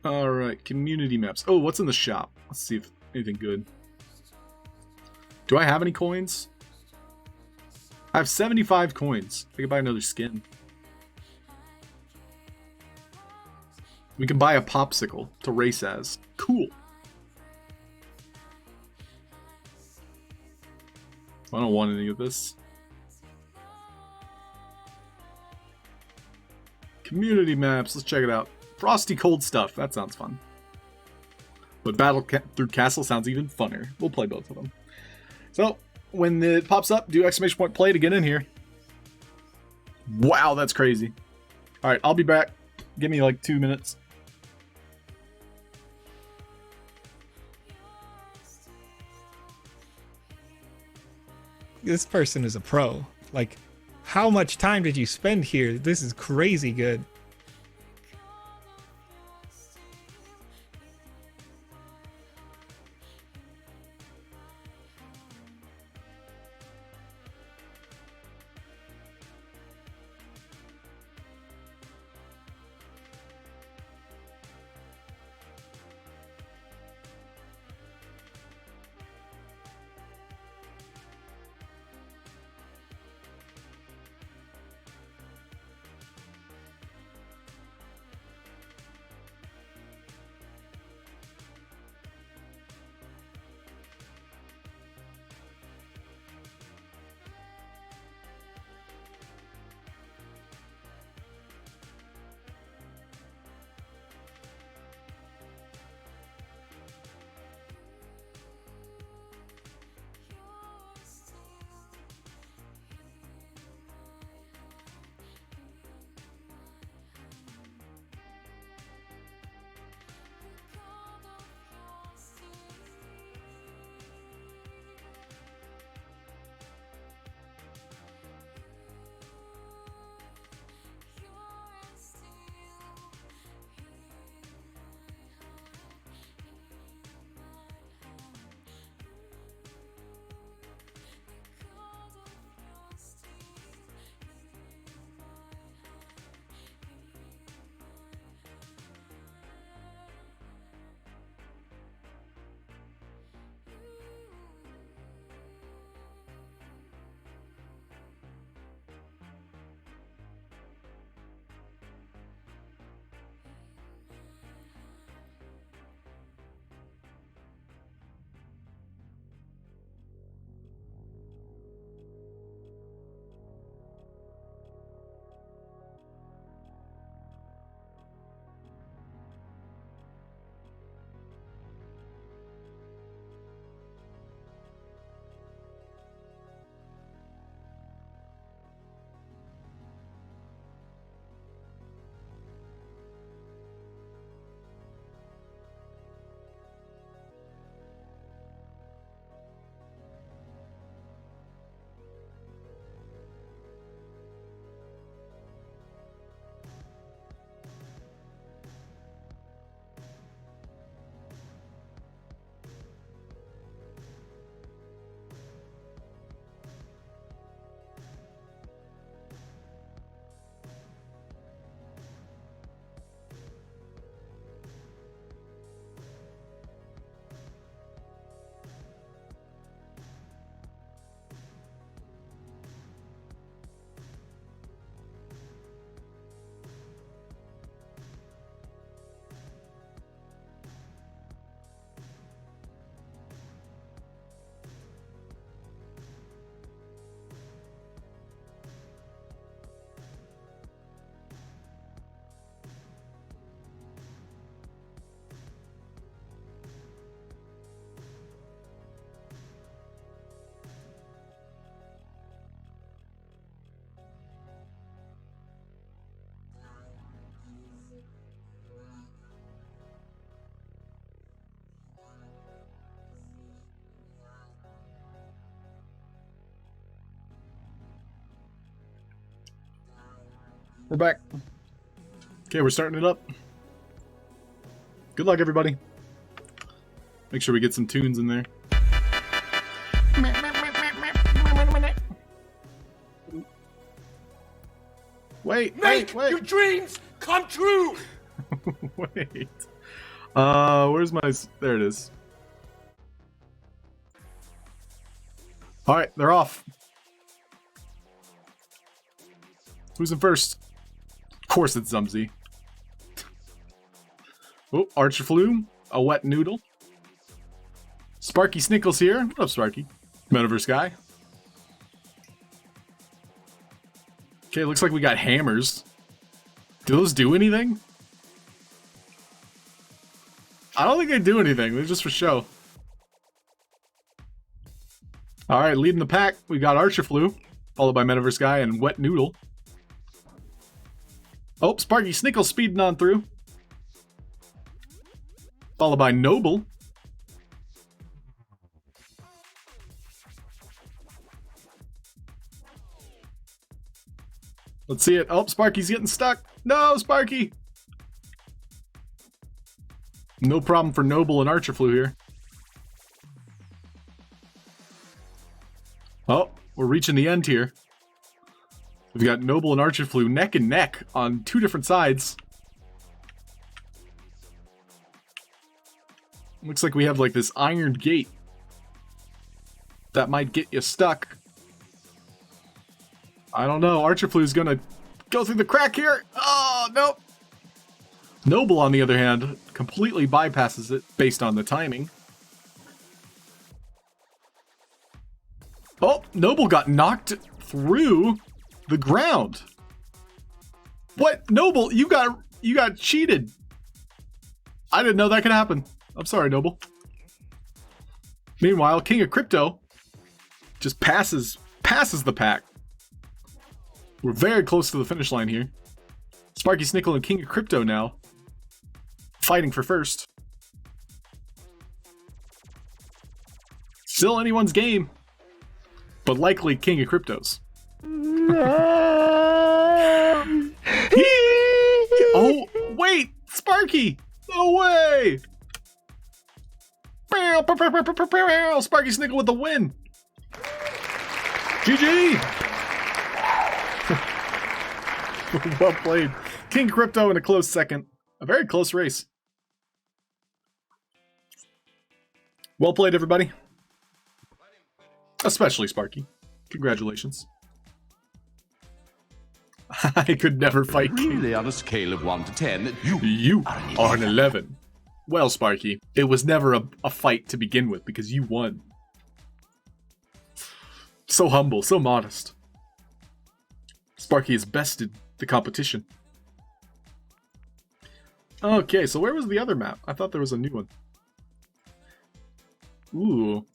Alright, community maps. Oh, what's in the shop? Let's see if anything good. Do I have any coins? I have 75 coins. I could buy another skin. We can buy a popsicle to race as. Cool. I don't want any of this. Community maps. Let's check it out. Frosty cold stuff. That sounds fun. But Battle through Castle sounds even funner. We'll play both of them. So, when it pops up, do exclamation point play to get in here. Wow, that's crazy. Alright, I'll be back. Give me like 2 minutes. This person is a pro. Like, how much time did you spend here? This is crazy good. We're back. Okay, we're starting it up. Good luck, everybody. Make sure we get some tunes in there. Wait, Make wait. your dreams come true! Wait. Where's my... There it is. Alright, they're off. Who's in first? Of course it's Zumsy. Oh, Archer Flume. A Wet Noodle. Sparky Snickles here. What up, Sparky? Metaverse guy. Okay, looks like we got hammers. Do those do anything? I don't think they do anything. They're just for show. Alright, leading the pack, we got Archer Flu, followed by Metaverse Guy and Wet Noodle. Oh, Sparky Snickle speeding on through. Followed by Noble. Let's see it. Oh, Sparky's getting stuck. No, Sparky! No problem for Noble and Archer Flu here. Oh, we're reaching the end here. We've got Noble and Archer Flu neck and neck on two different sides. Looks like we have like this iron gate that might get you stuck. I don't know. Archer Flu is gonna go through the crack here. Oh, nope. Noble, on the other hand, completely bypasses it based on the timing. Oh, Noble got knocked through the ground. What? Noble, you got cheated. I didn't know that could happen. I'm sorry, Noble. Meanwhile, King of Crypto just passes the pack. We're very close to the finish line here. Sparky Snickle and King of Crypto now fighting for first. Still anyone's game, but likely King of Crypto's. Oh, wait! Sparky! No way! Sparky Snickle with the win! GG! Well played. King Crypto in a close second. A very close race. Well played, everybody. Especially Sparky. Congratulations. I could never fight King. Really, on a scale of 1 to 10, You are an 11. Well, Sparky, it was never a fight to begin with because you won. So humble, so modest. Sparky has bested the competition. Okay, so where was the other map? I thought there was a new one. Ooh.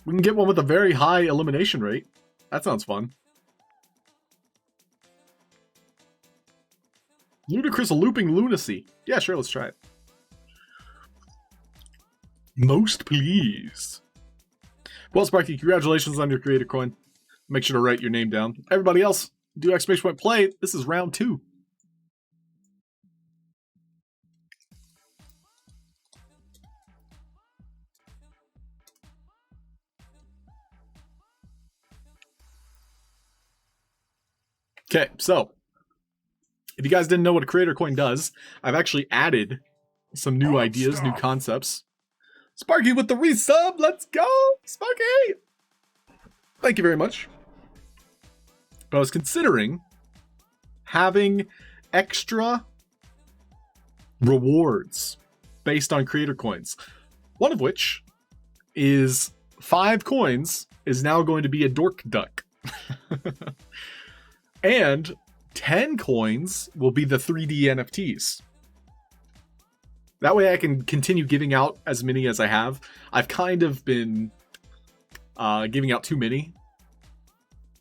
We can get one with a very high elimination rate. That sounds fun. Ludicrous looping lunacy. Yeah, sure, let's try it. Most pleased. Well, Sparky, congratulations on your creator coin. Make sure to write your name down. Everybody else, do exclamation point play. This is round 2. Okay, so if you guys didn't know what a creator coin does, I've actually added some new ideas, new concepts. Sparky with the resub, let's go, Sparky! Thank you very much. But I was considering having extra rewards based on creator coins. One of which is 5 coins is now going to be a dork duck. And 10 coins will be the 3D NFTs. That way I can continue giving out as many as I have. I've kind of been giving out too many.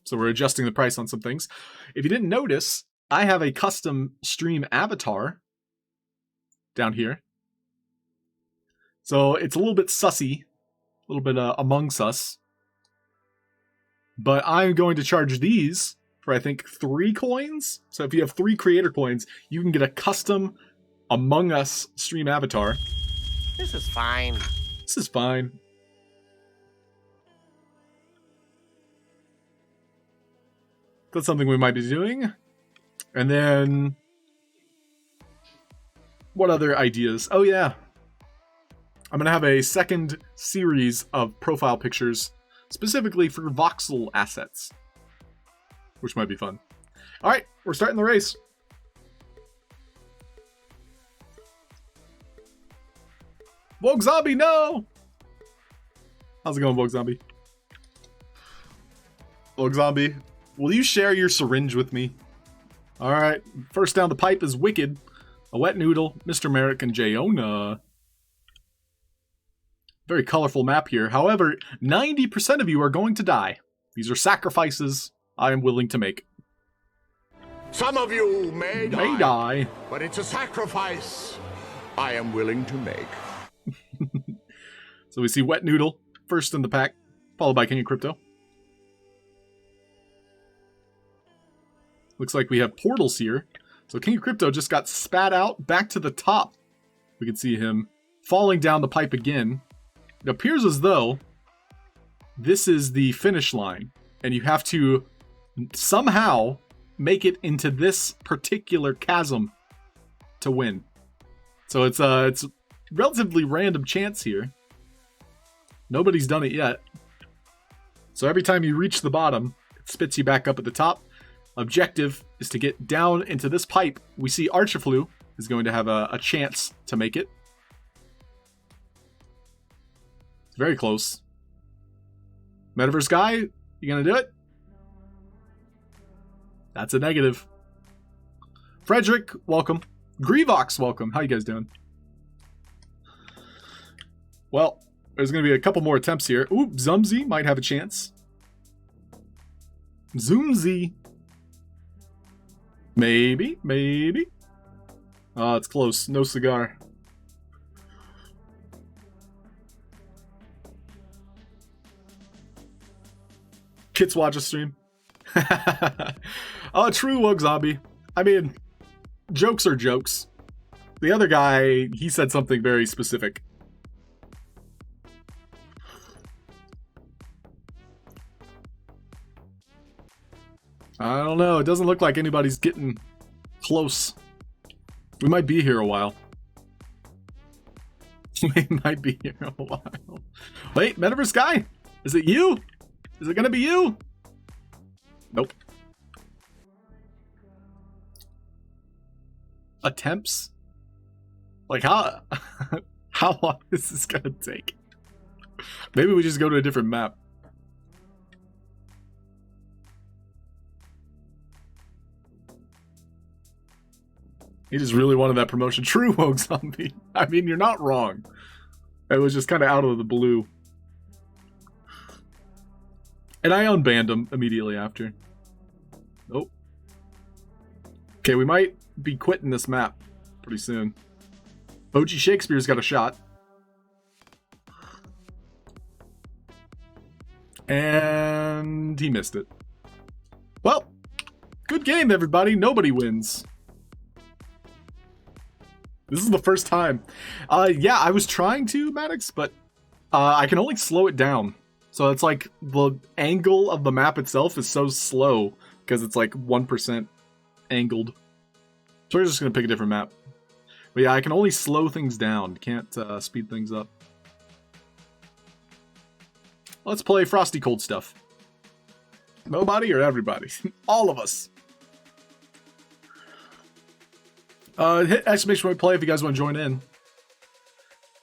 So we're adjusting the price on some things. If you didn't notice, I have a custom stream avatar down here. So it's a little bit sussy, a little bit among sus. But I'm going to charge these for I think 3 coins. So if you have 3 creator coins, you can get a custom Among Us stream avatar. This is fine. This is fine. That's something we might be doing. And then what other ideas? Oh yeah. I'm going to have a second series of profile pictures specifically for voxel assets, which might be fun. All right, we're starting the race. Vogue Zombie, no! How's it going, Vogue Zombie? Vogue Zombie, will you share your syringe with me? All right, first down the pipe is Wicked, a Wet Noodle, Mr. Merrick, and Jayona. Very colorful map here. However, 90% of you are going to die. These are sacrifices I am willing to make. Some of you may die, but it's a sacrifice I am willing to make. So we see Wet Noodle first in the pack, followed by King of Crypto. Looks like we have portals here. So King of Crypto just got spat out back to the top. We can see him falling down the pipe again. It appears as though this is the finish line, and you have to somehow make it into this particular chasm to win. So it's relatively random chance here. Nobody's done it yet. So every time you reach the bottom, it spits you back up at the top. Objective is to get down into this pipe. We see Archiflu is going to have a chance to make it. It's very close. Metaverse guy, you gonna do it? That's a negative. Frederick, welcome. Greevox, welcome. How you guys doing? Well, there's gonna be a couple more attempts here. Ooh, Zumzy might have a chance. Zoomzy. Maybe, maybe. Oh, it's close. No cigar. Kids watch a stream. Oh, true, Woke Zombie. I mean, jokes are jokes. The other guy, he said something very specific. I don't know. It doesn't look like anybody's getting close. We might be here a while. We might be here a while. Wait, Metaverse guy? Is it you? Is it gonna be you? Nope. Attempts? Like how how long is this gonna take? Maybe we just go to a different map. He just really wanted that promotion. True, Woke Zombie. I mean, you're not wrong. It was just kind of out of the blue. And I unbanned him immediately after. Nope. Okay, we might be quitting this map pretty soon. OG Shakespeare's got a shot. And he missed it. Well, good game, everybody. Nobody wins. This is the first time. Yeah, I was trying to, Maddox, but I can only slow it down. So it's like the angle of the map itself is so slow because it's like 1% angled. So we're just going to pick a different map. But yeah, I can only slow things down. Can't speed things up. Let's play Frosty Cold Stuff. Nobody or everybody? All of us. Hit exclamation point play if you guys want to join in.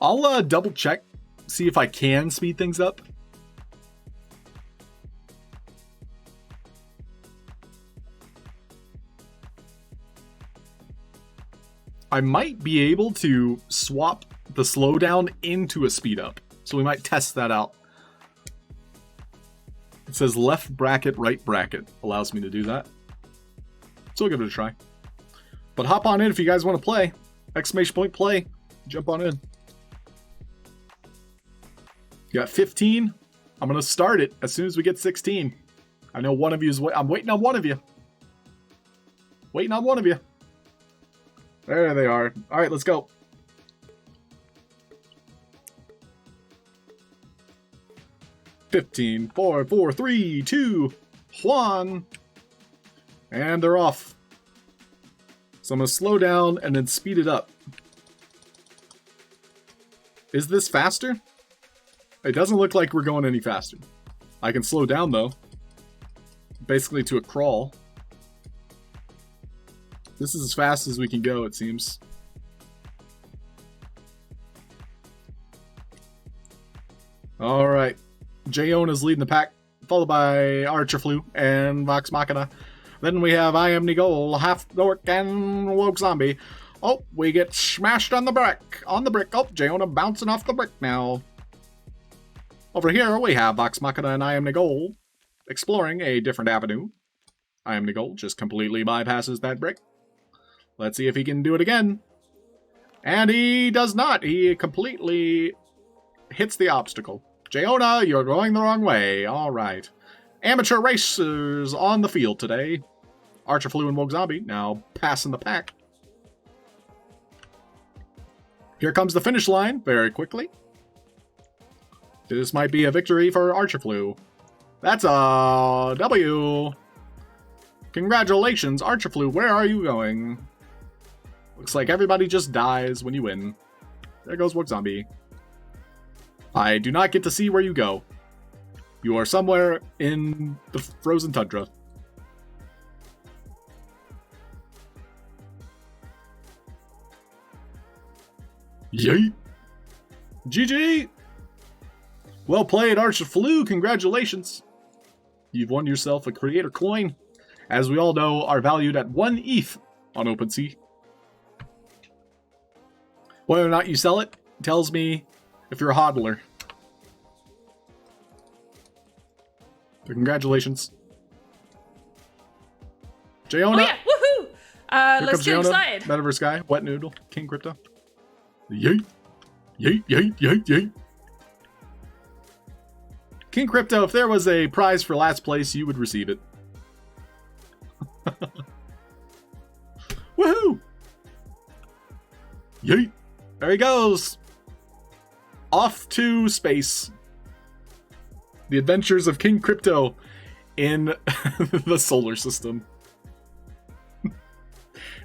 I'll double check, see if I can speed things up. I might be able to swap the slowdown into a speed up, so we might test that out. It says left bracket, right bracket allows me to do that. So we'll give it a try. But hop on in if you guys want to play. Exclamation point play. Jump on in. You got 15. I'm going to start it as soon as we get 16. I know one of you is. I'm waiting on one of you. Waiting on one of you. There they are. All right, let's go. "15, 4, 4, 3, 2, 1. And they're off. So I'm going to slow down and then speed it up. Is this faster? It doesn't look like we're going any faster. I can slow down though. Basically to a crawl. This is as fast as we can go, it seems. Alright. Jayona's leading the pack, followed by Archer-Flu and Vox Machina. Then we have I Am Nigol, Halfd0rk, and Woke Zombie. Oh, we get smashed on the brick. On the brick. Oh, Jayona bouncing off the brick now. Over here we have Vox Machina and I Am Nigol exploring a different avenue. I Am Nigol just completely bypasses that brick. Let's see if he can do it again. And he does not. He completely hits the obstacle. Jayona, you're going the wrong way. All right. Amateur racers on the field today. Archer-Flu and Woke Zombie now passing the pack. Here comes the finish line very quickly. This might be a victory for Archer-Flu. That's a W. Congratulations, Archer-Flu. Where are you going? Looks like everybody just dies when you win. There goes Woke Zombie. I do not get to see where you go. You are somewhere in the frozen tundra. Yay! GG! Well played, Archer-Flu. Congratulations. You've won yourself a creator coin. As we all know, are valued at 1 ETH on OpenSea. Whether or not you sell it tells me if you're a hodler. So congratulations. Jayona. Oh yeah, woohoo! Let's get Jayona, inside. Metaverse Guy, Wet Noodle, King Crypto. Yay! Yay, yay, yay, yay. King Crypto, if there was a prize for last place, you would receive it. Woohoo! Yay! There he goes! Off to space. The adventures of King Crypto in the solar system.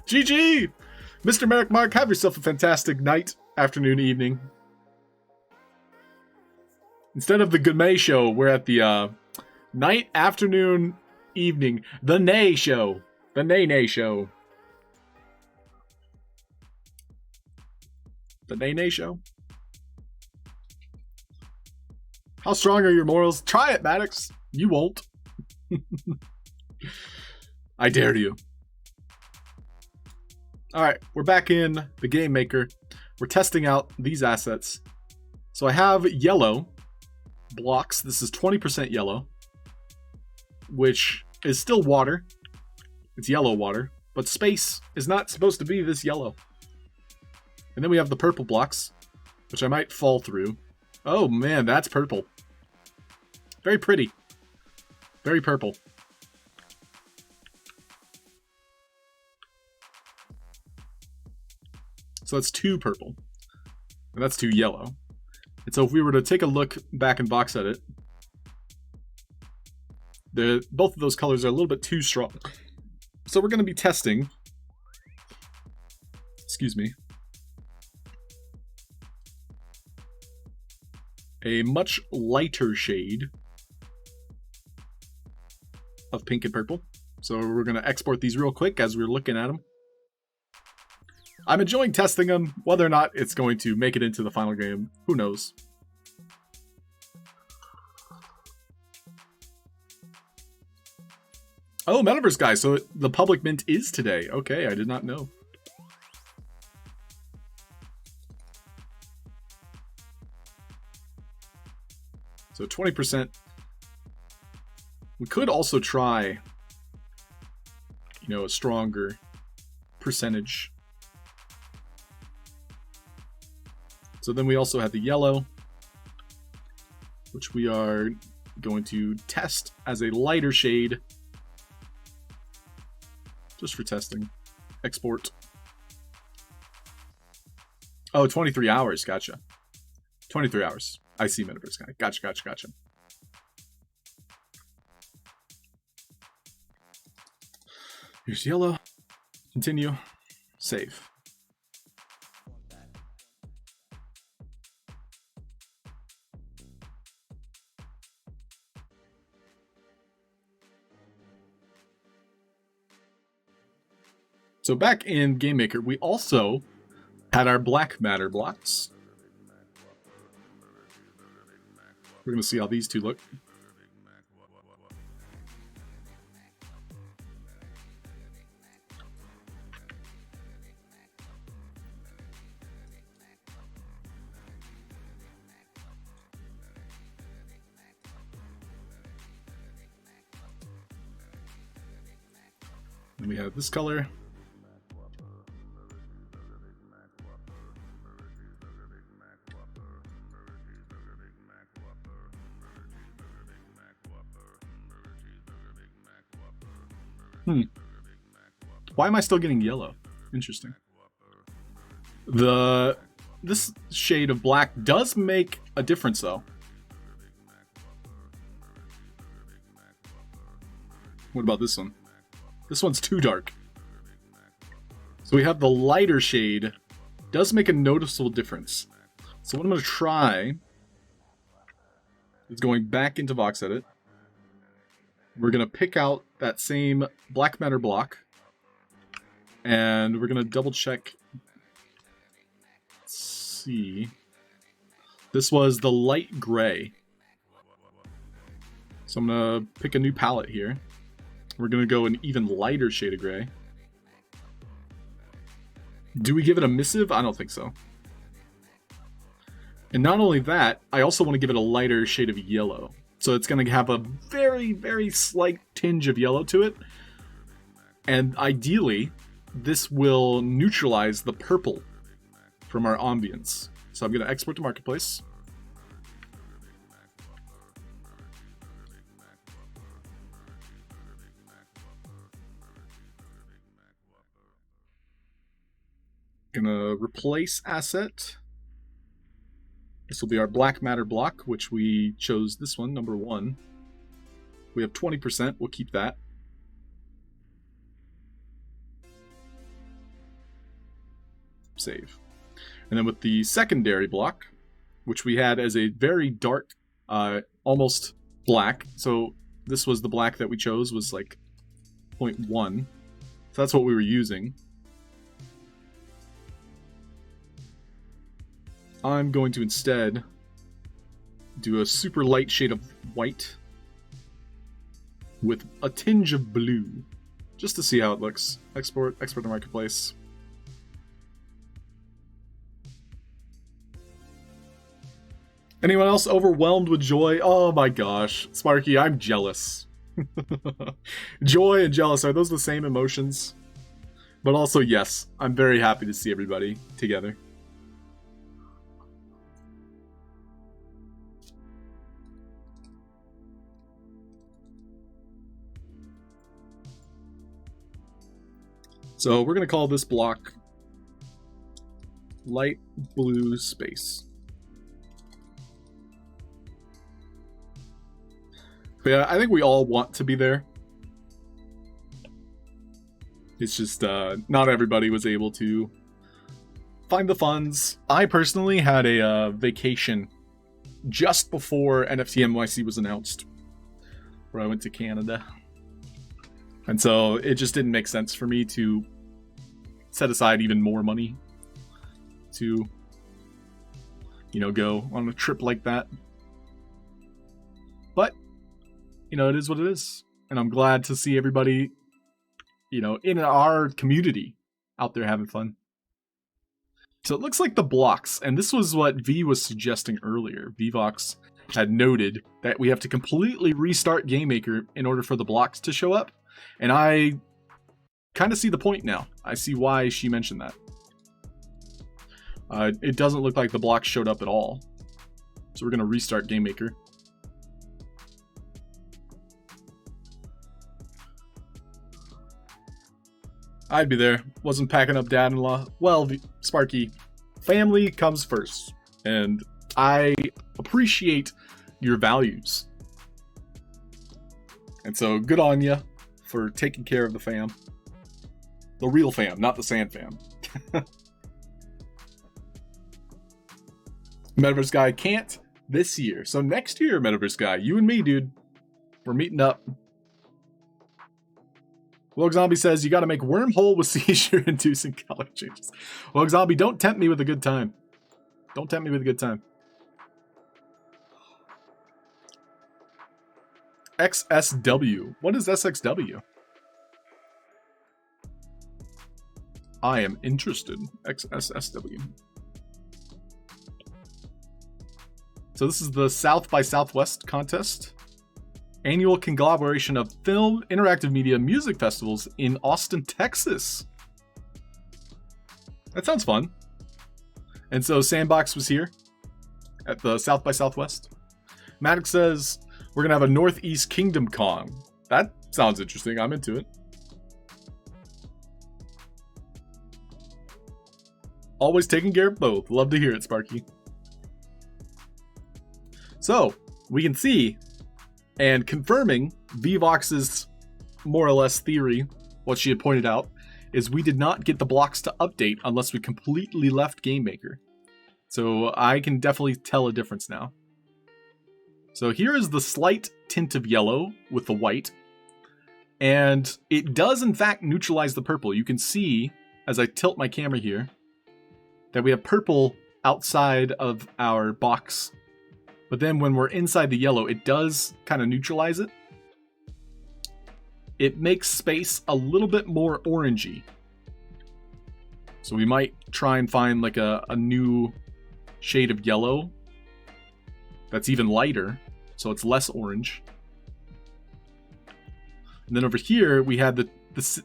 GG! Mr. Merrick Mark, have yourself a fantastic night, afternoon, evening. Instead of the Gourmet Show, we're at the night, afternoon, evening. The Nay Show. The Nay Show. The Nay Show. How strong are your morals? Try it, Maddox. You won't. I dare you. Alright, we're back in the Game Maker. We're testing out these assets. So I have yellow blocks. This is 20% yellow, which is still water. It's yellow water, but space is not supposed to be this yellow. And then we have the purple blocks, which I might fall through. Oh man, that's purple. Very pretty. Very purple. So that's 2 purple. And that's 2 yellow. And so if we were to take a look back and box at it, both of those colors are a little bit too strong. So we're going to be testing, excuse me, a much lighter shade of pink and purple. So we're going to export these real quick as we're looking at them. I'm enjoying testing them. Whether or not it's going to make it into the final game, who knows? Oh, Metaverse Guy, so the public mint is today. Okay, I did not know. So 20%. We could also try, a stronger percentage. So then we also have the yellow, which we are going to test as a lighter shade. Just for testing. Export. Oh, 23 hours. Gotcha. 23 hours. I see metaverse guy. Gotcha. Here's yellow. Continue. Save. So back in GameMaker, we also had our black matter blocks. We're going to see how these two look. And we have this color. Why am I still getting yellow? Interesting. This shade of black does make a difference though. What about this one? This one's too dark. So we have the lighter shade. Does make a noticeable difference. So what I'm going to try is going back into Vox Edit. We're going to pick out that same black matter block. And we're going to double check. Let's see. This was the light gray. So I'm going to pick a new palette here. We're going to go an even lighter shade of gray. Do we give it a missive? I don't think so. And not only that, I also want to give it a lighter shade of yellow. So it's going to have a very, very slight tinge of yellow to it. And ideally, this will neutralize the purple from our ambience. So I'm going to export to Marketplace. Gonna replace asset. This will be our black matter block, which we chose this one, number 1. We have 20%, we'll keep that. Save. And then with the secondary block, which we had as a very dark, almost black. So this was the black that we chose, was like 0.1. So that's what we were using. I'm going to instead do a super light shade of white with a tinge of blue, just to see how it looks. Export to Marketplace. Anyone else overwhelmed with joy? Oh my gosh, Sparky, I'm jealous. Joy and jealous, are those the same emotions? But also, yes, I'm very happy to see everybody together. So we're going to call this block light blue space. But yeah, I think we all want to be there. It's just not everybody was able to find the funds. I personally had a vacation just before NFT NYC was announced, where I went to Canada. And so it just didn't make sense for me to set aside even more money to, you know, go on a trip like that. But, you know, it is what it is. And I'm glad to see everybody, you know, in our community out there having fun. So it looks like the blocks, and this was what V was suggesting earlier. VVox had noted that we have to completely restart GameMaker in order for the blocks to show up. And I kind of see the point now. I see why she mentioned that. It doesn't look like the blocks showed up at all. So we're going to restart GameMaker. I'd be there. Wasn't packing up dad-in-law. Well, Sparky, family comes first. And I appreciate your values. And so, good on you for taking care of the fam. The real fam, not the sand fam. Metaverse Guy can't this year. So next year, Metaverse Guy, you and me, dude, we're meeting up. Wogue Zombie says, you gotta make wormhole with seizure-inducing color changes. Wogue Zombie, don't tempt me with a good time. Don't tempt me with a good time. XSW. What is SXW? I am interested. XSSW. So this is the South by Southwest contest. Annual conglomeration of film, interactive media, music festivals in Austin, Texas. That sounds fun. And so Sandbox was here at the South by Southwest. Maddox says, we're going to have a Northeast Kingdom Con. That sounds interesting. I'm into it. Always taking care of both. Love to hear it, Sparky. So, we can see, and confirming Vvox's more or less theory, what she had pointed out, is we did not get the blocks to update unless we completely left GameMaker. So I can definitely tell a difference now. So here is the slight tint of yellow with the white. And it does in fact neutralize the purple. You can see, as I tilt my camera here, that we have purple outside of our box. But then when we're inside the yellow, it does kind of neutralize it. It makes space a little bit more orangey. So we might try and find like a new shade of yellow that's even lighter, so it's less orange. And then over here, we had the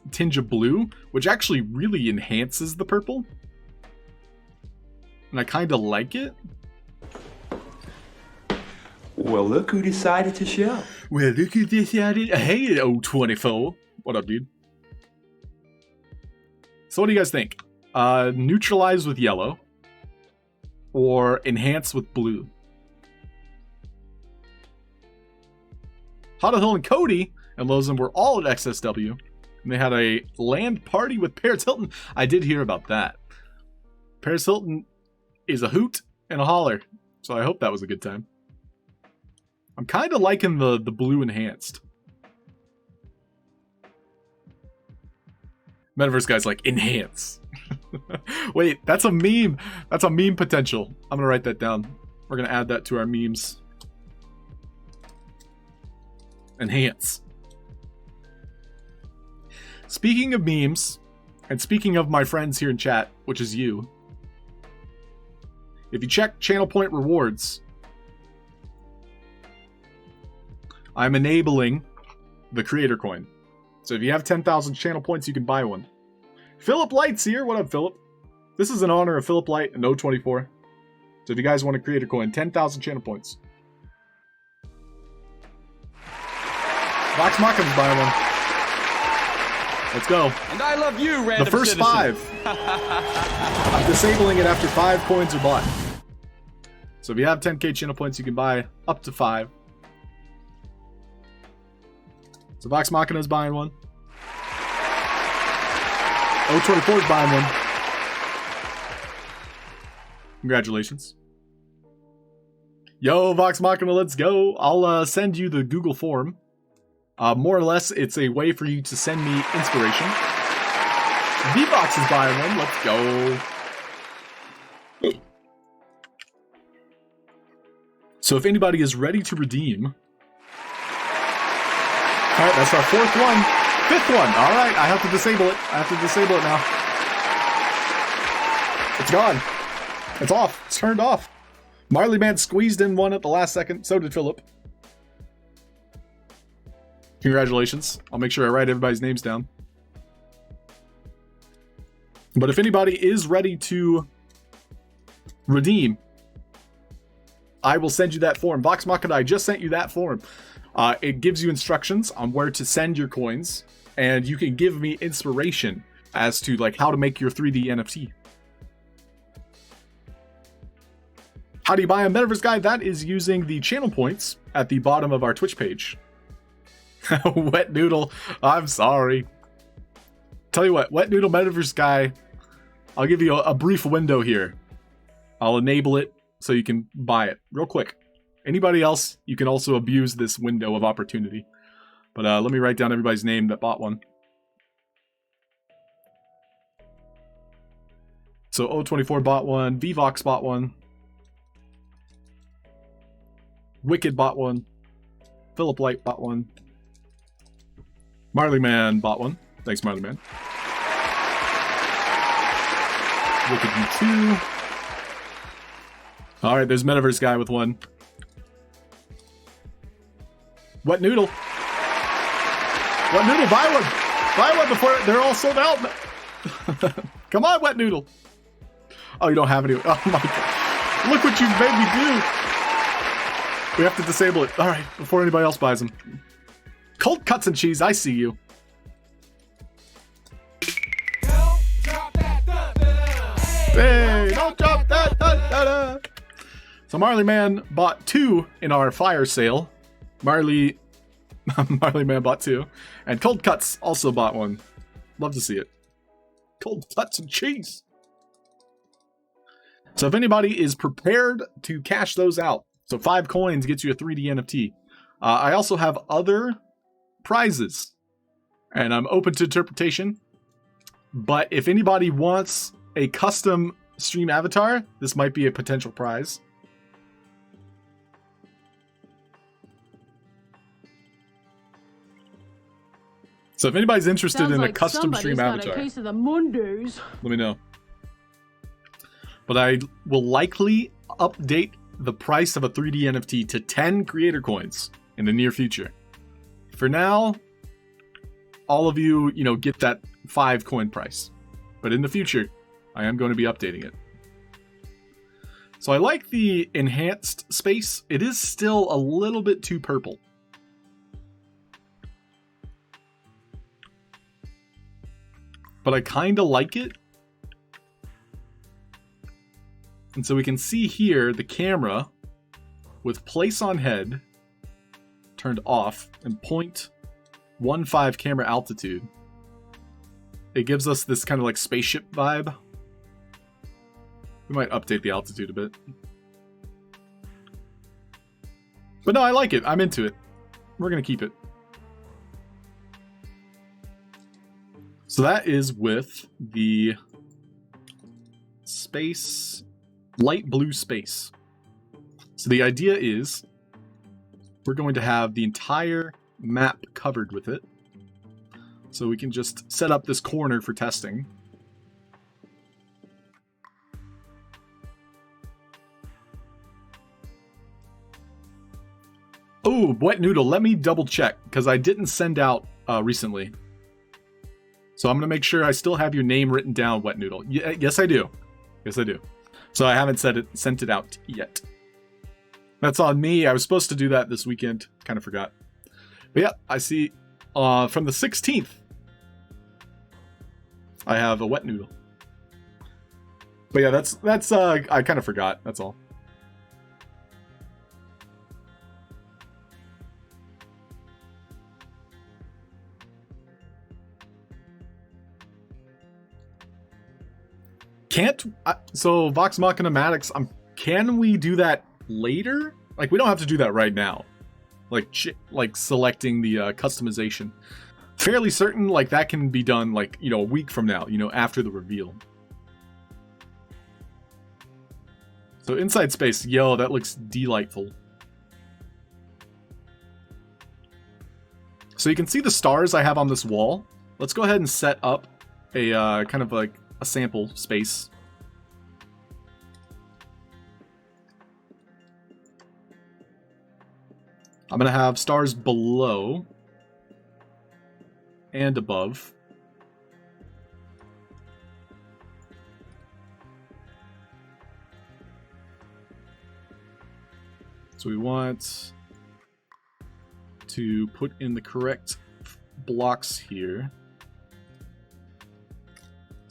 tinge of blue, which actually really enhances the purple. And I kind of like it. Well, look who decided to show. Well, look who decided. Hey, old 24. What up, dude? So what do you guys think? Neutralize with yellow or enhance with blue? Halfd0rk and Cody and Lozen were all at XSW, and they had a land party with Paris Hilton. I did hear about that. Paris Hilton is a hoot and a holler, so I hope that was a good time. I'm kind of liking the blue enhanced. Metaverse guy's like, enhance. Wait, that's a meme. That's a meme potential. I'm going to write that down. We're going to add that to our memes. Enhance. Speaking of memes, and speaking of my friends here in chat, which is you, if you check Channel Point rewards, I'm enabling the creator coin. So if you have 10,000 channel points, you can buy one. Philip Light's here. What up, Philip? This is in honor of Philip Light and O24. So if you guys want to create a coin, 10,000 channel points. Vox Machine's buying one. Let's go. And I love you, random The first citizen. 5. I'm disabling it after 5 coins are bought. So if you have 10k channel points, you can buy up to 5. So Vox Machina's buying one. O24's buying one. Congratulations. Yo, Vox Machina, let's go. I'll send you the Google form. More or less, it's a way for you to send me inspiration. V-Vox is buying one. Let's go. So if anybody is ready to redeem... Alright, that's our 4th one. 5th one. Alright, I have to disable it. I have to disable it now. It's gone. It's off. It's turned off. Marley Man squeezed in one at the last second. So did Philip. Congratulations. I'll make sure I write everybody's names down. But if anybody is ready to redeem, I will send you that form. Vox Machina, I just sent you that form. It gives you instructions on where to send your coins, and you can give me inspiration as to like how to make your 3D NFT. How do you buy a metaverse guide? That is using the channel points at the bottom of our Twitch page. Wet Noodle, I'm sorry. Tell you what, Wet Noodle Metaverse Guy, I'll give you a brief window here. I'll enable it so you can buy it real quick. Anybody else, you can also abuse this window of opportunity. But let me write down everybody's name that bought one. So O24 bought one, Vvox bought one, Wicked bought one, Philip Light bought one, Marley Man bought one. Thanks, Marley Man. Wicked U2. Alright, there's Metaverse Guy with one. Wet Noodle. Wet Noodle, buy one! Buy one before they're all sold out! Come on, Wet Noodle! Oh, you don't have any. Oh my god. Look what you've made me do! We have to disable it. Alright, before anybody else buys them. Cold cuts and cheese, I see you. Hey, don't drop that. Da. So Marley Man bought 2 in our fire sale. Marley Man bought 2. And Cold Cuts also bought one. Love to see it. Cold Cuts and cheese. So if anybody is prepared to cash those out, so 5 coins gets you a 3D NFT. I also have other prizes, and I'm open to interpretation. But if anybody wants a custom stream avatar, this might be a potential prize. So if anybody's interested Sounds in like a custom stream somebody's avatar, got a case of the Mundus. let me know. But I will likely update the price of a 3D NFT to 10 creator coins in the near future. For now, all of you, get that 5 coin price. But in the future, I am going to be updating it. So I like the enhanced space. It is still a little bit too purple. But I kind of like it. And so we can see here the camera with place on head turned off and 0.15 camera altitude. It gives us this kind of like spaceship vibe. We might update the altitude a bit. But no, I like it. I'm into it. We're going to keep it. So that is with the space, light blue space. So the idea is we're going to have the entire map covered with it. So we can just set up this corner for testing. Oh, Wet Noodle, let me double check, because I didn't send out recently. So I'm going to make sure I still have your name written down, Wet Noodle. Yes, I do. Yes, I do. So I haven't sent it out yet. That's on me. I was supposed to do that this weekend. Kind of forgot. But yeah, I see from the 16th, I have a Wet Noodle. But yeah, that's I kind of forgot. That's all. So Vox Machina Maddox, can we do that later? Like, we don't have to do that right now. Like selecting the customization. Fairly certain, like, that can be done, like, a week from now, after the reveal. So Inside Space, yo, that looks delightful. So you can see the stars I have on this wall. Let's go ahead and set up a kind of like a sample space. I'm going to have stars below and above. So we want to put in the correct blocks here.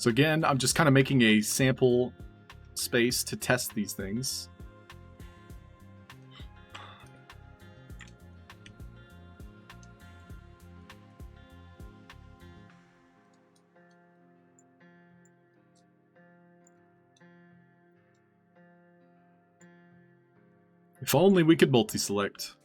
So again, I'm just kind of making a sample space to test these things. If only we could multi-select.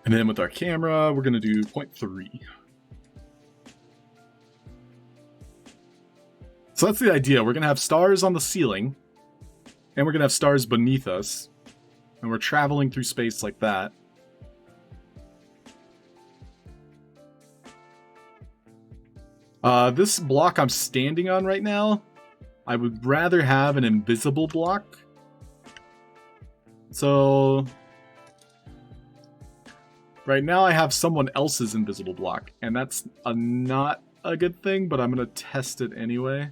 And then with our camera, we're going to do 0.3. So that's the idea. We're going to have stars on the ceiling, and we're going to have stars beneath us. And we're traveling through space like that. This block I'm standing on right now, I would rather have an invisible block. So right now I have someone else's invisible block, and that's not a good thing, but I'm going to test it anyway.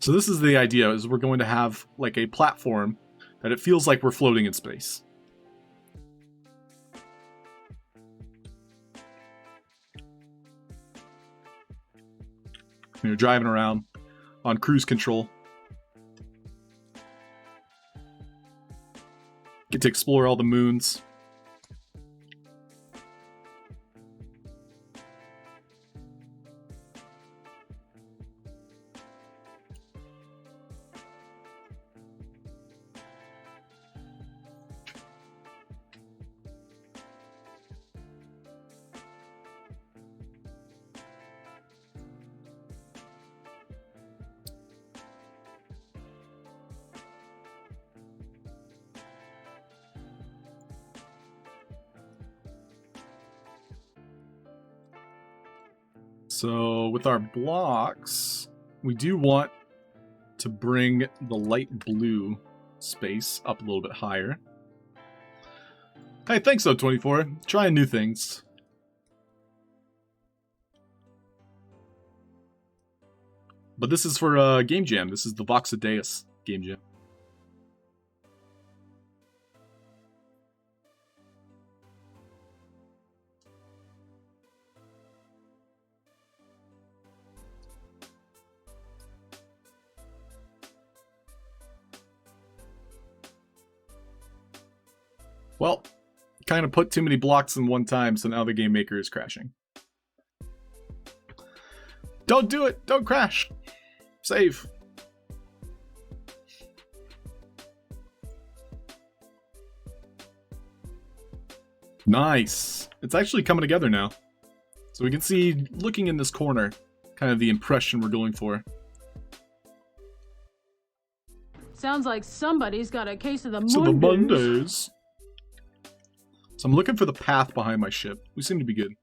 So this is the idea, is we're going to have like a platform that it feels like we're floating in space. You're driving around on cruise control. Get to explore all the moons. So with our blocks, we do want to bring the light blue space up a little bit higher. Hey, thanks though, 24. Trying new things. But this is for Game Jam. This is the Voxadeus Game Jam. Well, kind of put too many blocks in one time, so now the game maker is crashing. Don't do it! Don't crash! Save! Nice! It's actually coming together now. So we can see, looking in this corner, kind of the impression we're going for. Sounds like somebody's got a case of the So the Mondays. Mondays. So I'm looking for the path behind my ship. We seem to be good.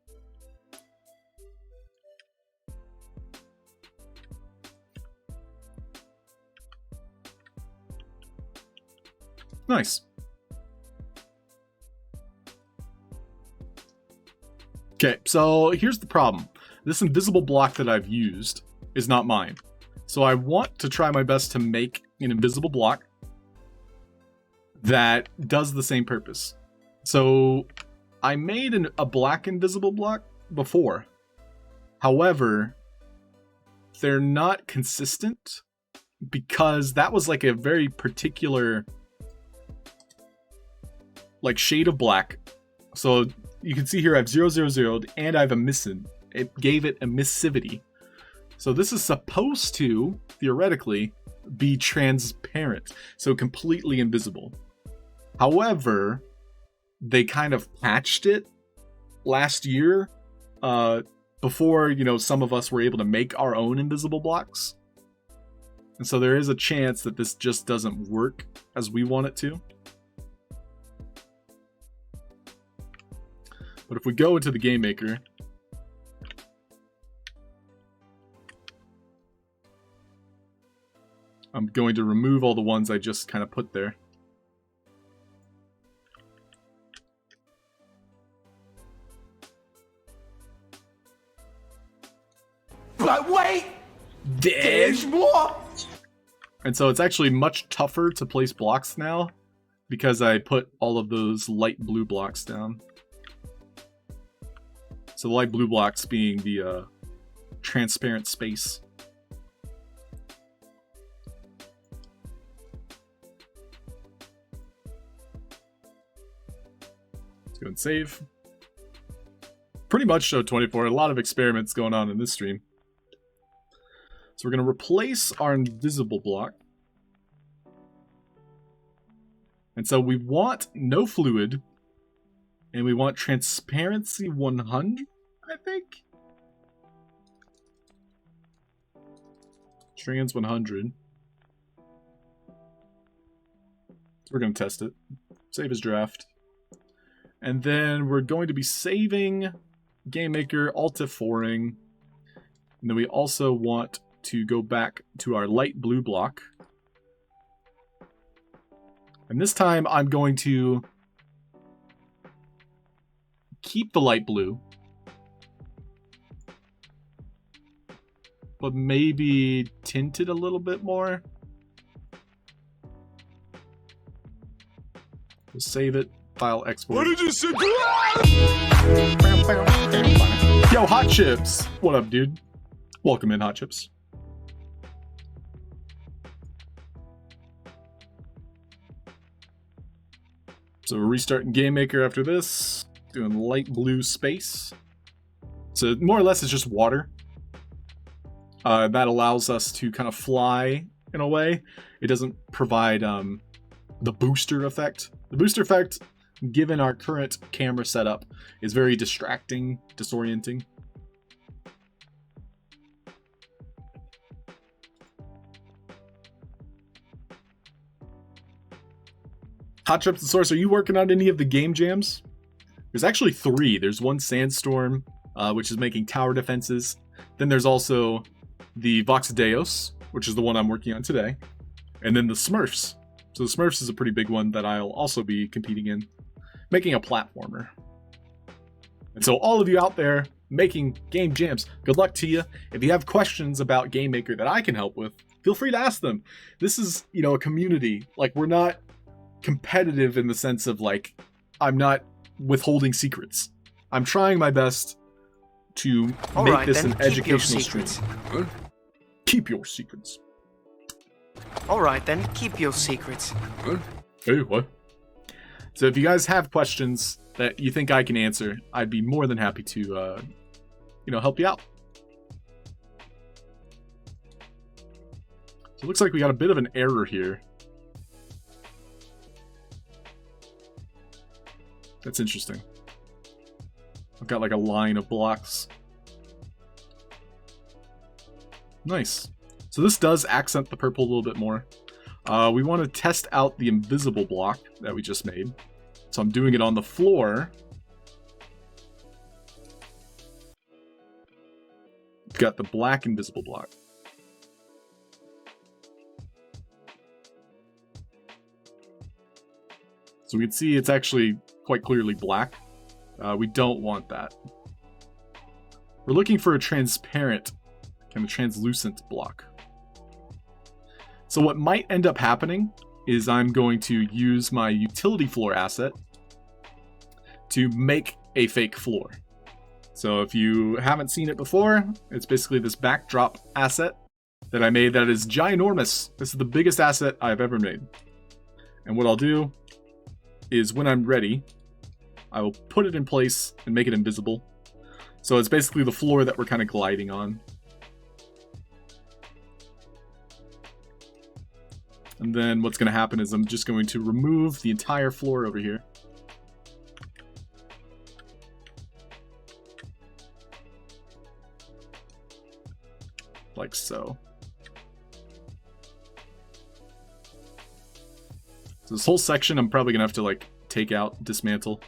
Nice. Okay, so here's the problem. This invisible block that I've used is not mine. So I want to try my best to make an invisible block that does the same purpose. So I made a black invisible block before. However, they're not consistent because that was like a very particular like shade of black. So you can see here I have 000 and I have emissive. It gave it emissivity. So this is supposed to, theoretically, be transparent. So completely invisible. However, they kind of patched it last year before, you know, some of us were able to make our own invisible blocks. And so there is a chance that this just doesn't work as we want it to. But if we go into the game maker, I'm going to remove all the ones I just kind of put there. There's more. And so it's actually much tougher to place blocks now because I put all of those light blue blocks down. So the light blue blocks being the transparent space. Let's go and save. Pretty much show 24. A lot of experiments going on in this stream. So we're going to replace our invisible block. And so we want no fluid. And we want transparency 100, I think. Trans 100. So we're going to test it. Save as draft. And then we're going to be saving GameMaker, Alt F4ing. And then we also want to go back to our light blue block. And this time I'm going to keep the light blue, but maybe tint it a little bit more. We'll save it, file export. What did you say? Yo, Hot Chips! What up, dude? Welcome in, Hot Chips. So we're restarting GameMaker after this. Doing light blue space. So more or less it's just water. That allows us to kind of fly in a way. It doesn't provide the booster effect. The booster effect, given our current camera setup, is very distracting, disorienting. Hot Chips and Source, are you working on any of the game jams? There's actually 3. There's one Sandstorm, which is making tower defenses. Then there's also the Vox Deus, which is the one I'm working on today. And then the Smurfs. So the Smurfs is a pretty big one that I'll also be competing in. Making a platformer. And so all of you out there making game jams, good luck to you. If you have questions about GameMaker that I can help with, feel free to ask them. This is, a community. Like, we're not competitive in the sense of, like, I'm not withholding secrets. I'm trying my best to make this an educational stream. Keep your secrets. Alright then, keep your secrets. Hey, what? So if you guys have questions that you think I can answer, I'd be more than happy to, help you out. So it looks like we got a bit of an error here. That's interesting. I've got like a line of blocks. Nice. So this does accent the purple a little bit more. We want to test out the invisible block that we just made. So I'm doing it on the floor. We've got the black invisible block. So we can see it's actually quite clearly black. We don't want that. We're looking for a transparent, kind of translucent block. So what might end up happening is I'm going to use my utility floor asset to make a fake floor. So if you haven't seen it before, it's basically this backdrop asset that I made that is ginormous. This is the biggest asset I've ever made. And what I'll do is when I'm ready, I will put it in place and make it invisible. So it's basically the floor that we're kind of gliding on. And then what's going to happen is I'm just going to remove the entire floor over here. Like so. So this whole section I'm probably going to have to like take out, dismantle.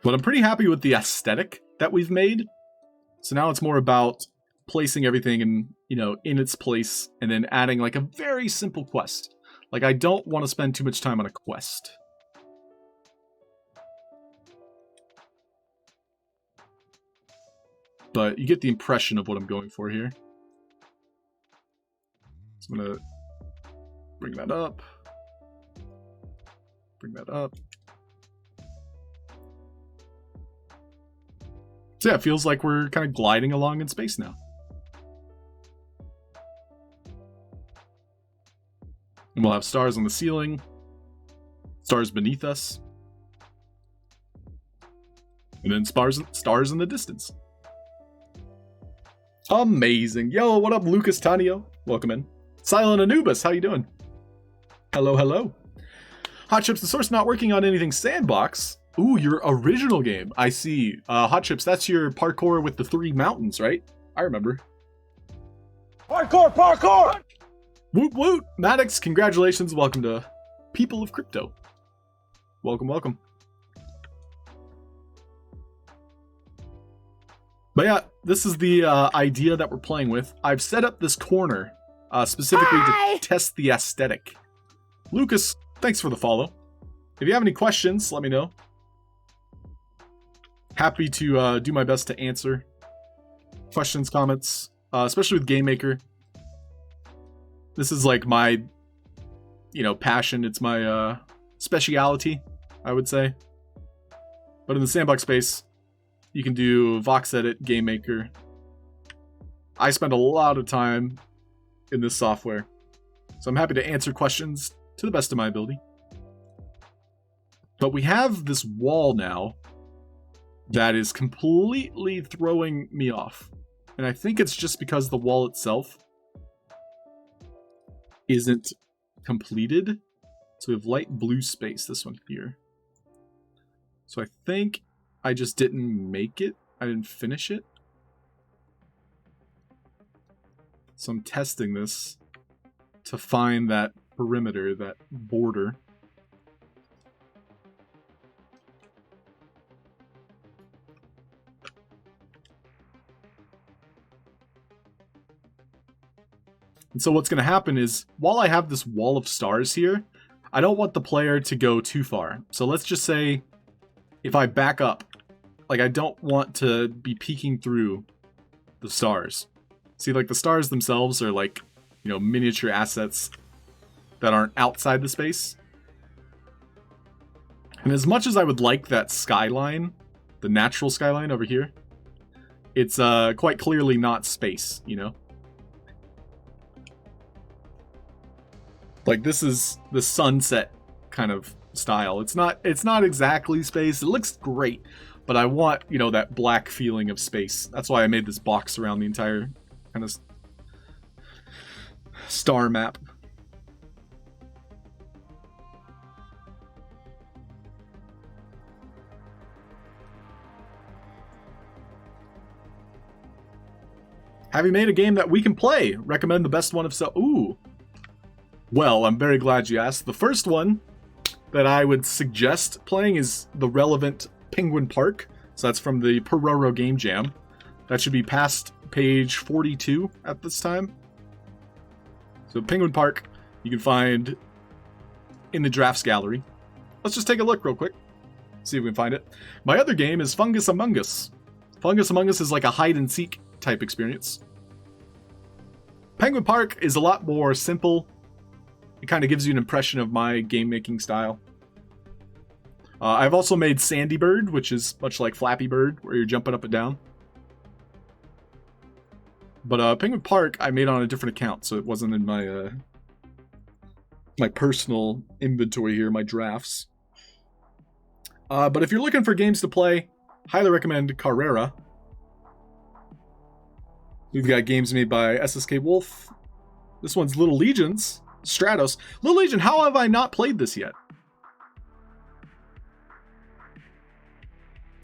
But I'm pretty happy with the aesthetic that we've made. So now it's more about placing everything in its place and then adding like a very simple quest. Like, I don't want to spend too much time on a quest. But you get the impression of what I'm going for here. So I'm gonna bring that up. Bring that up. So yeah, it feels like we're kind of gliding along in space now. And we'll have stars on the ceiling, stars beneath us, and then stars in the distance. Amazing. Yo, what up, Lucas Tanio? Welcome in. Silent Anubis, how you doing? Hello, hello. Hot Chips, the source not working on anything Sandbox. Ooh, your original game. I see. Hot Chips, that's your parkour with the 3 mountains, right? I remember. Parkour, parkour! Woot woot! Maddox, congratulations. Welcome to People of Crypto. Welcome, welcome. But yeah, this is the idea that we're playing with. I've set up this corner specifically to test the aesthetic. Lucas, thanks for the follow. If you have any questions, let me know. Happy to do my best to answer questions, comments, especially with Game Maker. This is like my, passion. It's my speciality, I would say. But in the Sandbox space, you can do Vox Edit, Game Maker. I spend a lot of time in this software, so I'm happy to answer questions to the best of my ability. But we have this wall now that is completely throwing me off. And I think it's just because the wall itself isn't completed. So we have light blue space, this one here. So I think I just didn't make it. I didn't finish it. So I'm testing this to find that perimeter, that border. And so what's going to happen is, while I have this wall of stars here, I don't want the player to go too far. So let's just say, if I back up, like, I don't want to be peeking through the stars. See, like, the stars themselves are like, miniature assets that aren't outside the space. And as much as I would like that skyline, the natural skyline over here, it's quite clearly not space, Like, this is the sunset kind of style. It's not exactly space. It looks great, but I want, that black feeling of space. That's why I made this box around the entire kind of star map. Have you made a game that we can play? Recommend the best one if so. Ooh. Well, I'm very glad you asked. The first one that I would suggest playing is the relevant Penguin Park. So that's from the Pororo Game Jam. That should be past page 42 at this time. So Penguin Park, you can find in the drafts gallery. Let's just take a look real quick. See if we can find it. My other game is Fungus Among Us. Fungus Among Us is like a hide and seek type experience. Penguin Park is a lot more simple. It kind of gives you an impression of my game making style. I've also made Sandy Bird, which is much like Flappy Bird, where you're jumping up and down. But Penguin Park I made on a different account, so it wasn't in my my personal inventory here, my drafts. But if you're looking for games to play, highly recommend Carrera. We've got games made by SSK Wolf. This one's Little Legions. Stratos. Little Legion, how have I not played this yet?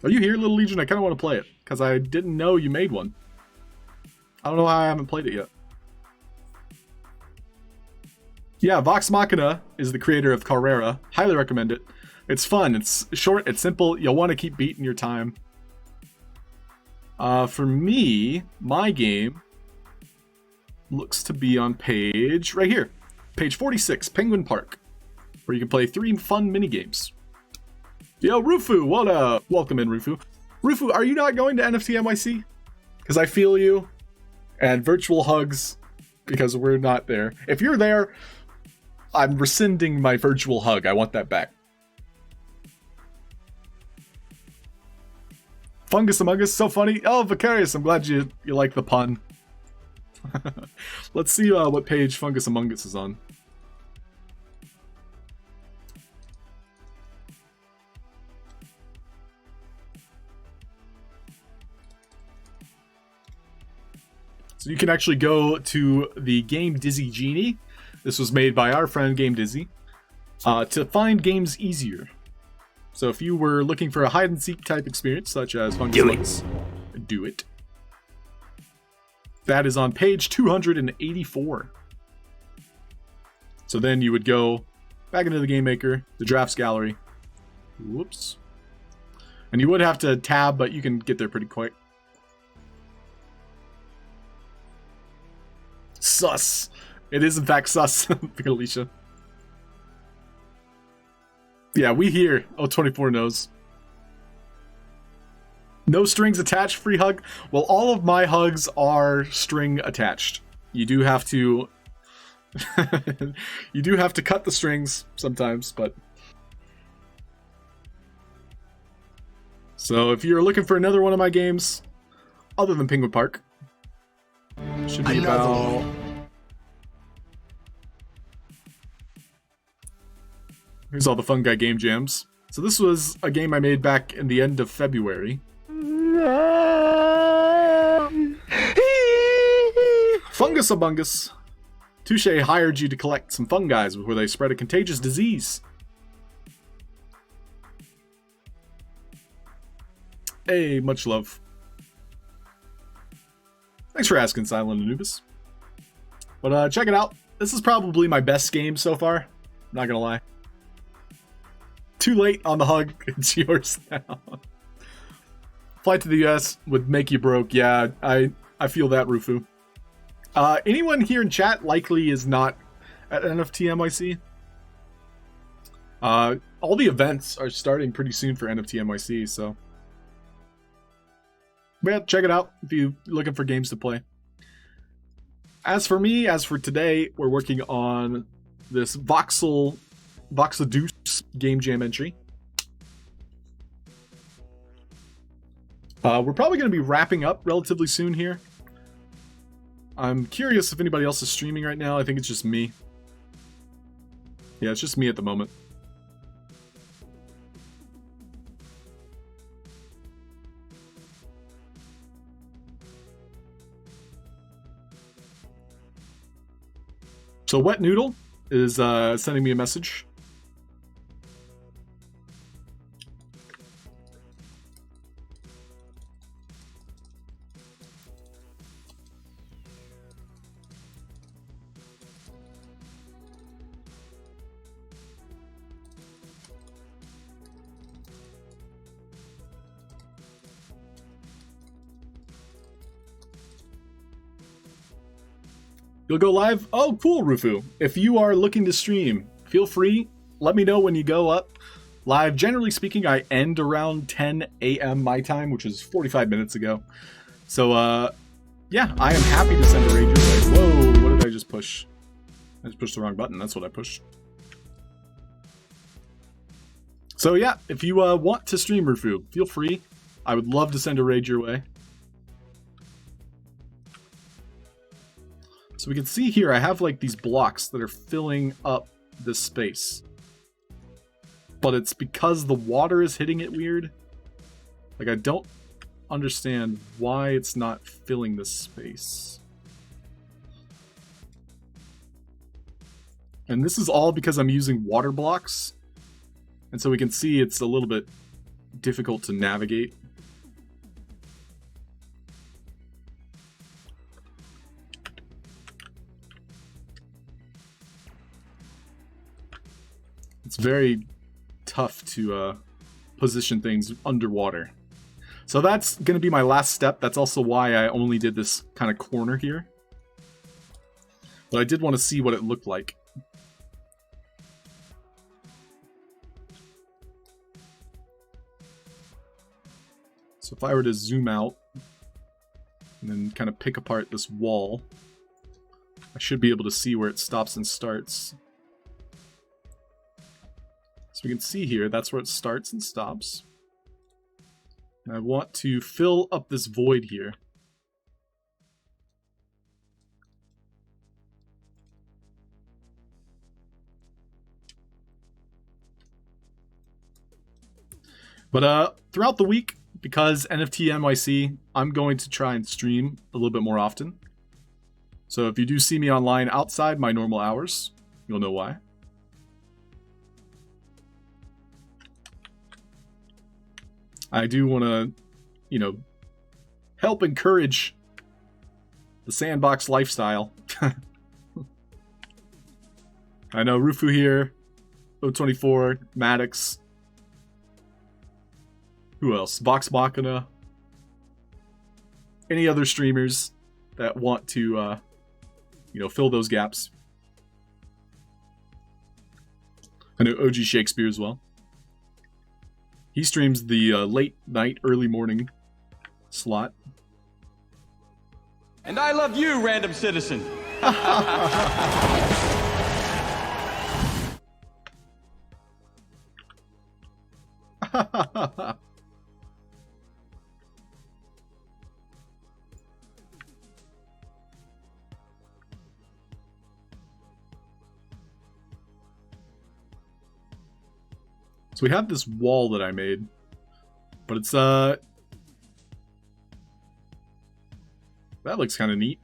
Are you here, Little Legion? I kind of want to play it, because I didn't know you made one. I don't know how I haven't played it yet. Yeah, Vox Machina is the creator of Carrera. Highly recommend it. It's fun, it's short, it's simple, you'll want to keep beating your time. For me, my game looks to be on page right here. Page 46, Penguin Park, where you can play 3 fun mini games. Yo, Rufu, what up? Welcome in, Rufu. Rufu, are you not going to NFT NYC? Because I feel you. And virtual hugs, because we're not there. If you're there, I'm rescinding my virtual hug. I want that back. Fungus Among Us, so funny. Oh, Vicarious, I'm glad you like the pun. Let's see what page Fungus Among Us is on. So you can actually go to the game Dizzy Genie. This was made by our friend Game Dizzy to find games easier. So if you were looking for a hide and seek type experience, such as Fungus Among Us, do it. That is on page 284. So then you would go back into the Game Maker, the Drafts Gallery. Whoops. And you would have to tab, but you can get there pretty quick. Sus. It is in fact sus, Alicia. Yeah, we hear. Oh, 24 knows. No strings attached, free hug. Well, all of my hugs are string attached. You do have to you do have to cut the strings sometimes, but so if you're looking for another one of my games other than Penguin Park, should be about here's all the Fun Guy game jams. So this was a game I made back in the end of February. Fungus Abungus. Touche hired you to collect some fungi before they spread a contagious disease. Hey, much love. Thanks for asking, Silent Anubis. But check it out. This is probably my best game so far. Not gonna lie. Too late on the hug. It's yours now. Flight to the US would make you broke. Yeah, I feel that, Rufu. Anyone here in chat likely is not at NFT NYC. All the events are starting pretty soon for NFT NYC, so yeah, check it out if you're looking for games to play. As for me, as for today, we're working on this Voxel Deuce game jam entry. We're probably going to be wrapping up relatively soon here. I'm curious if anybody else is streaming right now. I think it's just me. Yeah, it's just me at the moment. So Wet Noodle is sending me a message. You'll go live? Oh, cool, Rufu. If you are looking to stream, feel free. Let me know when you go up live. Generally speaking, I end around 10 a.m. my time, which is 45 minutes ago. So, yeah, I am happy to send a raid your way. Whoa, what did I just push? I just pushed the wrong button. That's what I pushed. So, yeah, if you want to stream, Rufu, feel free. I would love to send a raid your way. So we can see here, I have like these blocks that are filling up this space. But it's because the water is hitting it weird. Like, I don't understand why it's not filling this space. And this is all because I'm using water blocks. And so we can see it's a little bit difficult to navigate. It's very tough to position things underwater. So that's going to be my last step. That's also why I only did this kind of corner here. But I did want to see what it looked like. So if I were to zoom out and then kind of pick apart this wall, I should be able to see where it stops and starts. So we can see here, that's where it starts and stops. And I want to fill up this void here. But throughout the week, because NFT NYC, I'm going to try and stream a little bit more often. So if you do see me online outside my normal hours, you'll know why. I do want to, you know, help encourage the Sandbox lifestyle. I know Rufu here, O24, Maddox. Who else? Vox Machina. Any other streamers that want to, you know, fill those gaps. I know OG Shakespeare as well. He streams the late night, early morning slot. And I love you, random citizen. So we have this wall that I made, but it's that looks kind of neat.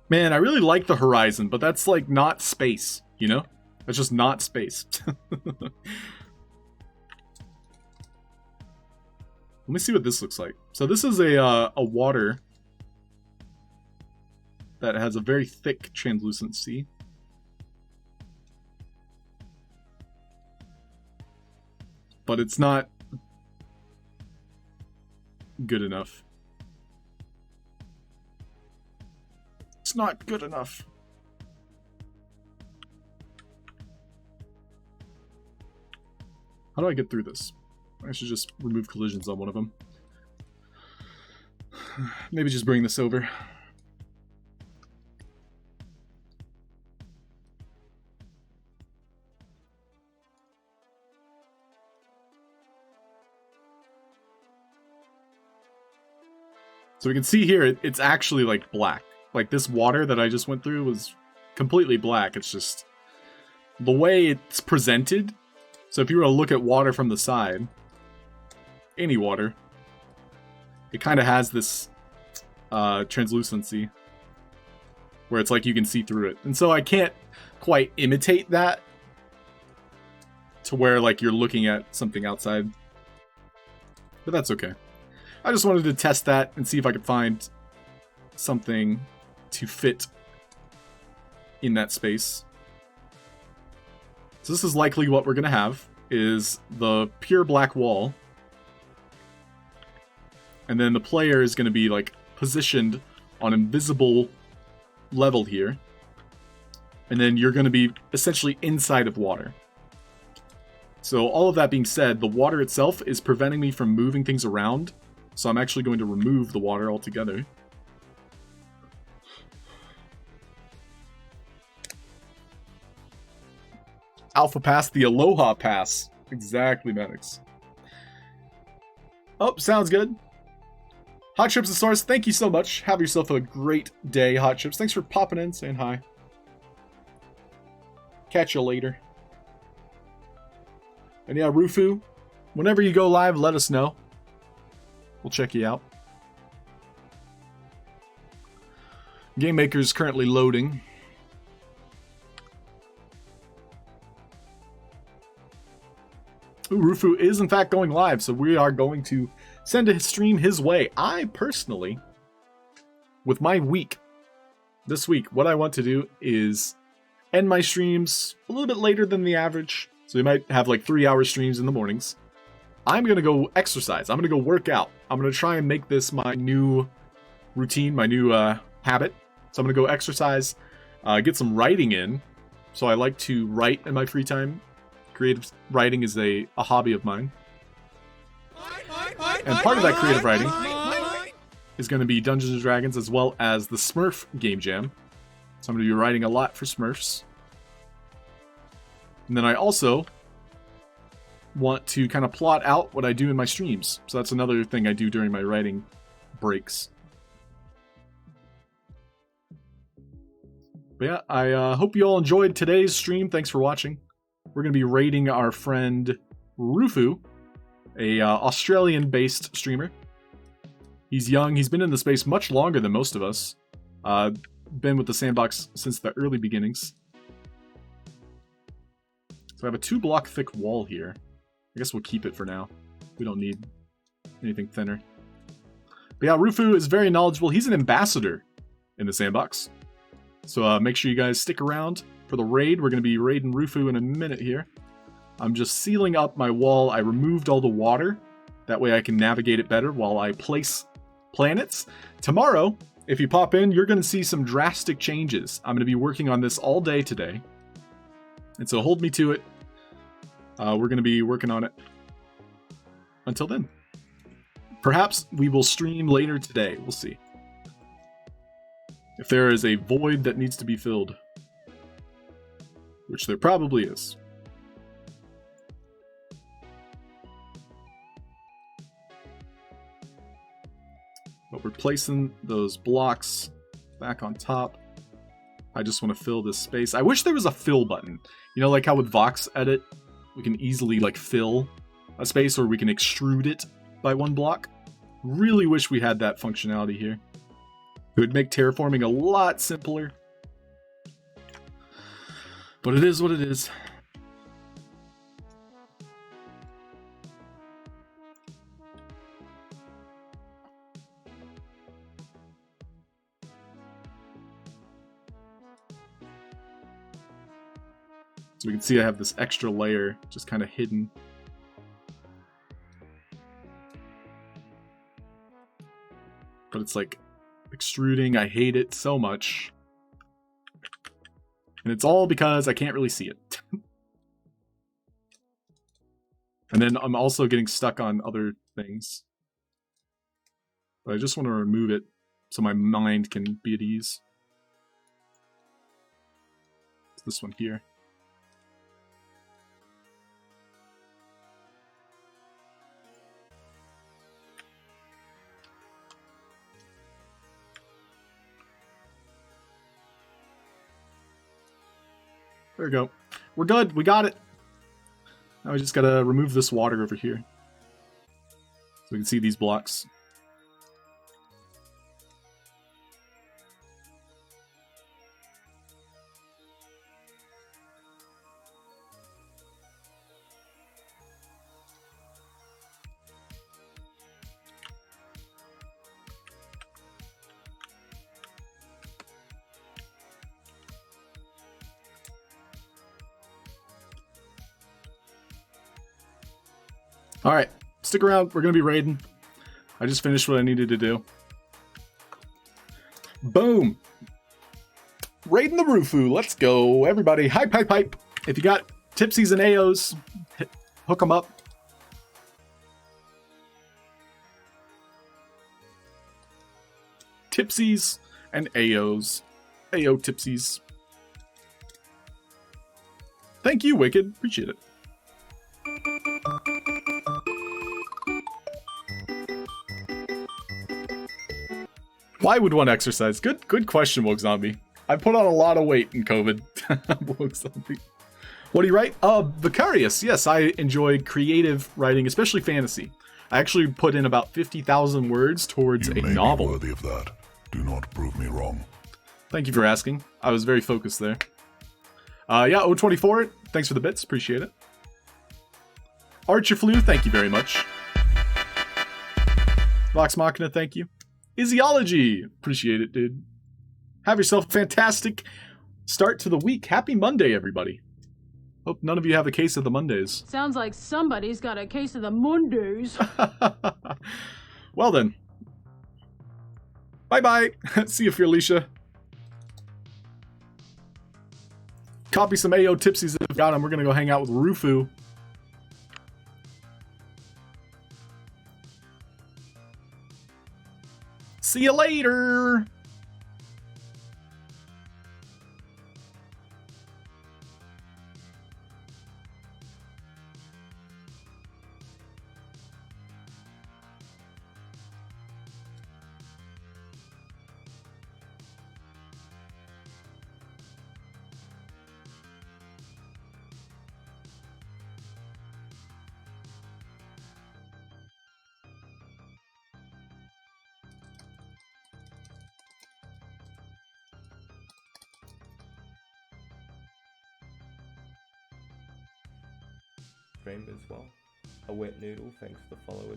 Man, I really like the horizon, but that's like not space, you know? That's just not space. Let me see what this looks like. So this is a water that has a very thick translucency. But it's not good enough. It's not good enough. How do I get through this? I should just remove collisions on one of them. Maybe just bring this over. So we can see here, it's actually like black. Like this water that I just went through was completely black. It's just the way it's presented. So if you were to look at water from the side, any water, it kind of has this translucency where it's like you can see through it. And so I can't quite imitate that to where like you're looking at something outside. But that's okay. I just wanted to test that and see if I could find something to fit in that space. So this is likely what we're going to have, is the pure black wall. And then the player is going to be like positioned on invisible level here. And then you're going to be essentially inside of water. So all of that being said, the water itself is preventing me from moving things around. So I'm actually going to remove the water altogether. Alpha Pass, the Aloha Pass. Exactly, Maddox. Oh, sounds good. Hot Chips and Stars, thank you so much. Have yourself a great day, Hot Chips. Thanks for popping in, saying hi. Catch you later. And yeah, Rufu, whenever you go live, let us know. We'll check you out. Game Maker is currently loading. Ooh, Rufu is in fact going live, so we are going to send a stream his way. I personally, with my week, this week, what I want to do is end my streams a little bit later than the average. So we might have like 3-hour streams in the mornings. I'm going to go exercise. I'm going to go work out. I'm going to try and make this my new routine, my new habit. So I'm going to go exercise, get some writing in. So I like to write in my free time. Creative writing is a hobby of mine. And part of that creative writing is going to be Dungeons & Dragons as well as the Smurf Game Jam. So I'm going to be writing a lot for Smurfs. And then I also want to kind of plot out what I do in my streams. So that's another thing I do during my writing breaks. But yeah, I hope you all enjoyed today's stream. Thanks for watching. We're going to be raiding our friend Rufu, a Australian-based streamer. He's young. He's been in the space much longer than most of us. Been with the Sandbox since the early beginnings. So I have a 2-block thick wall here. I guess we'll keep it for now. We don't need anything thinner. But yeah, Rufu is very knowledgeable. He's an ambassador in the Sandbox. So make sure you guys stick around for the raid. We're going to be raiding Rufu in a minute here. I'm just sealing up my wall. I removed all the water. That way I can navigate it better while I place planets. Tomorrow, if you pop in, you're going to see some drastic changes. I'm going to be working on this all day today. And so hold me to it. We're going to be working on it until then. Perhaps we will stream later today. We'll see. If there is a void that needs to be filled. Which there probably is. But we're placing those blocks back on top. I just want to fill this space. I wish there was a fill button. You know, like how with Vox Edit, we can easily like fill a space or we can extrude it by 1 block. Really wish we had that functionality here. It would make terraforming a lot simpler. But it is what it is. So we can see I have this extra layer just kind of hidden. But it's like extruding. I hate it so much. And it's all because I can't really see it. And then I'm also getting stuck on other things. But I just want to remove it so my mind can be at ease. It's this one here. There we go. We're good. We got it. Now we just gotta remove this water over here. So we can see these blocks. Alright, stick around. We're going to be raiding. I just finished what I needed to do. Boom! Raiding the Rufu. Let's go, everybody. Hype, hype, hype. If you got tipsies and AOs, hook them up. Tipsies and AOs. AO tipsies. Thank you, Wicked. Appreciate it. Why would one exercise? Good question, Woke Zombie. I put on a lot of weight in COVID. Woke Zombie. What do you write? Vicarious. Yes, I enjoy creative writing, especially fantasy. I actually put in about 50,000 words towards a novel. You may be worthy of that. Do not prove me wrong. Thank you for asking. I was very focused there. Yeah, O24, thanks for the bits. Appreciate it. Archer Flu, thank you very much. Vox Machina, thank you. Isiology, appreciate it, dude. Have yourself a fantastic start to the week. Happy Monday, everybody. Hope none of you have a case of the Mondays. Sounds like somebody's got a case of the Mondays. Well then. Bye-bye. See you, Felicia. Copy some AO tipsies if I've got them. We're gonna go hang out with Rufu. See you later. Stream as well. A wet noodle, thanks for the follow.